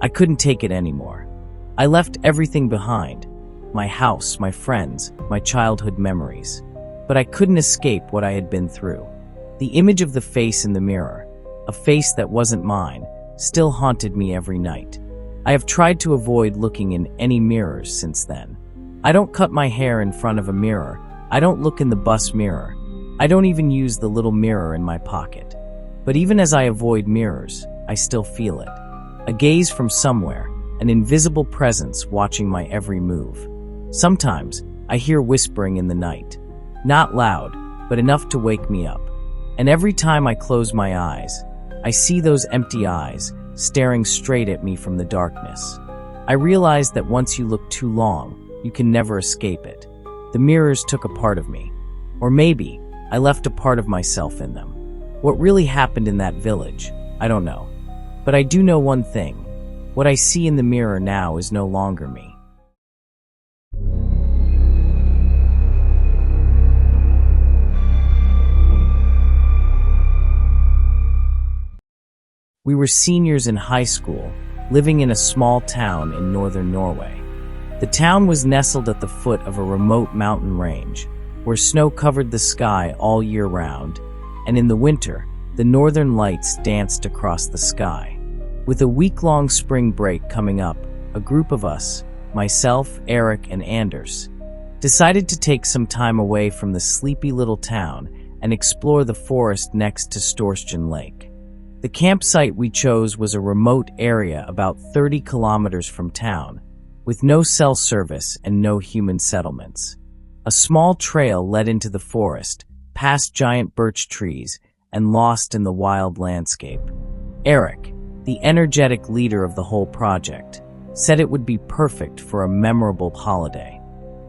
Speaker 1: I couldn't take it anymore. I left everything behind: my house, my friends, my childhood memories. But I couldn't escape what I had been through. The image of the face in the mirror, a face that wasn't mine, still haunted me every night. I have tried to avoid looking in any mirrors since then. I don't cut my hair in front of a mirror. I don't look in the bus mirror. I don't even use the little mirror in my pocket. But even as I avoid mirrors, I still feel it. A gaze from somewhere, an invisible presence watching my every move. Sometimes, I hear whispering in the night. Not loud, but enough to wake me up. And every time I close my eyes, I see those empty eyes staring straight at me from the darkness. I realize that once you look too long, you can never escape it. The mirrors took a part of me. Or maybe, I left a part of myself in them. What really happened in that village, I don't know. But I do know one thing. What I see in the mirror now is no longer me. We were seniors in high school, living in a small town in northern Norway. The town was nestled at the foot of a remote mountain range, where snow covered the sky all year round, and in the winter, the northern lights danced across the sky. With a week-long spring break coming up, a group of us, myself, Eric, and Anders, decided to take some time away from the sleepy little town and explore the forest next to Storsjön Lake. The campsite we chose was a remote area about 30 kilometers from town, with no cell service and no human settlements. A small trail led into the forest, past giant birch trees, and lost in the wild landscape. Eric, the energetic leader of the whole project, said it would be perfect for a memorable holiday.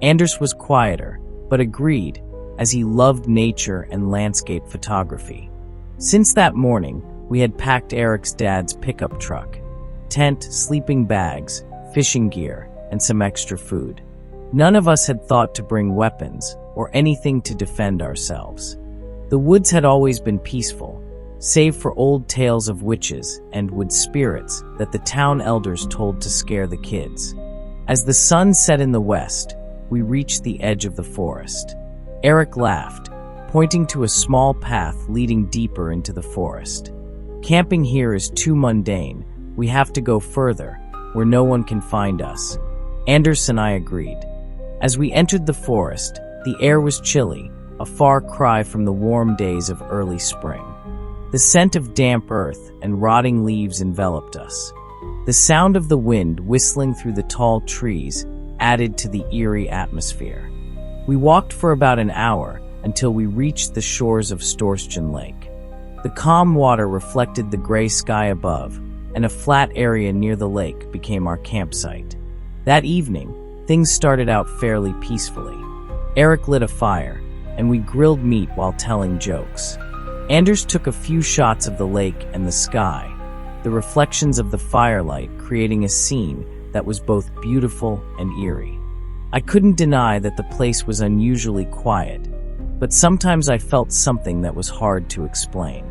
Speaker 1: Anders was quieter, but agreed, as he loved nature and landscape photography. Since that morning, we had packed Eric's dad's pickup truck, tent, sleeping bags, fishing gear, and some extra food. None of us had thought to bring weapons or anything to defend ourselves. The woods had always been peaceful, save for old tales of witches and wood spirits that the town elders told to scare the kids. As the sun set in the west, we reached the edge of the forest. Eric laughed, pointing to a small path leading deeper into the forest. Camping here is too mundane. We have to go further, where no one can find us. Anders and I agreed. As we entered the forest, the air was chilly, a far cry from the warm days of early spring. The scent of damp earth and rotting leaves enveloped us. The sound of the wind whistling through the tall trees added to the eerie atmosphere. We walked for about an hour until we reached the shores of Storsjön Lake. The calm water reflected the gray sky above, and a flat area near the lake became our campsite. That evening, things started out fairly peacefully. Eric lit a fire, and we grilled meat while telling jokes. Anders took a few shots of the lake and the sky, the reflections of the firelight creating a scene that was both beautiful and eerie. I couldn't deny that the place was unusually quiet, but sometimes I felt something that was hard to explain.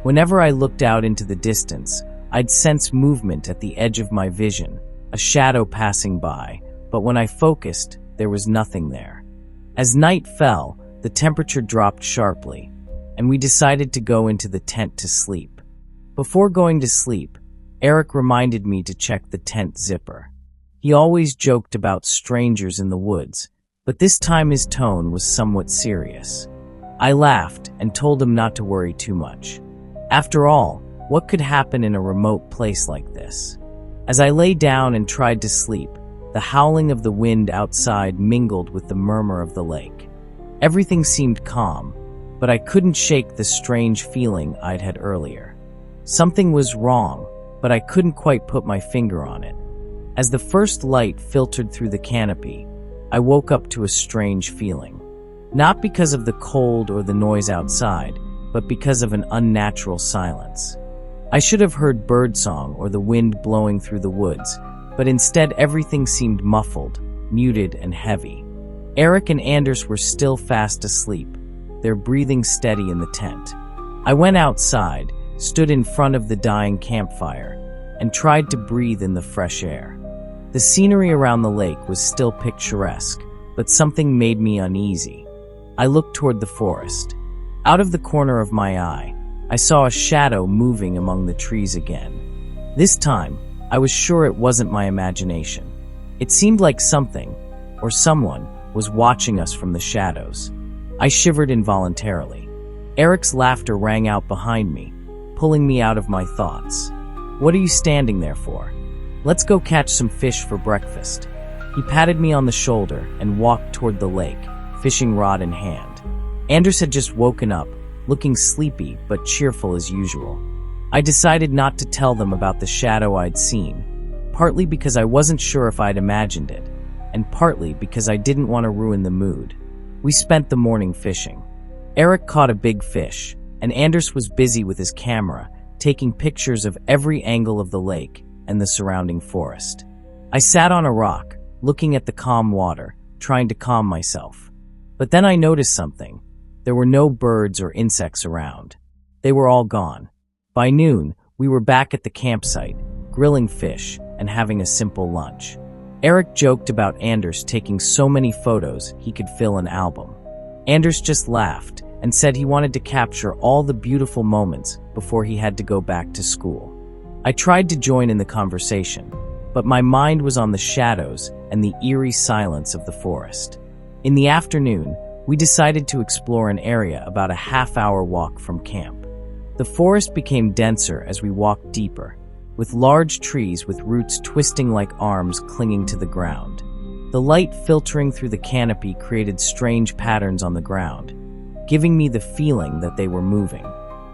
Speaker 1: Whenever I looked out into the distance, I'd sense movement at the edge of my vision, a shadow passing by, but when I focused, there was nothing there. As night fell, the temperature dropped sharply, and we decided to go into the tent to sleep. Before going to sleep, Eric reminded me to check the tent zipper. He always joked about strangers in the woods, but this time his tone was somewhat serious. I laughed and told him not to worry too much. After all, what could happen in a remote place like this? As I lay down and tried to sleep, the howling of the wind outside mingled with the murmur of the lake. Everything seemed calm, but I couldn't shake the strange feeling I'd had earlier. Something was wrong, but I couldn't quite put my finger on it. As the first light filtered through the canopy, I woke up to a strange feeling. Not because of the cold or the noise outside, but because of an unnatural silence. I should have heard birdsong or the wind blowing through the woods, but instead everything seemed muffled, muted, and heavy. Eric and Anders were still fast asleep, their breathing steady in the tent. I went outside, stood in front of the dying campfire, and tried to breathe in the fresh air. The scenery around the lake was still picturesque, but something made me uneasy. I looked toward the forest. Out of the corner of my eye, I saw a shadow moving among the trees again. This time, I was sure it wasn't my imagination. It seemed like something, or someone, was watching us from the shadows. I shivered involuntarily. Eric's laughter rang out behind me, pulling me out of my thoughts. "What are you standing there for? Let's go catch some fish for breakfast." He patted me on the shoulder and walked toward the lake, fishing rod in hand. Anders had just woken up, looking sleepy but cheerful as usual. I decided not to tell them about the shadow I'd seen, partly because I wasn't sure if I'd imagined it, and partly because I didn't want to ruin the mood. We spent the morning fishing. Eric caught a big fish, and Anders was busy with his camera, taking pictures of every angle of the lake and the surrounding forest. I sat on a rock, looking at the calm water, trying to calm myself. But then I noticed something. There were no birds or insects around. They were all gone. By noon, we were back at the campsite, grilling fish and having a simple lunch. Eric joked about Anders taking so many photos he could fill an album. Anders just laughed and said he wanted to capture all the beautiful moments before he had to go back to school. I tried to join in the conversation, but my mind was on the shadows and the eerie silence of the forest. In the afternoon, we decided to explore an area about a half-hour walk from camp. The forest became denser as we walked deeper, with large trees with roots twisting like arms clinging to the ground. The light filtering through the canopy created strange patterns on the ground, giving me the feeling that they were moving.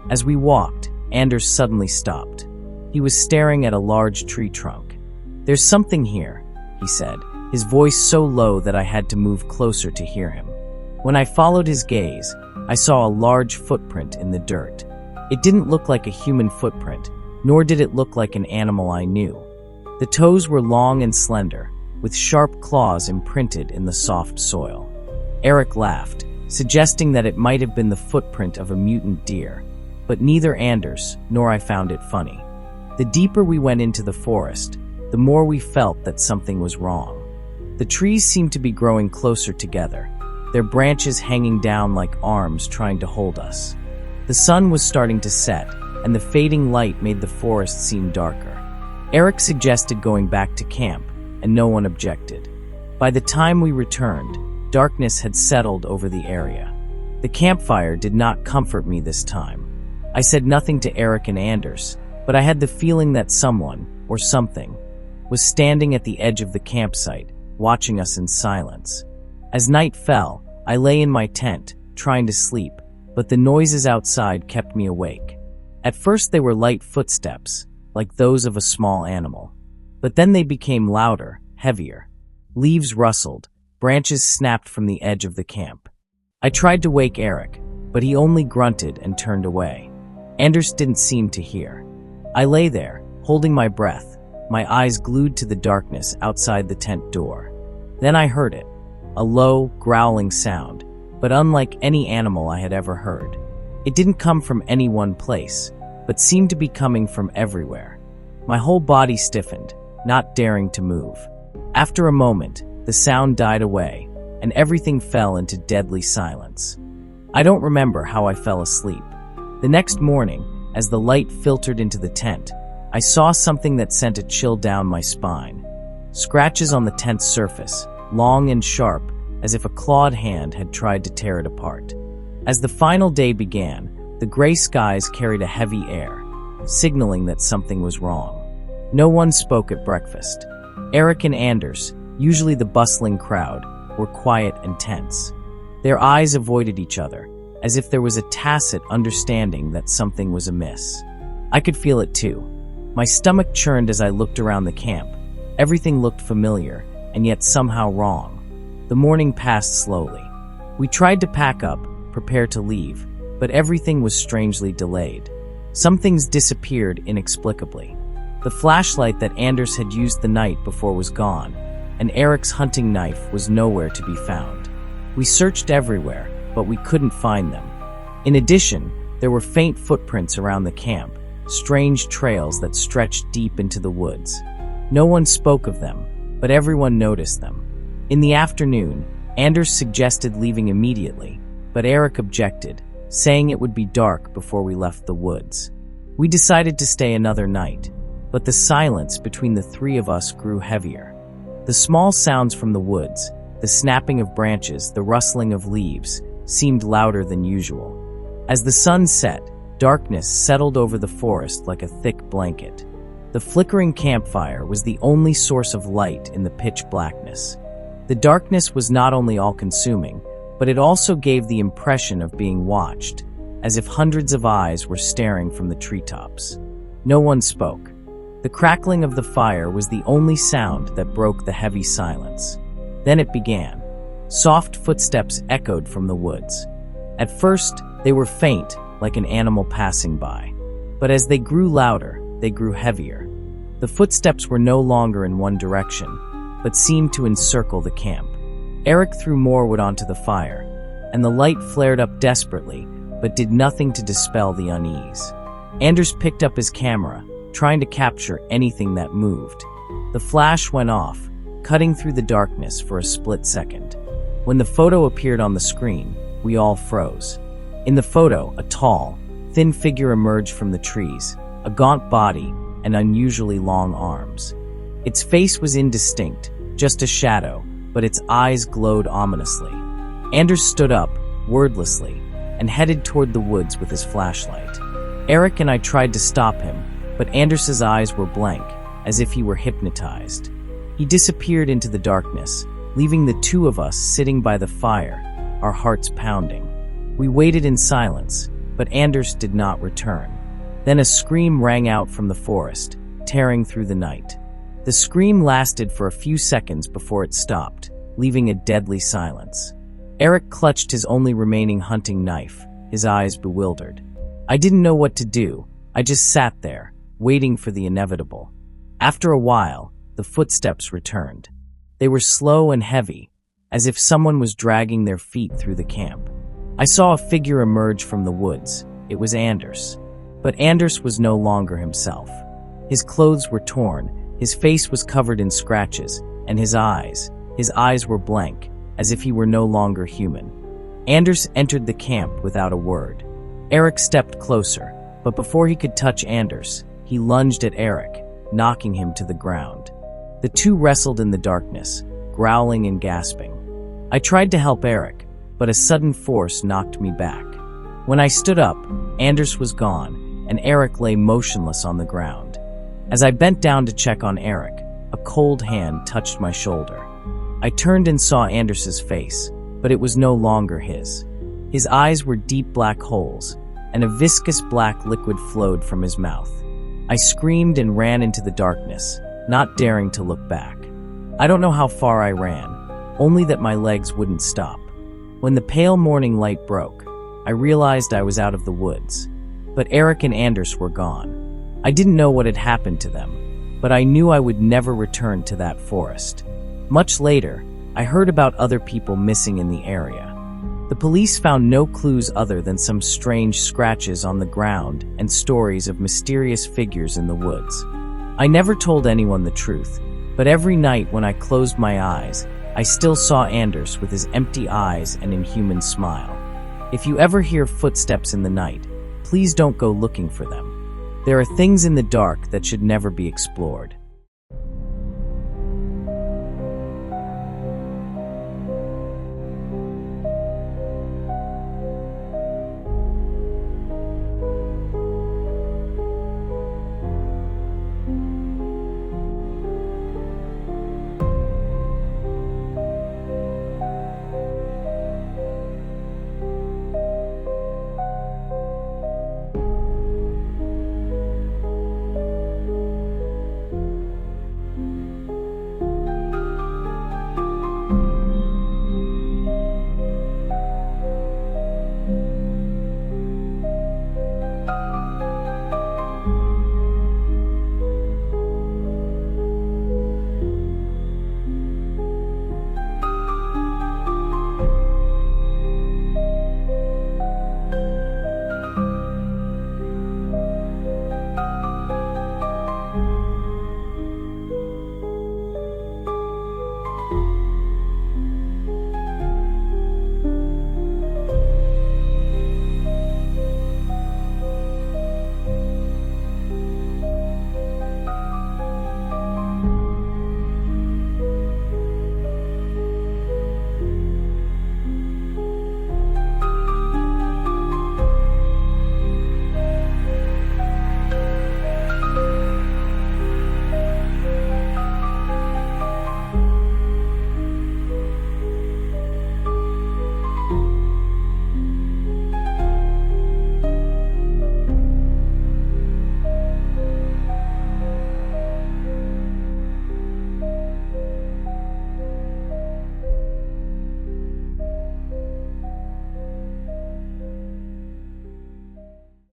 Speaker 1: As we walked, Anders suddenly stopped. He was staring at a large tree trunk. "There's something here," he said, his voice so low that I had to move closer to hear him. When I followed his gaze, I saw a large footprint in the dirt. It didn't look like a human footprint, nor did it look like an animal I knew. The toes were long and slender, with sharp claws imprinted in the soft soil. Eric laughed, suggesting that it might have been the footprint of a mutant deer, but neither Anders nor I found it funny. The deeper we went into the forest, the more we felt that something was wrong. The trees seemed to be growing closer together, their branches hanging down like arms trying to hold us. The sun was starting to set, and the fading light made the forest seem darker. Eric suggested going back to camp, and no one objected. By the time we returned, darkness had settled over the area. The campfire did not comfort me this time. I said nothing to Eric and Anders, but I had the feeling that someone, or something, was standing at the edge of the campsite, watching us in silence. As night fell, I lay in my tent, trying to sleep, but the noises outside kept me awake. At first they were light footsteps, like those of a small animal. But then they became louder, heavier. Leaves rustled, branches snapped from the edge of the camp. I tried to wake Eric, but he only grunted and turned away. Anders didn't seem to hear. I lay there, holding my breath, my eyes glued to the darkness outside the tent door. Then I heard it, a low, growling sound, but unlike any animal I had ever heard. It didn't come from any one place, but seemed to be coming from everywhere. My whole body stiffened, not daring to move. After a moment, the sound died away, and everything fell into deadly silence. I don't remember how I fell asleep. The next morning, as the light filtered into the tent, I saw something that sent a chill down my spine. Scratches on the tent's surface, long and sharp, as if a clawed hand had tried to tear it apart. As the final day began, the gray skies carried a heavy air, signaling that something was wrong. No one spoke at breakfast. Eric and Anders, usually the bustling crowd, were quiet and tense. Their eyes avoided each other, as if there was a tacit understanding that something was amiss. I could feel it too. My stomach churned as I looked around the camp. Everything looked familiar, and yet somehow wrong. The morning passed slowly. We tried to pack up, prepare to leave, but everything was strangely delayed. Some things disappeared inexplicably. The flashlight that Anders had used the night before was gone, and Eric's hunting knife was nowhere to be found. We searched everywhere, but we couldn't find them. In addition, there were faint footprints around the camp, strange trails that stretched deep into the woods. No one spoke of them, but everyone noticed them. In the afternoon, Anders suggested leaving immediately, but Eric objected, saying it would be dark before we left the woods. We decided to stay another night, but the silence between the three of us grew heavier. The small sounds from the woods, the snapping of branches, the rustling of leaves, seemed louder than usual. As the sun set, darkness settled over the forest like a thick blanket. The flickering campfire was the only source of light in the pitch blackness. The darkness was not only all-consuming, but it also gave the impression of being watched, as if hundreds of eyes were staring from the treetops. No one spoke. The crackling of the fire was the only sound that broke the heavy silence. Then it began. Soft footsteps echoed from the woods. At first, they were faint, like an animal passing by. But as they grew louder, they grew heavier. The footsteps were no longer in one direction, but seemed to encircle the camp. Eric threw more wood onto the fire, and the light flared up desperately, but did nothing to dispel the unease. Anders picked up his camera, trying to capture anything that moved. The flash went off, cutting through the darkness for a split second. When the photo appeared on the screen, we all froze. In the photo, a tall, thin figure emerged from the trees, a gaunt body and unusually long arms. Its face was indistinct, just a shadow, but its eyes glowed ominously. Anders stood up, wordlessly, and headed toward the woods with his flashlight. Eric and I tried to stop him, but Anders's eyes were blank, as if he were hypnotized. He disappeared into the darkness, leaving the two of us sitting by the fire, our hearts pounding. We waited in silence, but Anders did not return. Then a scream rang out from the forest, tearing through the night. The scream lasted for a few seconds before it stopped, leaving a deadly silence. Eric clutched his only remaining hunting knife, his eyes bewildered. I didn't know what to do. I just sat there, waiting for the inevitable. After a while, the footsteps returned. They were slow and heavy, as if someone was dragging their feet through the camp. I saw a figure emerge from the woods. It was Anders. But Anders was no longer himself. His clothes were torn, his face was covered in scratches, and his eyes were blank, as if he were no longer human. Anders entered the camp without a word. Eric stepped closer, but before he could touch Anders, he lunged at Eric, knocking him to the ground. The two wrestled in the darkness, growling and gasping. I tried to help Eric, but a sudden force knocked me back. When I stood up, Anders was gone, and Eric lay motionless on the ground. As I bent down to check on Eric, a cold hand touched my shoulder. I turned and saw Anders's face, but it was no longer his. His eyes were deep black holes, and a viscous black liquid flowed from his mouth. I screamed and ran into the darkness, not daring to look back. I don't know how far I ran, only that my legs wouldn't stop. When the pale morning light broke, I realized I was out of the woods. But Eric and Anders were gone. I didn't know what had happened to them, but I knew I would never return to that forest. Much later, I heard about other people missing in the area. The police found no clues other than some strange scratches on the ground and stories of mysterious figures in the woods. I never told anyone the truth, but every night when I closed my eyes, I still saw Anders with his empty eyes and inhuman smile. If you ever hear footsteps in the night, please don't go looking for them. There are things in the dark that should never be explored.